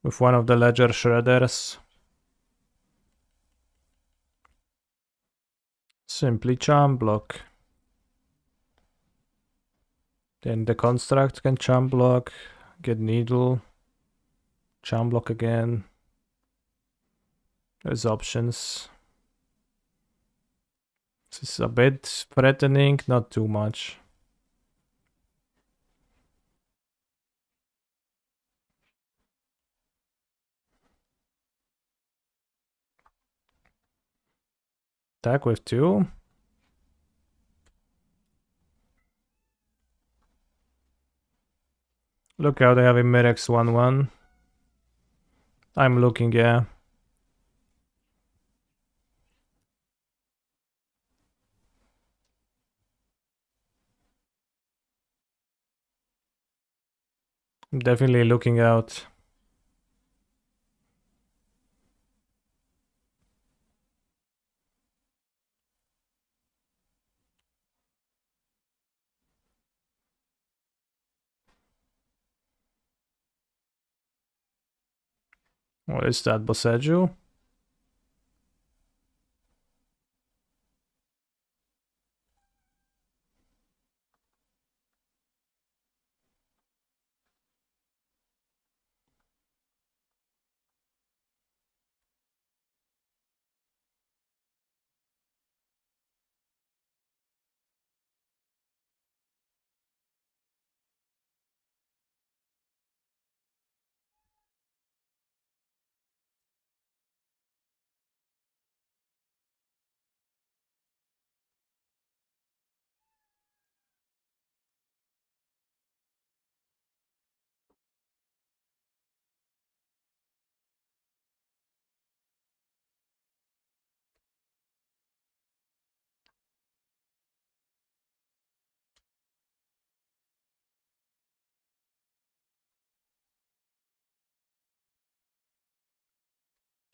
with one of the Ledger Shredders. Simply chum block. Then the construct can chum block, get needle, chum block again. There's options. This is a bit threatening, not too much. Attack with 2. Look how they have a Mirex 1-1. I'm looking, yeah. I'm definitely looking out. What is that, Boseju?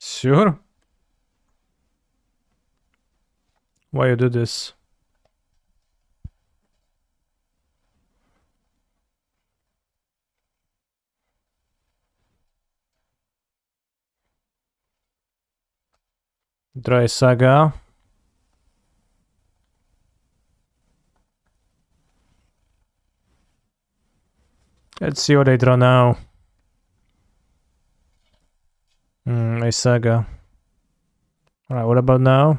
Sure. Why you do this? Dry Saga. Let's see what they draw now. A Saga. Alright, what about now?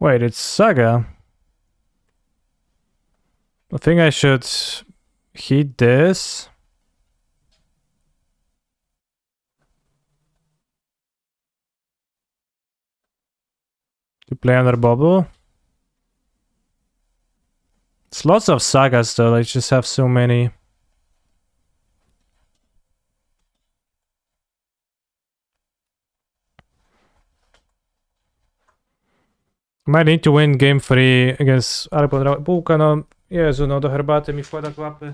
Wait, it's Saga. I think I should heat this. To play under bubble. It's lots of Sagas though, I just have so many. Might need to win game 3 against Arbon Bułka, no Jezu, no do herbaty mi wkłada łapy.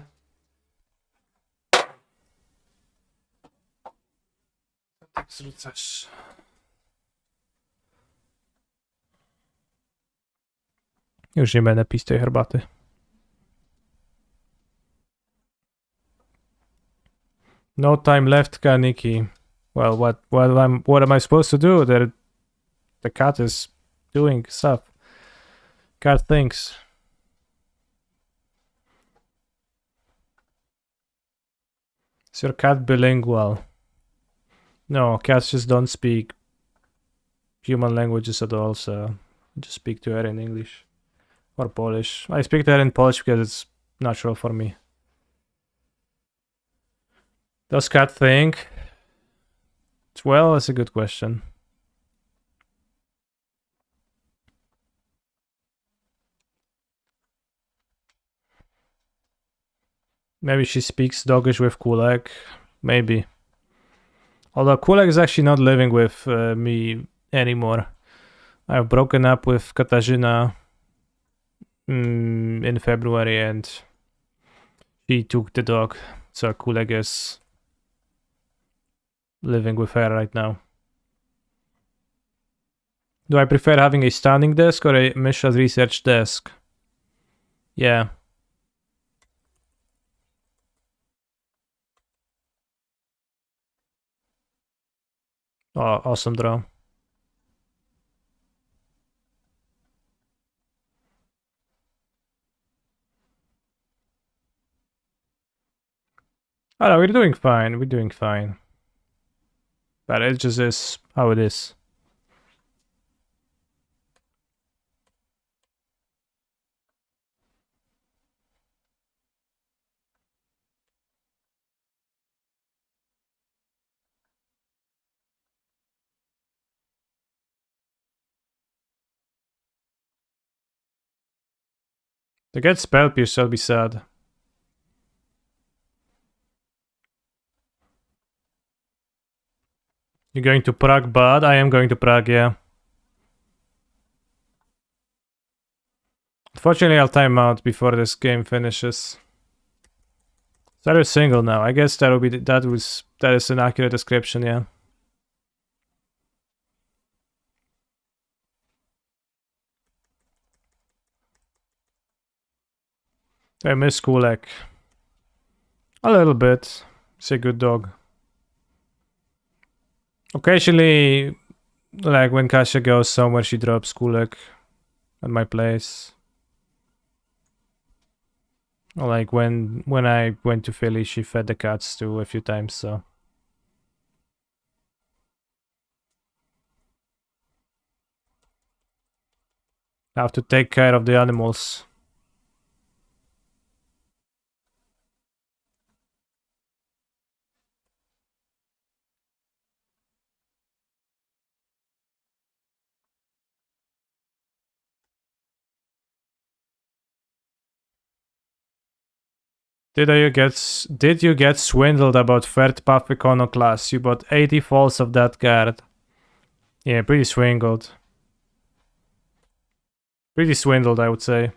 Tak zrzucasz. Już nie będę pić tej herbaty. No time left, Kaniki. Well, what am I supposed to do? The cat is doing stuff. Cat thinks. Is your cat bilingual? No, cats just don't speak human languages at all, so I just speak to her in English or Polish. I speak to her in Polish because it's natural for me. Does cat think? Well, that's a good question. Maybe she speaks doggish with Kulek. Maybe. Although Kulek is actually not living with me anymore. I've broken up with Katarzyna in February and she took the dog. So Kulek is living with her right now. Do I prefer having a standing desk or a Misha's research desk? Yeah. Oh, awesome draw. Oh no, we're doing fine. We're doing fine. But it just is how it is. To get spell pierce shall be sad. You're going to Prague, bud? I am going to Prague, yeah. Unfortunately, I'll time out before this game finishes. So they're single now. I guess that is an accurate description, yeah. I miss Kulek. A little bit. He's a good dog. Occasionally, like when Kasia goes somewhere, she drops Kulek at my place. Or like when I went to Philly, she fed the cats too a few times, so. I have to take care of the animals. Did you get swindled about third path iconoclast? You bought 80 falls of that card. Yeah, pretty swindled. Pretty swindled, I would say.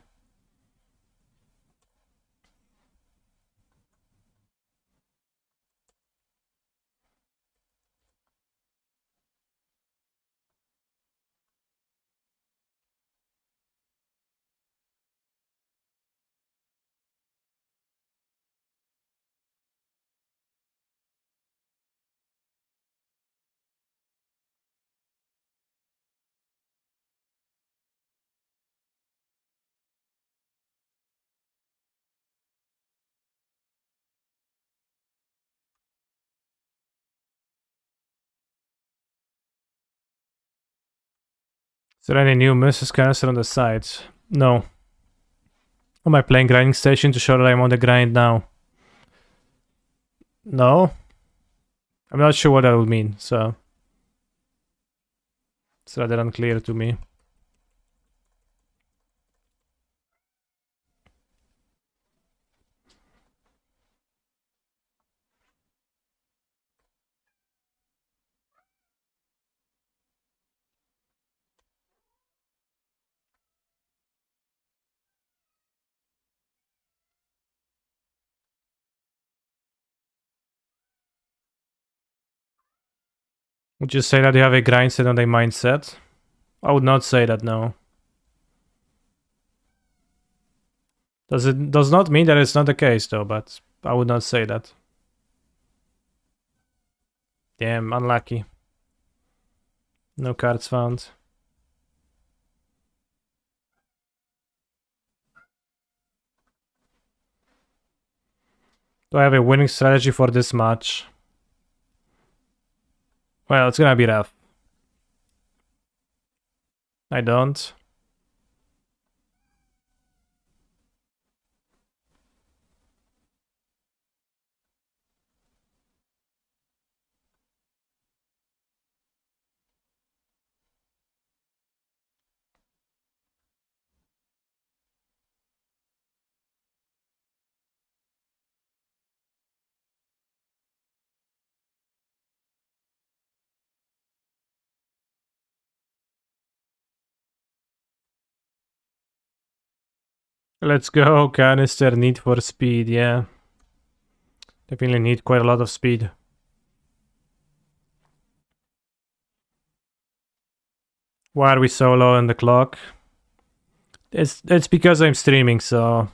Is there any new Mrs. Cancer on the site? No. Am I playing grinding station to show that I'm on the grind now? No. I'm not sure what that would mean, so it's rather unclear to me. Would you say that you have a grind set and a mindset? I would not say that, no. Does not mean that it's not the case though, but I would not say that. Damn, unlucky. No cards found. Do I have a winning strategy for this match? Well, it's gonna be rough. I don't. Let's go, canister, need for speed, yeah. Definitely need quite a lot of speed. Why are we so low on the clock? It's because I'm streaming, so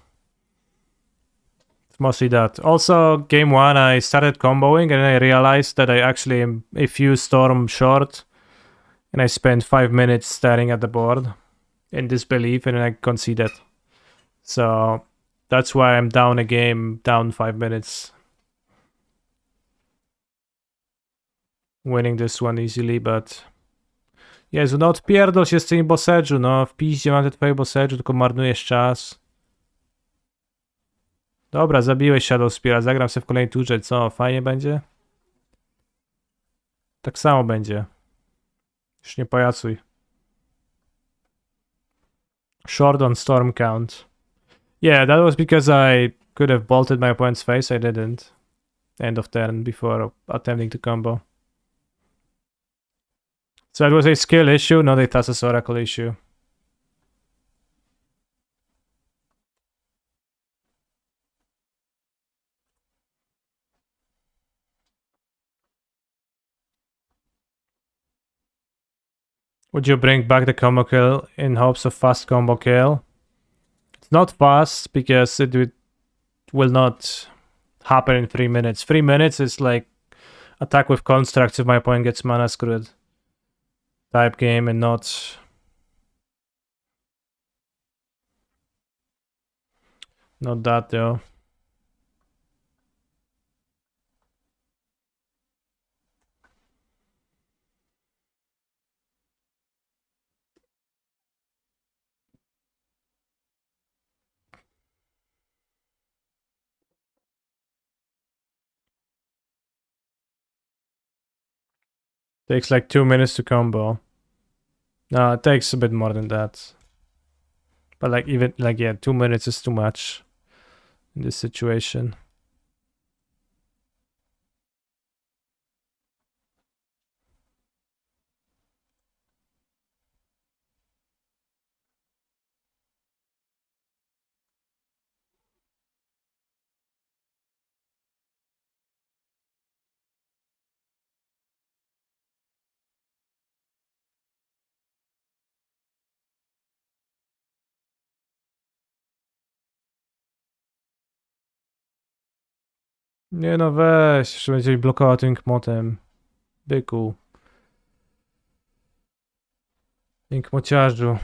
it's mostly that. Also, game 1 I started comboing and I realized that I actually am a few storm short and I spent 5 minutes staring at the board in disbelief and I conceded. So that's why I'm down a game, down 5 minutes. Winning this one easily, but... Jezu, no odpierdol się z tymi bossedżu, no. W piździe mam te twoje bossedżu, tylko marnujesz czas. Dobra, zabiłeś Shadow Speara, zagram sobie w kolejnej turze, co? Fajnie będzie? Tak samo będzie. Już nie pajacuj. Short on storm count. Yeah, that was because I could have bolted my opponent's face, I didn't. End of turn before attempting to combo. So it was a skill issue, not a Thassa's Oracle issue. Would you bring back the combo kill in hopes of fast combo kill? It's not fast because it will not happen in 3 minutes. 3 minutes is like attack with constructs if my opponent gets mana screwed type game and not that though. Takes like 2 minutes to combo. No, it takes a bit more than that. But like even like yeah, 2 minutes is too much in this situation. Nie no weź, że będzie blokował tym kmotem. Byku. Kmociarzu.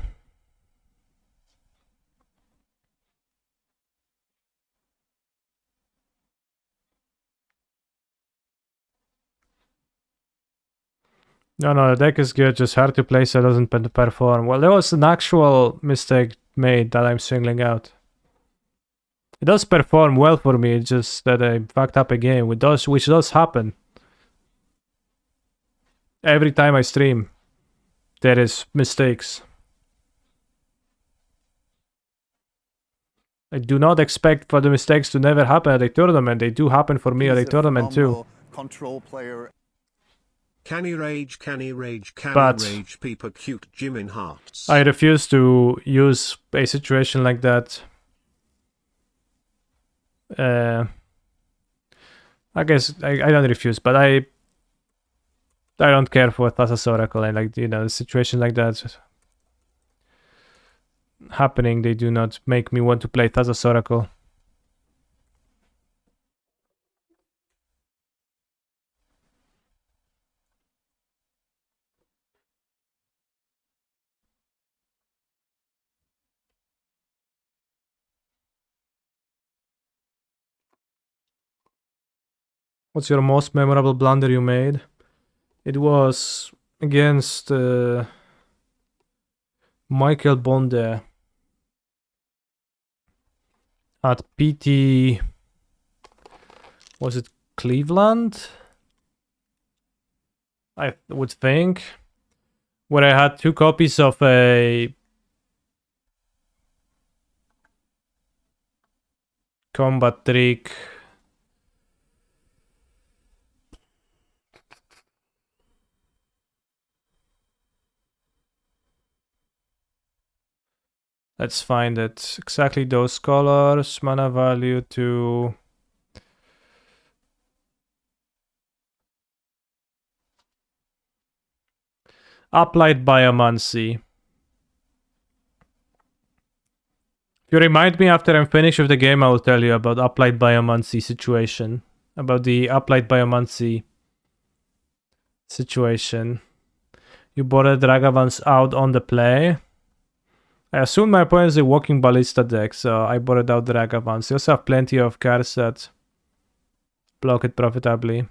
No, the deck is good, just hard to play so it doesn't perform. Well, there was an actual mistake made that I'm singling out. It does perform well for me, it's just that I fucked up a game, which does happen. Every time I stream, there is mistakes. I do not expect for the mistakes to never happen at a tournament. They do happen for me at a tournament too. Control player. Canny rage, But people cute Jim in hearts. I refuse to use a situation like that. I guess I don't refuse, but I don't care for Thassa's Oracle. And like, you know, a situation like that happening, they do not make me want to play Thassa's Oracle. What's your most memorable blunder you made? It was against Michael Bonde at PT. Was it Cleveland? I would think. Where I had 2 copies of a combat trick. Let's find it. Exactly those colors. Mana value to... Applied Biomancy. If you remind me after I'm finished with the game, I will tell you about Applied Biomancy situation. About the Applied Biomancy situation. You boarded Dragavans out on the play. I assume my opponent is a Walking Ballista deck, so I boarded out Dragavans. You also have plenty of cards that block it profitably.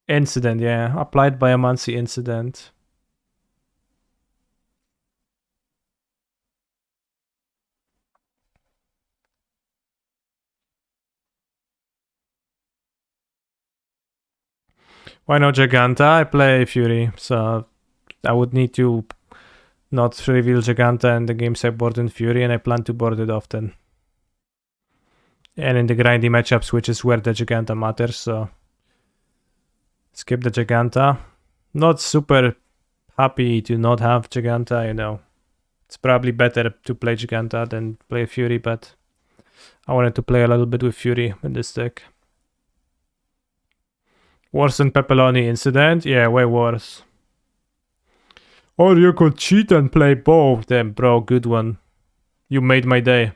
Incident, yeah. Applied Biomancy incident. Why no Giganta? I play Fury, so I would need to not reveal Giganta in the games I board in Fury, and I plan to board it often. And in the grindy matchups, which is where the Giganta matters, so skip the Giganta. Not super happy to not have Giganta, you know. It's probably better to play Giganta than play Fury, but I wanted to play a little bit with Fury in this deck. Worse than Pepperoni incident? Yeah, way worse. Or you could cheat and play both. Damn, bro, good one. You made my day.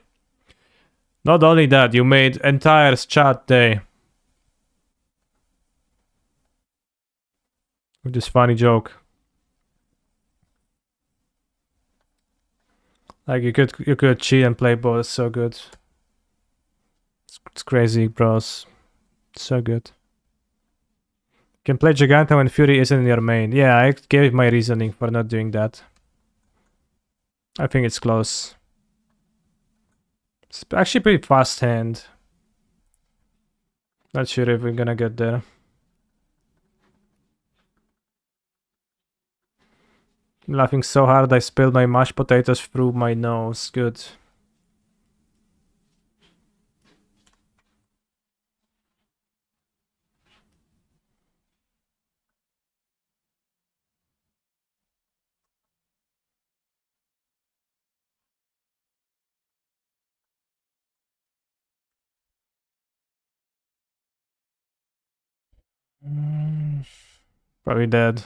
Not only that, you made entire chat day. With this funny joke. Like you could cheat and play both. It's so good. It's crazy, bros. So good. You can play Giganta when Fury isn't in your main. Yeah, I gave my reasoning for not doing that. I think it's close. It's actually pretty fast hand. Not sure if we're gonna get there. I'm laughing so hard I spilled my mashed potatoes through my nose. Good. Probably dead.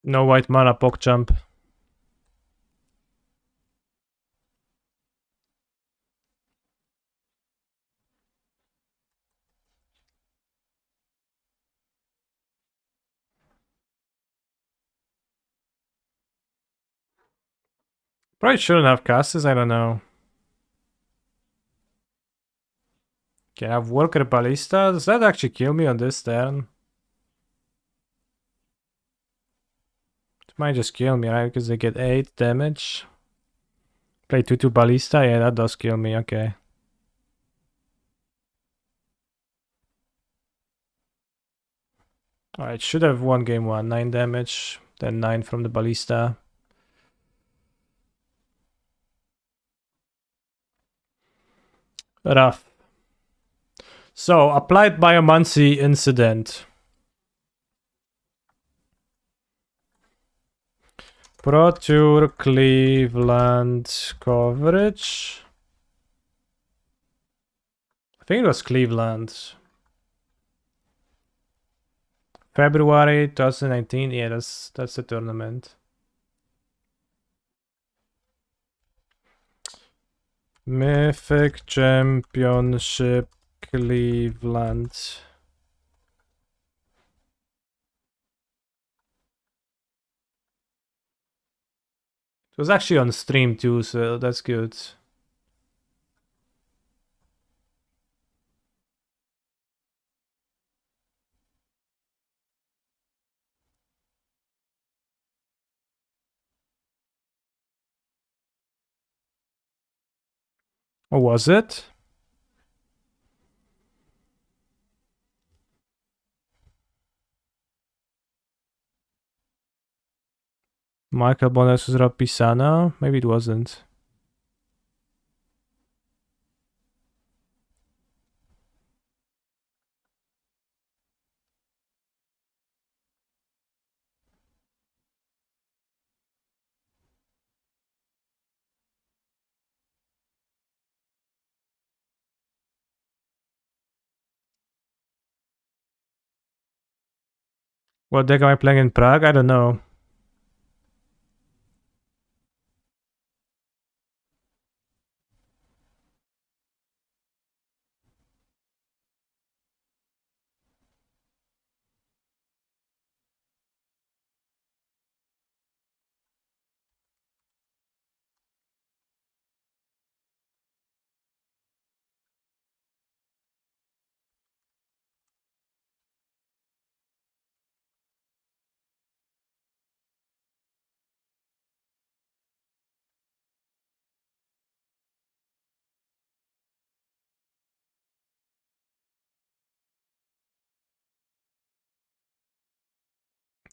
No white mana, PogChamp. Probably shouldn't have casters, I don't know. Can I have Worker Ballista? Does that actually kill me on this turn? It might just kill me, right? Because they get 8 damage. Play 2/2 Ballista? Yeah, that does kill me, okay. Alright, should have won game 1. 9 damage, then 9 from the Ballista. Rough. So, applied Biomancy incident. Pro Tour Cleveland coverage. I think it was Cleveland. February 2019. Yeah, that's the tournament. Mythic Championship Cleveland. It was actually on stream too, so that's good. Or was it? Michael Bonus was Rob Pisana? Maybe it wasn't. What deck am I playing in Prague? I don't know.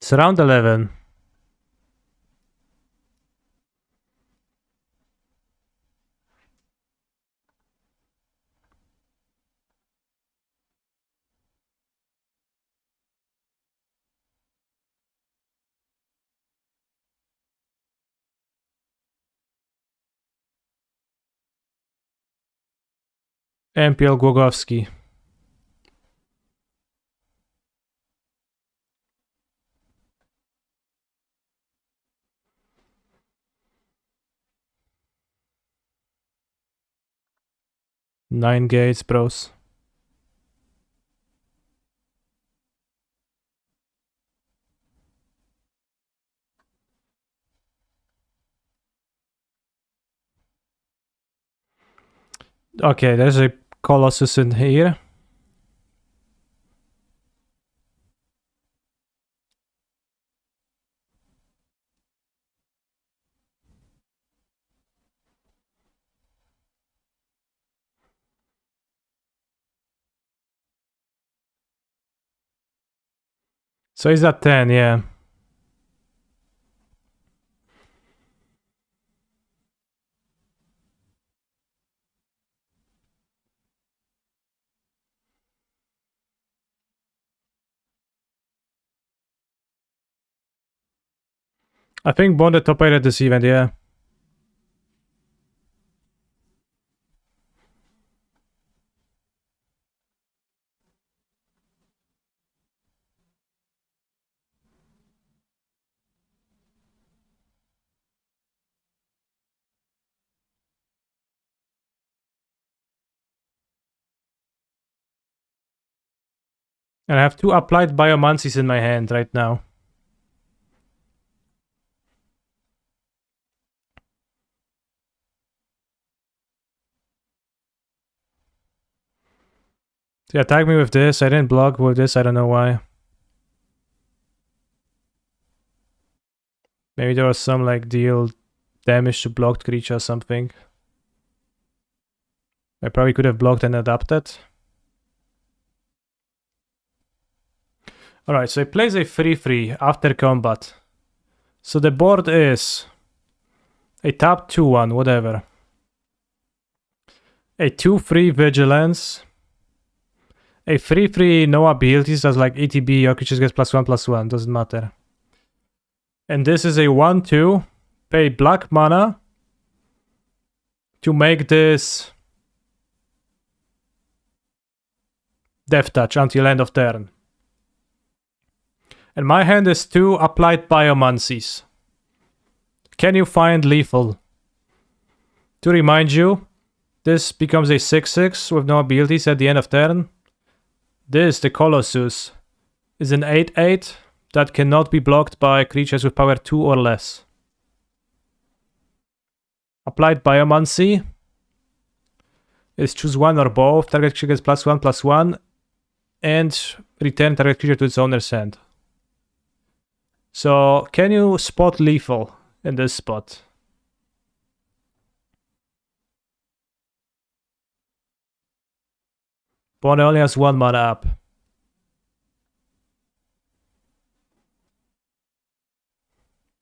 It's round 11. MPL Głogowski. Nine gates, bros. Okay, there's a Colossus in here. So he's at 10, yeah. I think Bond top 8 at this event, yeah. And I have 2 applied biomancies in my hand right now. So yeah, attack me with this. I didn't block with this, I don't know why. Maybe there was some like deal damage to blocked creature or something. I probably could have blocked and adapted. Alright, so he plays a 3/3 after combat. So the board is a tap 2/1, whatever. A 2/3 vigilance. A 3/3 no abilities, that's like ETB, your creatures gets +1/+1, doesn't matter. And this is a 1/2. Pay black mana to make this Death Touch until end of turn. And my hand is 2 applied biomancies. Can you find lethal? To remind you, this becomes a 6-6 with no abilities at the end of turn. This, the Colossus, is an 8-8 that cannot be blocked by creatures with power 2 or less. Applied Biomancy is choose one or both, target creature gets +1/+1, and return target creature to its owner's hand. So, can you spot lethal in this spot? Opponent only has 1 mana up.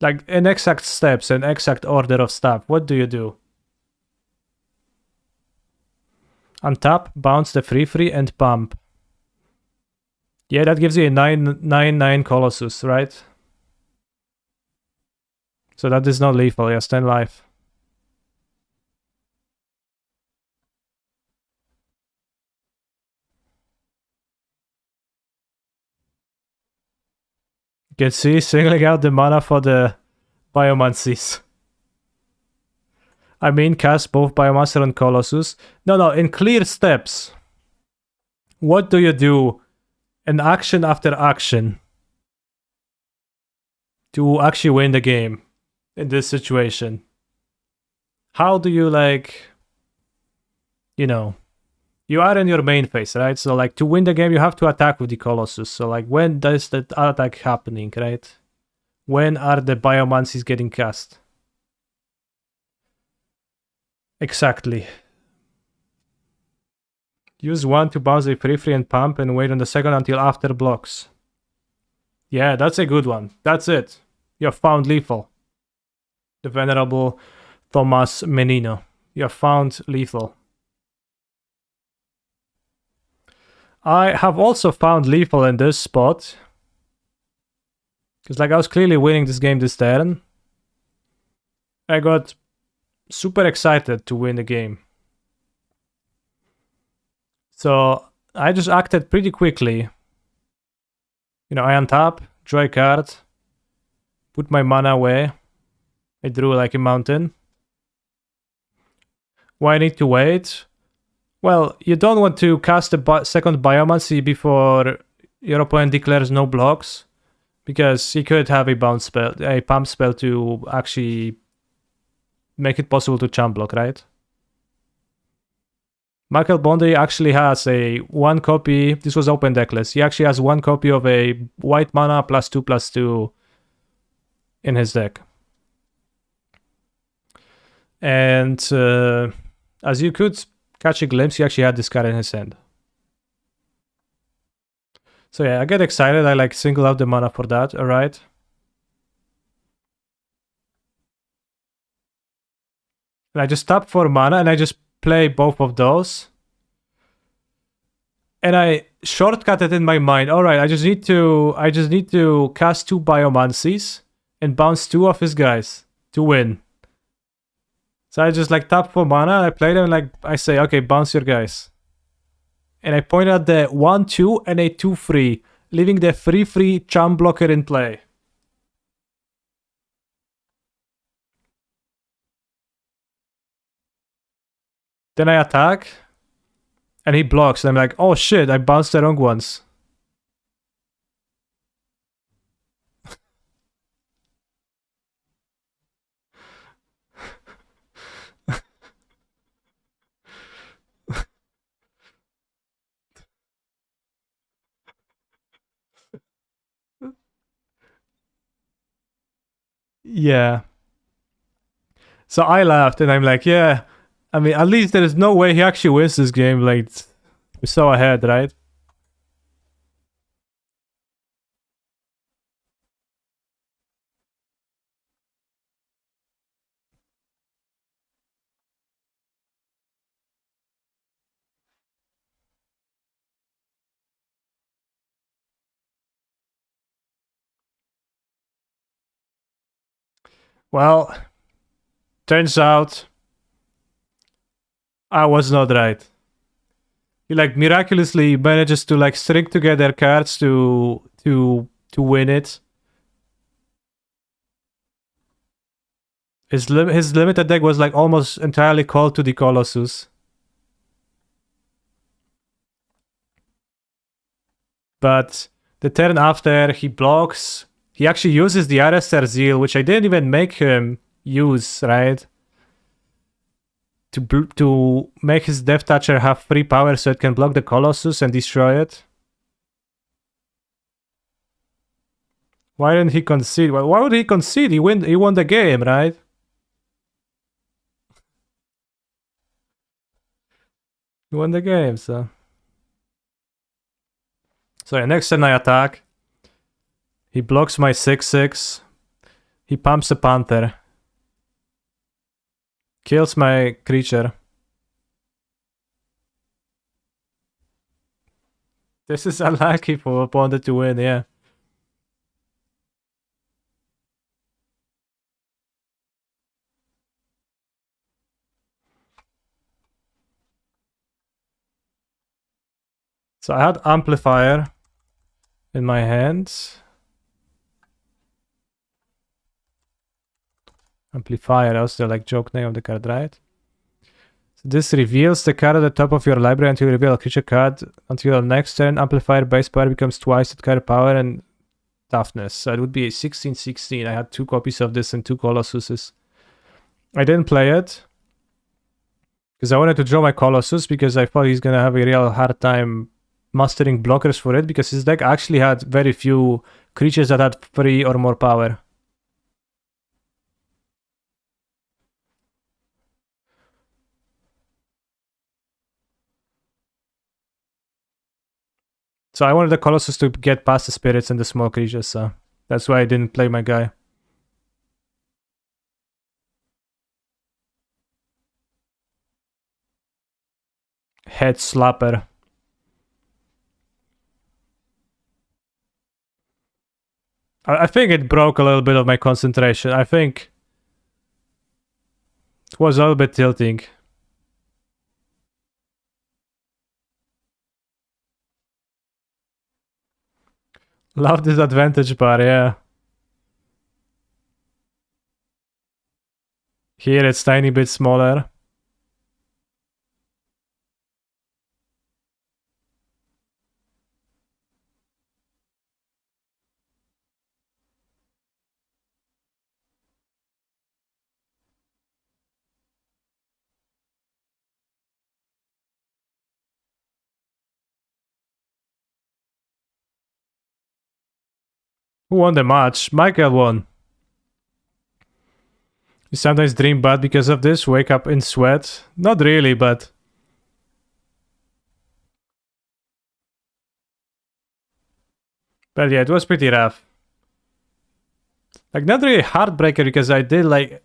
Like, in exact steps and exact order of stuff, what do you do? Untap, bounce the 3/3 and pump. Yeah, that gives you a 9/9 Colossus, right? So that is not lethal, yes, 10 life. You can see singling out the mana for the Biomancies. I mean, cast both Biomancer and Colossus. No, in clear steps. What do you do in action after action to actually win the game in this situation? How do you, like, you know, you are in your main phase, right? So, like, to win the game, you have to attack with the Colossus. So, like, when does that attack happening, right? When are the Biomancies getting cast? Exactly. Use 1 to bounce a 3/3 and pump and wait on the second until after blocks. Yeah, that's a good one. That's it. You have found lethal. The venerable Thomas Menino. You have found lethal. I have also found lethal in this spot. Because, like, I was clearly winning this game this turn. I got super excited to win the game. So I just acted pretty quickly. You know, I untap, draw a card, put my mana away. I drew like a mountain. Why I need to wait? Well, you don't want to cast a second Biomancy before your opponent declares no blocks, because he could have a bounce spell, a pump spell to actually make it possible to chump block, right? Michael Bondi actually has a 1 copy. This was open decklist. He actually has 1 copy of a white mana +2/+2 in his deck. And as you could catch a glimpse, he actually had this card in his hand. So yeah, I get excited. I like single out the mana for that. All right. And I just tap for mana and I just play both of those. And I shortcut it in my mind. All right, I just need to cast 2 Biomancies and bounce 2 of his guys to win. So I just like tap for mana, I play them, and like I say, okay, bounce your guys. And I point out the 1/2 and a 2/3, leaving the 3/3 chump blocker in play. Then I attack, and he blocks, and I'm like, oh shit, I bounced the wrong ones. Yeah. So I laughed, and I'm like, yeah, I mean, at least there is no way he actually wins this game. Like, we're so ahead, right? Well, turns out I was not right. He like miraculously manages to like string together cards to to win it. His limited deck was like almost entirely called to the Colossus. But the turn after he blocks, he actually uses the Arrester Zeal, which I didn't even make him use, right? To make his Death Toucher have free power so it can block the Colossus and destroy it. Why didn't he concede? Well, why would he concede? He won the game, right? He won the game, so... So yeah, next turn I attack. He blocks my 6/6. He pumps a Panther. Kills my creature. This is unlucky for opponent to win, yeah. So I had Amplifier in my hands. Amplifier, that was the like joke name of the card, right? So this reveals the card at the top of your library until you reveal a creature card. Until your next turn, Amplifier base power becomes twice that card power and toughness. So it would be a 16/16. I had 2 copies of this and 2 Colossuses. I didn't play it because I wanted to draw my Colossus because I thought he's gonna have a real hard time mastering blockers for it because his deck actually had very few creatures that had 3 or more power. So I wanted the Colossus to get past the spirits and the small creatures, so that's why I didn't play my guy. Head Slapper. I think it broke a little bit of my concentration. I think it was a little bit tilting. Love this advantage bar, yeah. Here it's tiny bit smaller. Who won the match? Michael won. You sometimes dream bad because of this? Wake up in sweat? Not really, but... But yeah, it was pretty rough. Like, not really heartbreaker because I did like...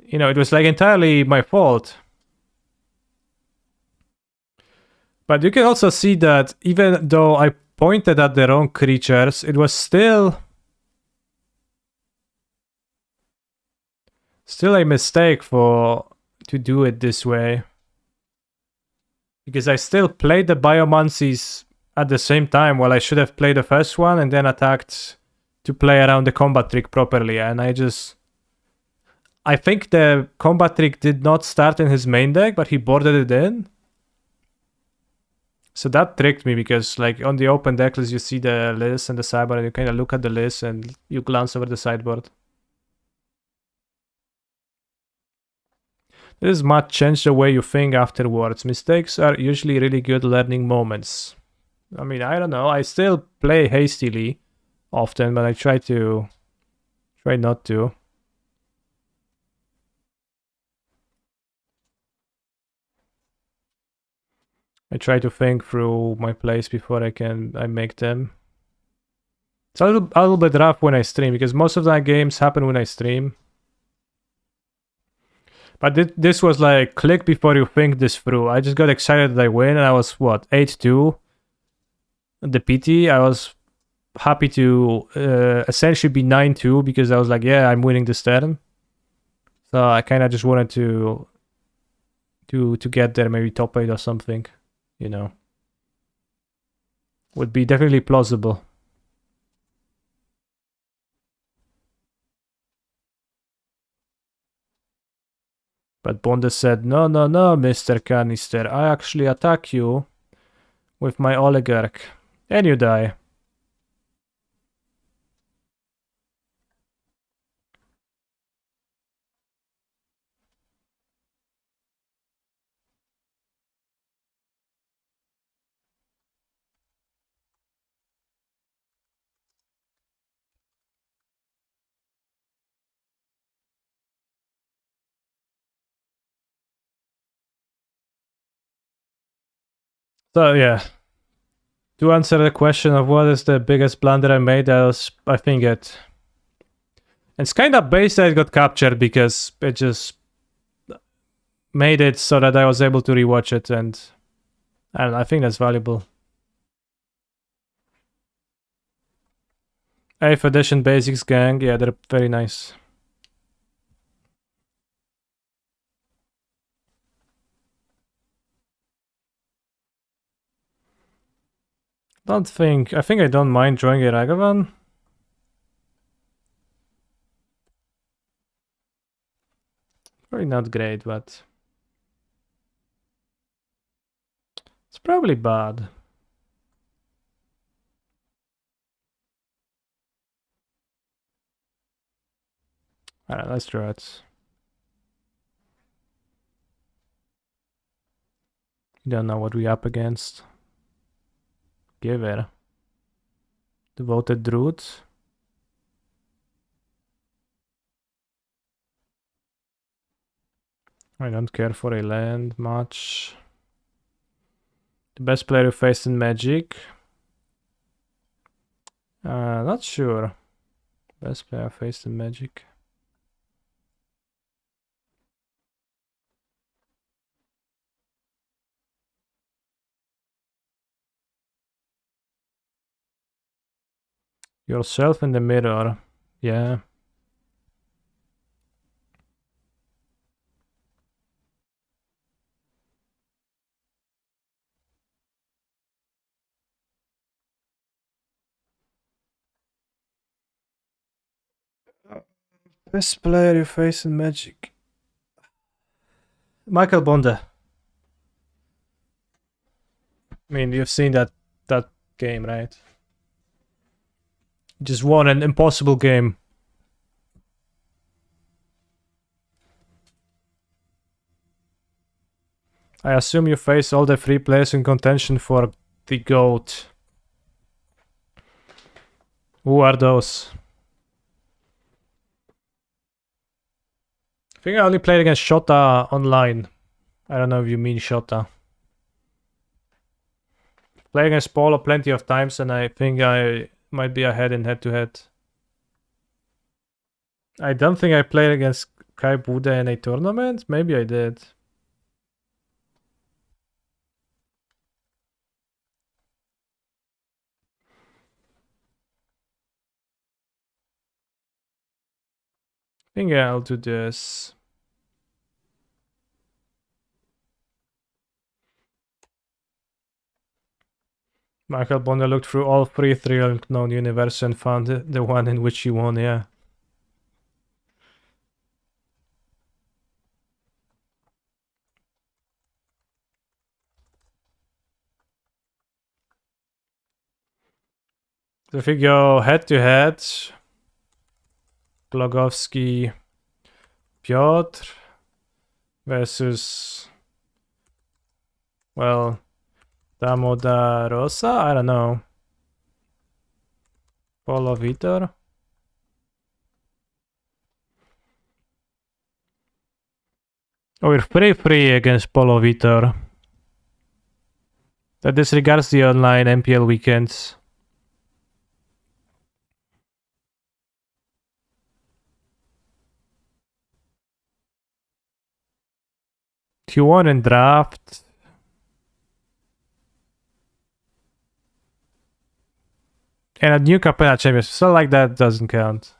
You know, it was like entirely my fault. But you can also see that even though I pointed at the wrong creatures, it was still a mistake to do it this way. Because I still played the Biomancies at the same time while I should have played the first one and then attacked to play around the combat trick properly. And I think the combat trick did not start in his main deck, but he boarded it in. So that tricked me because like on the open deck list you see the list and the sideboard and you kind of look at the list and you glance over the sideboard. This might change the way you think afterwards. Mistakes are usually really good learning moments. I mean, I don't know. I still play hastily often, but I try not to. I try to think through my plays before I make them. It's a little bit rough when I stream because most of my games happen when I stream. But this was like click before you think this through. I just got excited that I win and I was what 8-2. The PT I was happy to essentially be 9-2 because I was like, yeah, I'm winning this turn. So I kind of just wanted to get there, maybe top 8 or something, you know. would be definitely plausible. But Bonda said, no, Mr. Canister, I actually attack you with my oligarch, and you die. So yeah, to answer the question of what is the biggest blunder I made, I think it's kind of based that it got captured because it just made it so that I was able to rewatch it, and I think that's valuable. 8th edition basics gang, yeah, they're very nice. I think I don't mind drawing a Ragavan. Probably not great, but it's probably bad. Alright, let's draw it. You don't know what we're up against. Give it. Devoted Druid. I don't care for a land much. The best player who faced in Magic. Not sure. Best player faced in Magic. Yourself in the mirror. Yeah. Best player you face in Magic. Michael Bonda. I mean, you've seen that game, right? Just won an impossible game. I assume you face all the 3 players in contention for the GOAT. Who are those? I think I only played against Shota online. I don't know if you mean Shota. Played against Polo plenty of times, and I think I might be ahead in head-to-head. I don't think I played against Kai Buddha in a tournament. Maybe I did. I think I'll do this. Michael Bonda looked through all 3 thrilled known universes and found the one in which he won, yeah. So if we go head-to-head, Glogowski, Piotr versus, well, Damoda Rosa? I don't know. Polo Vitor? Oh, we're free against Polo Vitor. That disregards the online MPL weekends. Q1 in draft. And a new Capella champion. So like that doesn't count.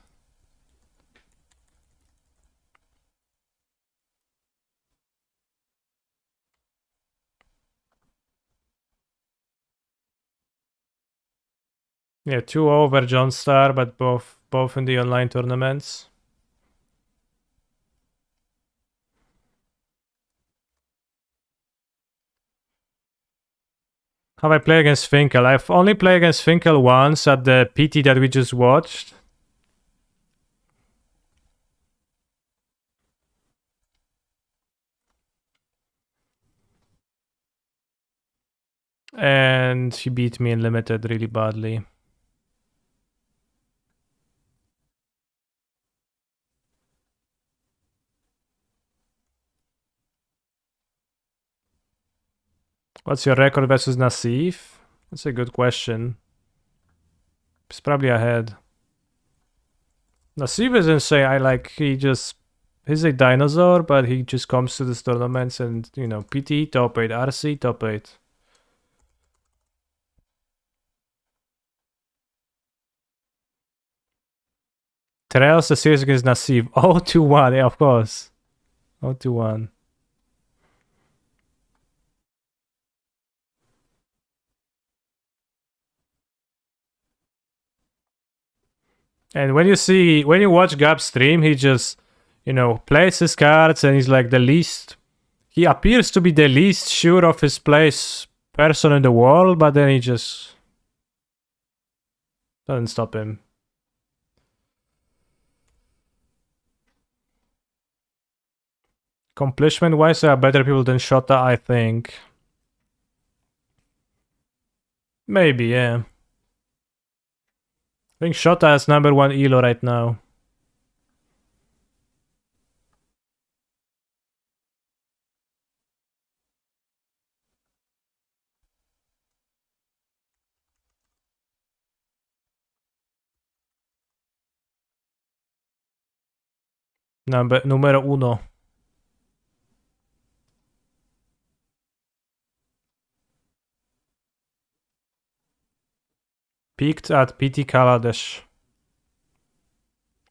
Yeah, 2 over John Star, but both in the online tournaments. Have I played against Finkel? I've only played against Finkel once at the PT that we just watched. And he beat me in limited really badly. What's your record versus Nassif? That's a good question. He's probably ahead. Nassif is insane. He's a dinosaur, but he just comes to these tournaments and, PT, top 8, RC, top 8. Trails the series against Nassif. 0-1, yeah, of course. 0-1. And when you watch Gab stream, he just, plays his cards and he's like he appears to be the least sure of his place person in the world, but then he just doesn't stop him. Accomplishment wise, there are better people than Shota, I think. Maybe, yeah. I think Shota is number 1 elo right now. Numero 1. Peaked at PT Kaladesh.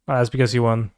That's because he won.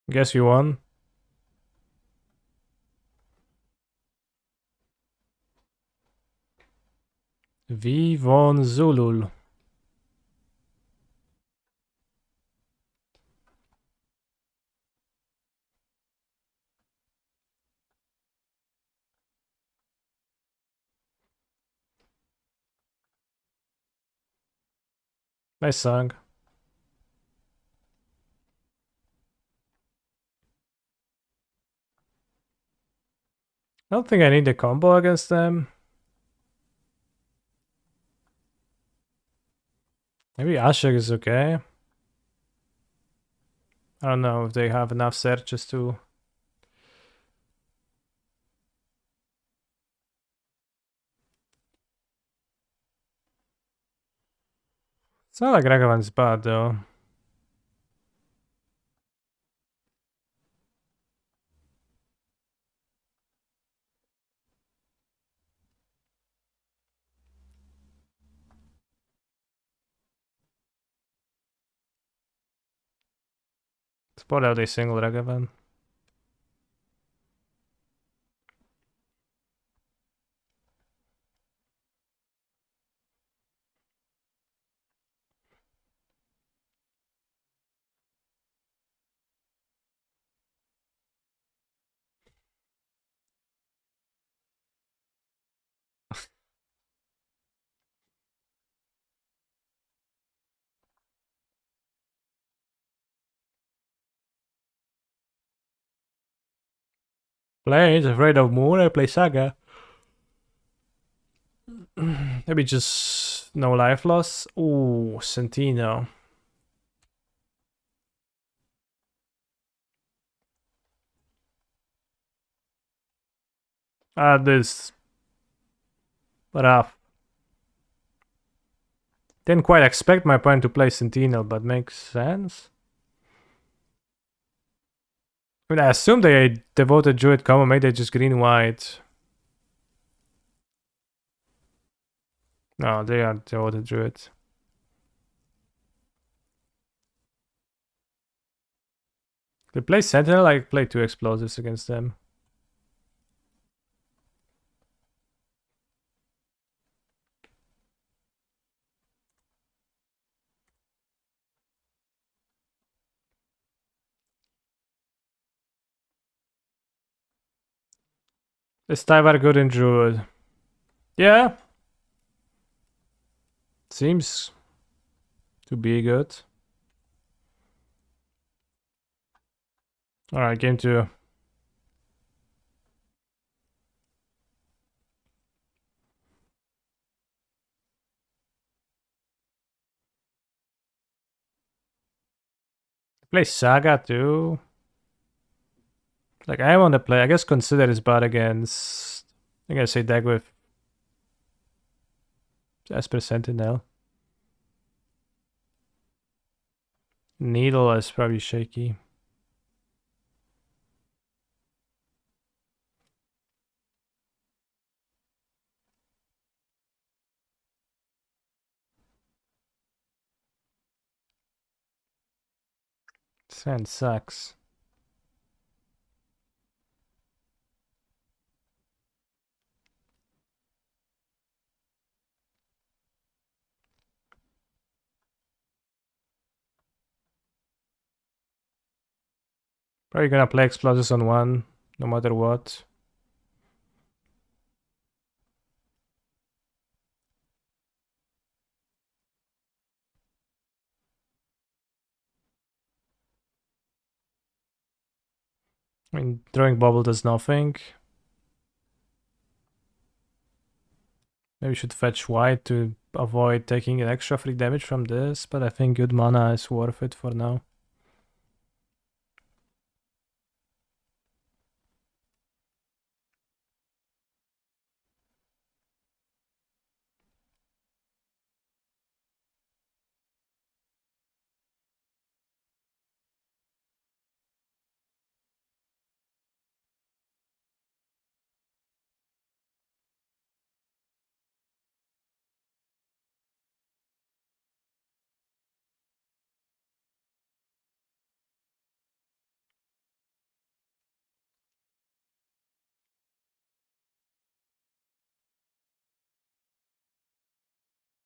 Guess you won. Vivon Zulul. Nice song. I don't think I need a combo against them. Maybe Ashok is okay. I don't know if they have enough searches to... It's not like Raghavan's bad though. Spot out a single Ragavan. Play, afraid of more, I play Saga. Maybe just no life loss. Ooh, Sentino. This rough. Didn't quite expect my opponent to play Sentinel, but makes sense. I mean, I assume they devoted Druid combo, maybe they just green-white. No, they are devoted Druid. They play Sentinel, I play 2 explosives against them. Is Tyvar good in Druid? Yeah. Seems to be good. Alright, game 2. Play Saga too. Like, I want to play, I guess consider is bad against, I guess say deck with Esper Sentinel. Needle is probably shaky. Sand sucks. Probably gonna play explosives on 1, no matter what. I mean, throwing bubble does nothing. Maybe we should fetch white to avoid taking an extra free damage from this, but I think good mana is worth it for now.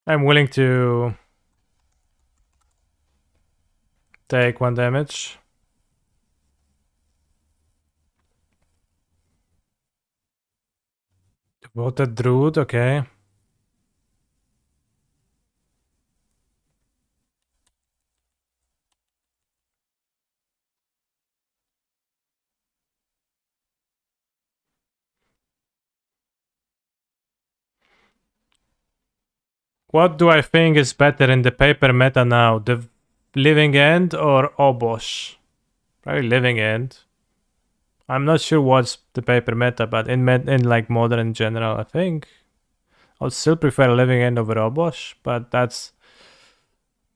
I'm willing to take 1 damage. Devoted Druid, okay. What do I think is better in the paper meta now? The Living End or Obosh? Probably Living End. I'm not sure what's the paper meta, but in like modern in general, I think I would still prefer Living End over Obosh, but that's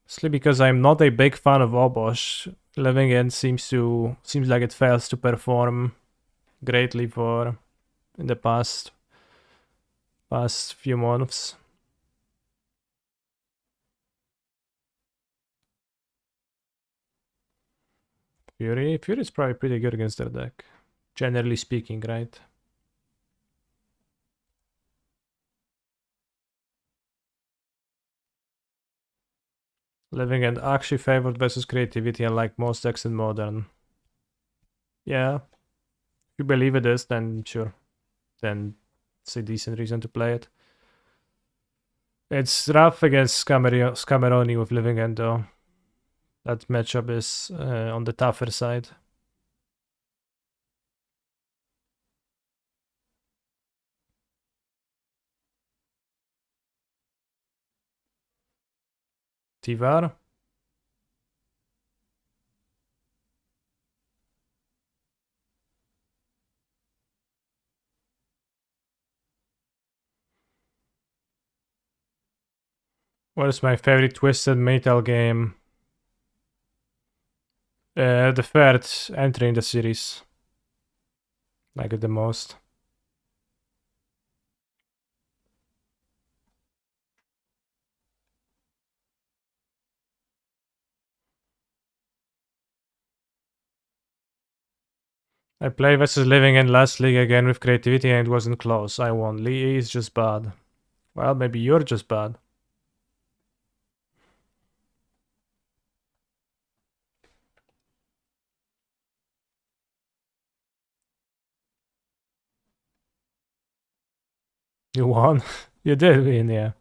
mostly because I'm not a big fan of Obosh. Living End seems like it fails to perform greatly for in the past few months. Fury is probably pretty good against their deck. Generally speaking, right? Living End actually favored versus creativity, unlike most decks in Modern. Yeah. If you believe it is, then sure. Then it's a decent reason to play it. It's rough against Scameroni with Living End, though. That matchup is on the tougher side. Tivar? What is my favorite Twisted Metal game? The third entry in the series. Like it the most. I played versus Living End last league again with creativity and it wasn't close. I won. Lee is just bad. Well, maybe you're just bad. You won. You did win, yeah.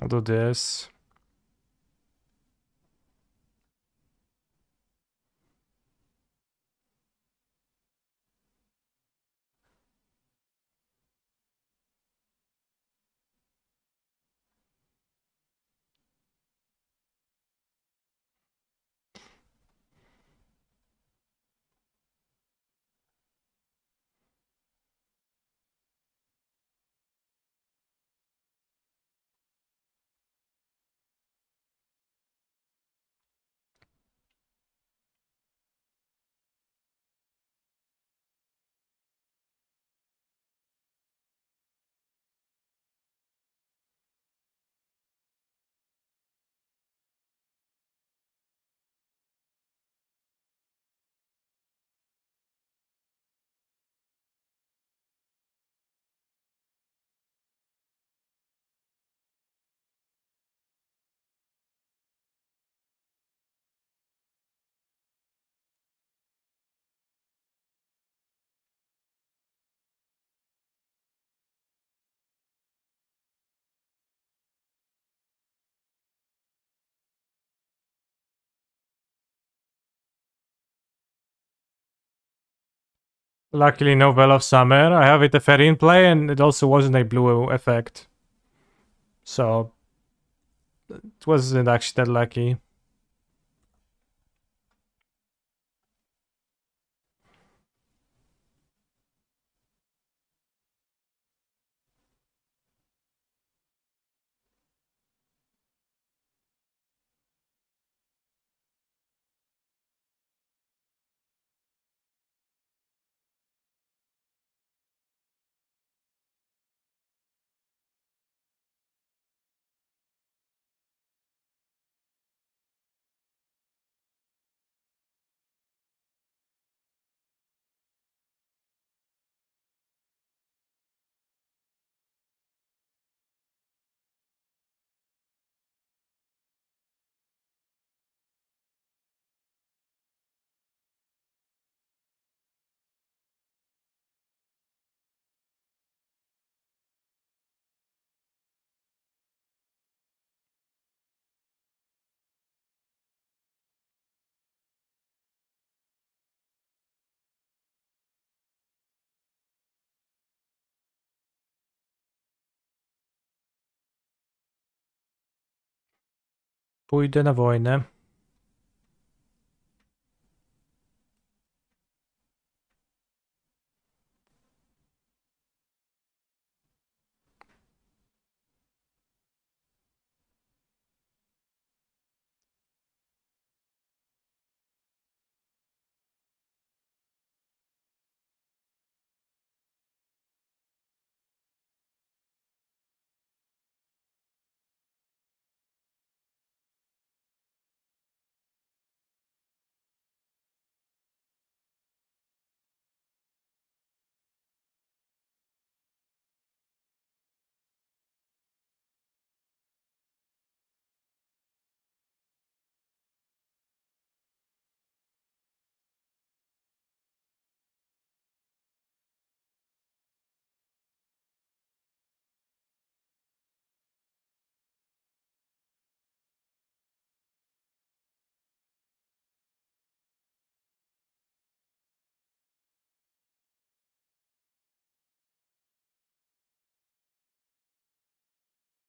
I'll do this. Luckily, no Well of Summer. I have it a Ferry in play, and it also wasn't a blue effect. So, it wasn't actually that lucky. Pójdę na wojnę.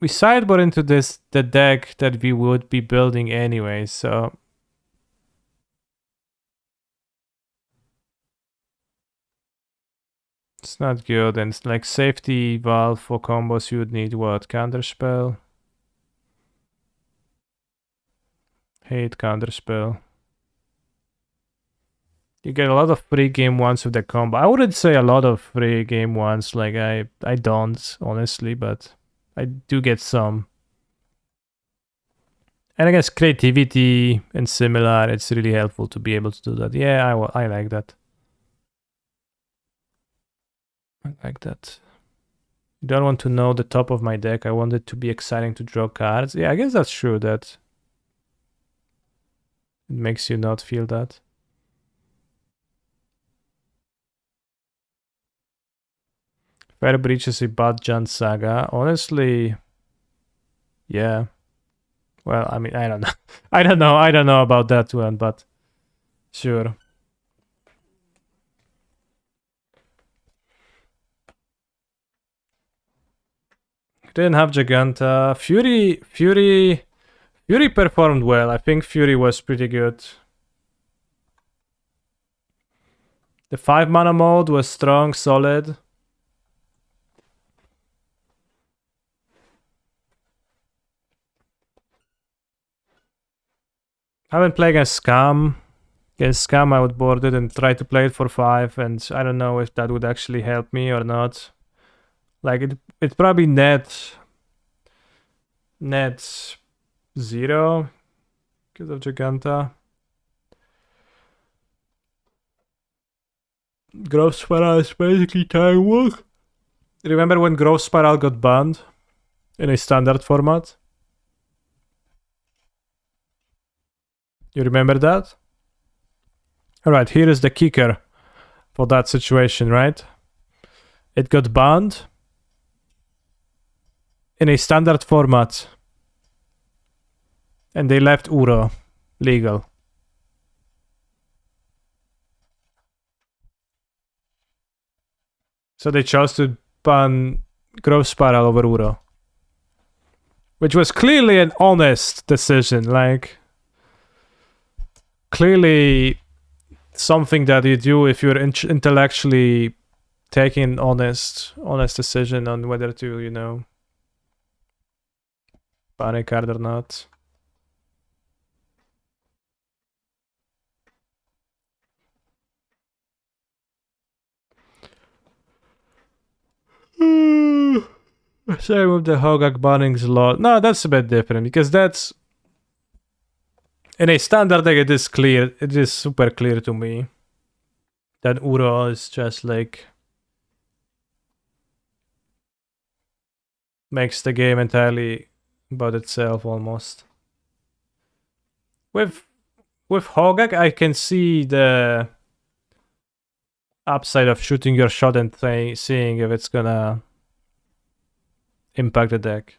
we sideboard into the deck that we would be building anyway, so it's not good. And it's like safety valve for combos, you would need what? Counterspell? Hate counterspell. You get a lot of free game ones with the combo. I wouldn't say a lot of free game ones, like I don't, honestly, but I do get some. And I guess creativity and similar, it's really helpful to be able to do that. Yeah, I like that. I like that. You don't want to know the top of my deck. I want it to be exciting to draw cards. Yeah, I guess that's true that it makes you not feel that. Fire Breach is a bad Jan Saga. Honestly, yeah. Well, I mean, I don't know. I don't know about that one, but sure. Didn't have Giganta. Fury performed well. I think Fury was pretty good. The 5-mana mode was strong, solid. I haven't played against Scam. Against Scam, I would board it and try to play it for 5, and I don't know if that would actually help me or not. Like, it's probably net 0 because of Giganta. Growth Spiral is basically time walk. Remember when Growth Spiral got banned in a standard format? You remember that? Alright, here is the kicker for that situation, right? It got banned in a standard format. And they left Uro legal. So they chose to ban Growth Spiral over Uro. Which was clearly an honest decision, like clearly something that you do if you're intellectually taking an honest decision on whether to, you know, ban a card or not. Same with the Hogak bannings lot. No, that's a bit different because that's in a standard deck. It is clear. It is super clear to me that Uro is just like makes the game entirely about itself almost. With Hogak, I can see the upside of shooting your shot and seeing if it's gonna impact the deck.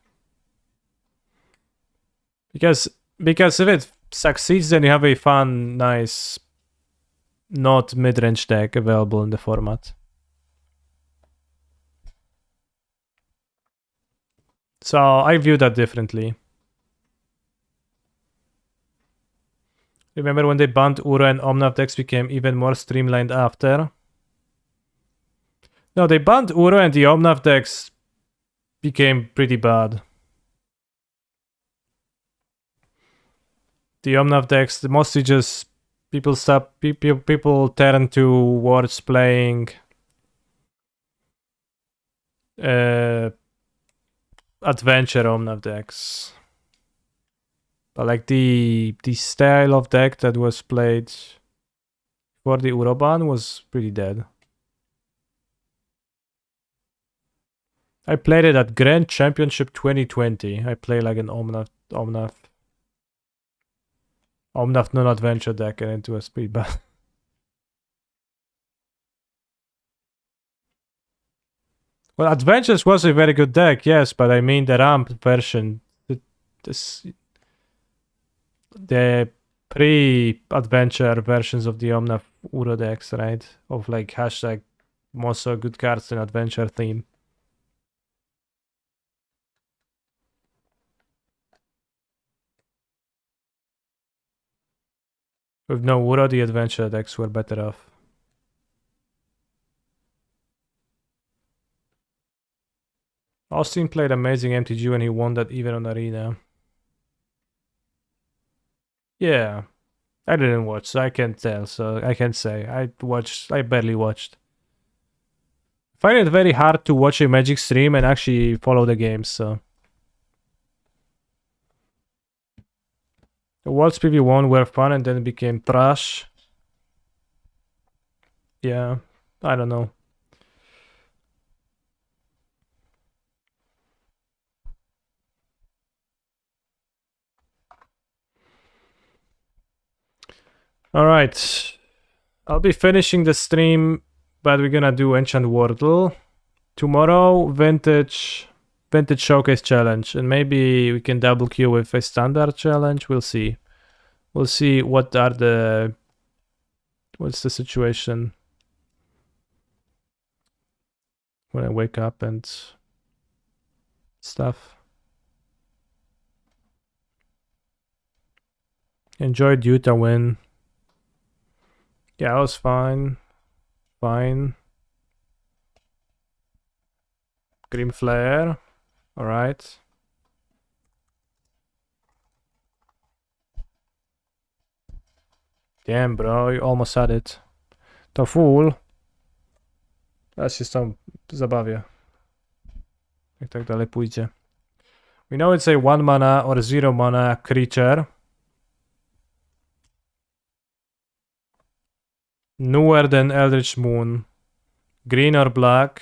Because if it succeeds, then you have a fun, nice, not mid-range deck available in the format. So I view that differently. Remember when they banned Uro and Omnath decks became even more streamlined after? No, they banned Uro and the Omnath decks became pretty bad. The Omnath decks, mostly just people turn towards playing adventure Omnath decks. But like the style of deck that was played for the Uro ban was pretty dead. I played it at Grand Championship 2020. I play like an Omnath non-adventure deck, and it was pretty bad. Well, Adventures was a very good deck, yes, but I mean the ramp version. The pre-adventure versions of the Omnath Uro decks, right? Of like hashtag most so good cards in adventure theme. With no Uro, the adventure decks were better off. Austin played amazing MTG when he won that even on Arena. Yeah. I didn't watch, so I can't tell, so I can't say. I barely watched. I find it very hard to watch a Magic stream and actually follow the game, so. The Worlds PV1 were fun and then became trash. Yeah, I don't know. Alright. I'll be finishing the stream, but we're gonna do Enchant Wordle. Tomorrow, Vintage Showcase Challenge, and maybe we can double queue with a Standard Challenge. We'll see. We'll see what's the situation when I wake up and stuff. Enjoyed Utah win. Yeah, it was fine. Fine. Grim Flare. Alright. Damn, bro, you almost had it. To full. Ja się z tą zabawię. Jak tak dalej pójdzie. We know it's a 1 mana or 0 mana creature. Newer than Eldritch Moon. Green or black.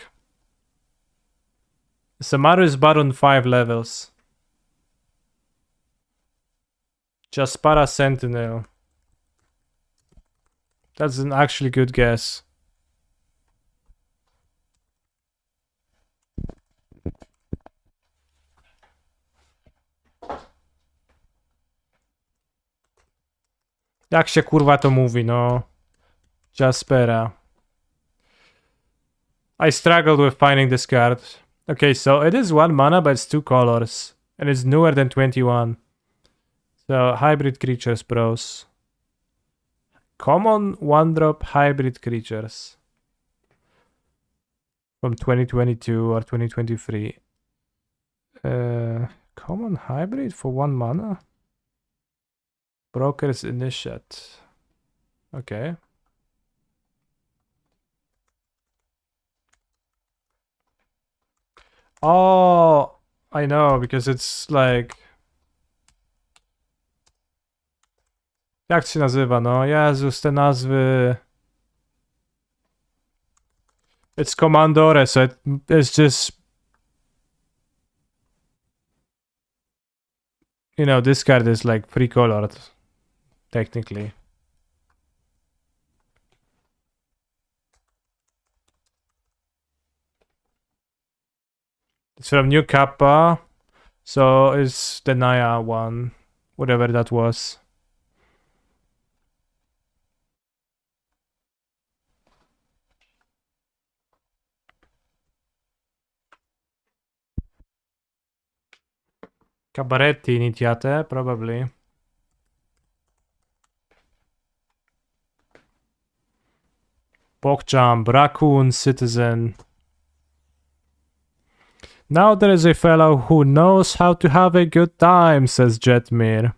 Samaru is Baron 5 levels. Jaspara Sentinel. That's an actually good guess. Jak się kurwa to mówi, no. Jaspera. I struggled with finding this card. Okay, so it is 1 mana, but it's 2 colors. And it's newer than 21. So, hybrid creatures, bros. Common 1-drop hybrid creatures. From 2022 or 2023. Common hybrid for 1 mana? Broker's Initiate. Okay. Oh, I know, because it's like... Jak się nazywa, no? Jezus, te nazwy... It's Commandore, so it's just... You know, this card is like 3-colored, technically. It's from New Kappa, so it's the Naya one, whatever that was. Cabaretti iniziate, probably. Pogchamp, Raccoon Citizen. Now there is a fellow who knows how to have a good time, says Jetmir.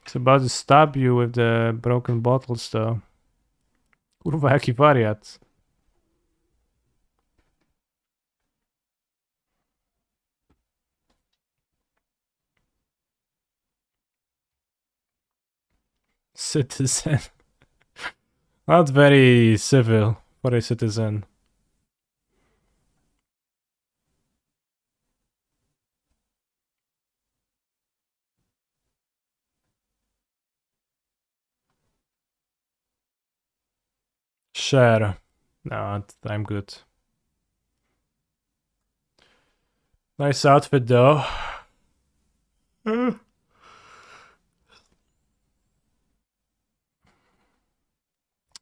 It's about to stab you with the broken bottles, though. Kurwa, jaki wariat. Citizen. Not very civil for a citizen. Share. No, I'm good. Nice outfit, though.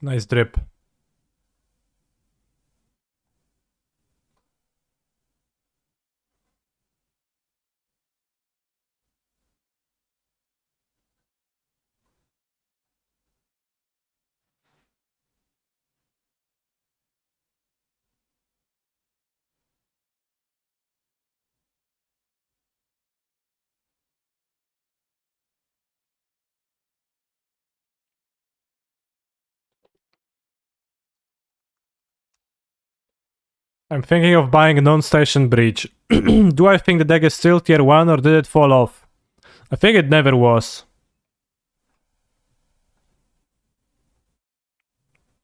Nice drip. I'm thinking of buying a non-station breach. Do I think the deck is still tier 1 or did it fall off? I think it never was.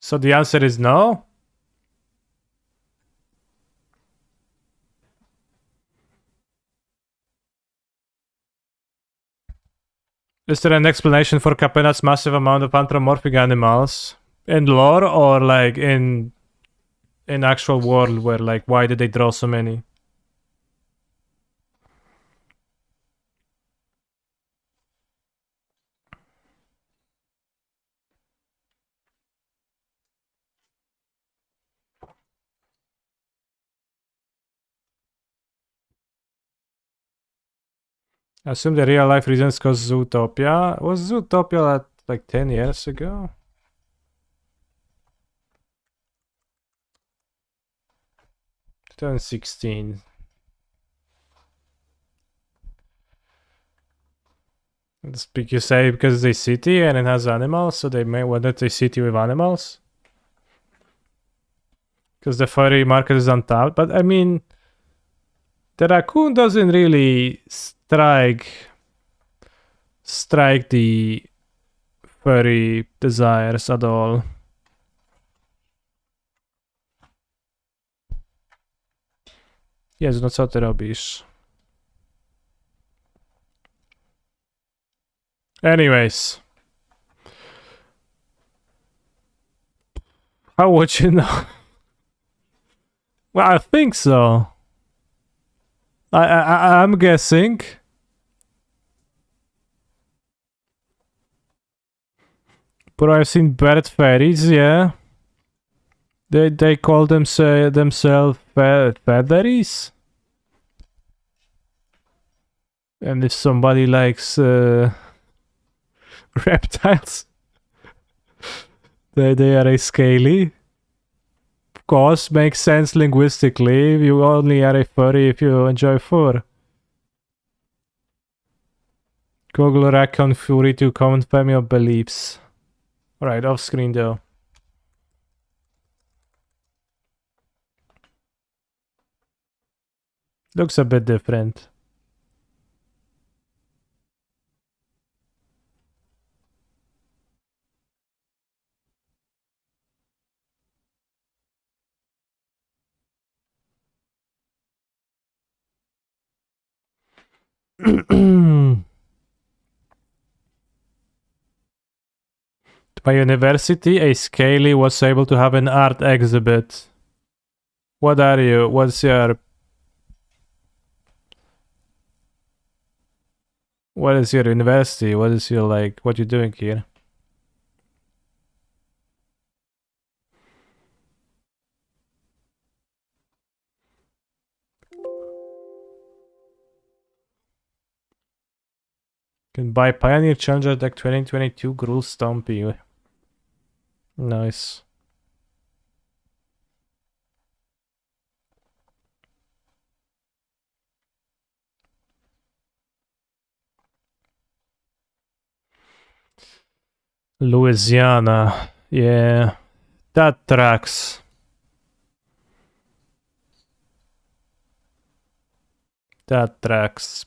So the answer is no? Is there an explanation for Capena's massive amount of anthropomorphic animals? In lore or like in actual world where like why did they draw so many? I assume the real life reasons cause Zootopia. Was Zootopia like 10 years ago? (2016). Speak, you say because it's a city and it has animals, so they may want it a city with animals? Because the furry market is untapped, but I mean, the raccoon doesn't really strike the furry desires at all. Jezu, no co ty robisz? Anyways. How would you know? Well, I think so. I'm guessing. But I've seen bird fairies, yeah. They call themselves featheries. And if somebody likes reptiles, they are a scaly. Of course, makes sense linguistically. You only are a furry if you enjoy fur. Google raccoon fury to confirm your beliefs. Alright, off screen though. Looks a bit different. By university, a scaly was able to have an art exhibit. What are you? What's your... What is your university? What is your, like, what you doing here? Can buy Pioneer Challenger deck 2022 Gruul Stompy. Nice. Louisiana. Yeah. That tracks. That tracks.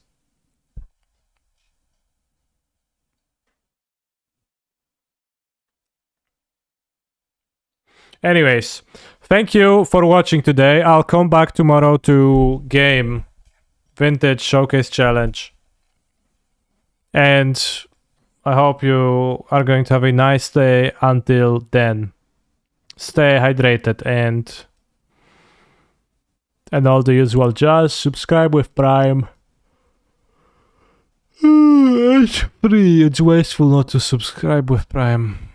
Anyways, thank you for watching today. I'll come back tomorrow to game Vintage Showcase Challenge. And I hope you are going to have a nice day until then. Stay hydrated and all the usual jazz. Subscribe with Prime. It's free. It's wasteful not to subscribe with Prime.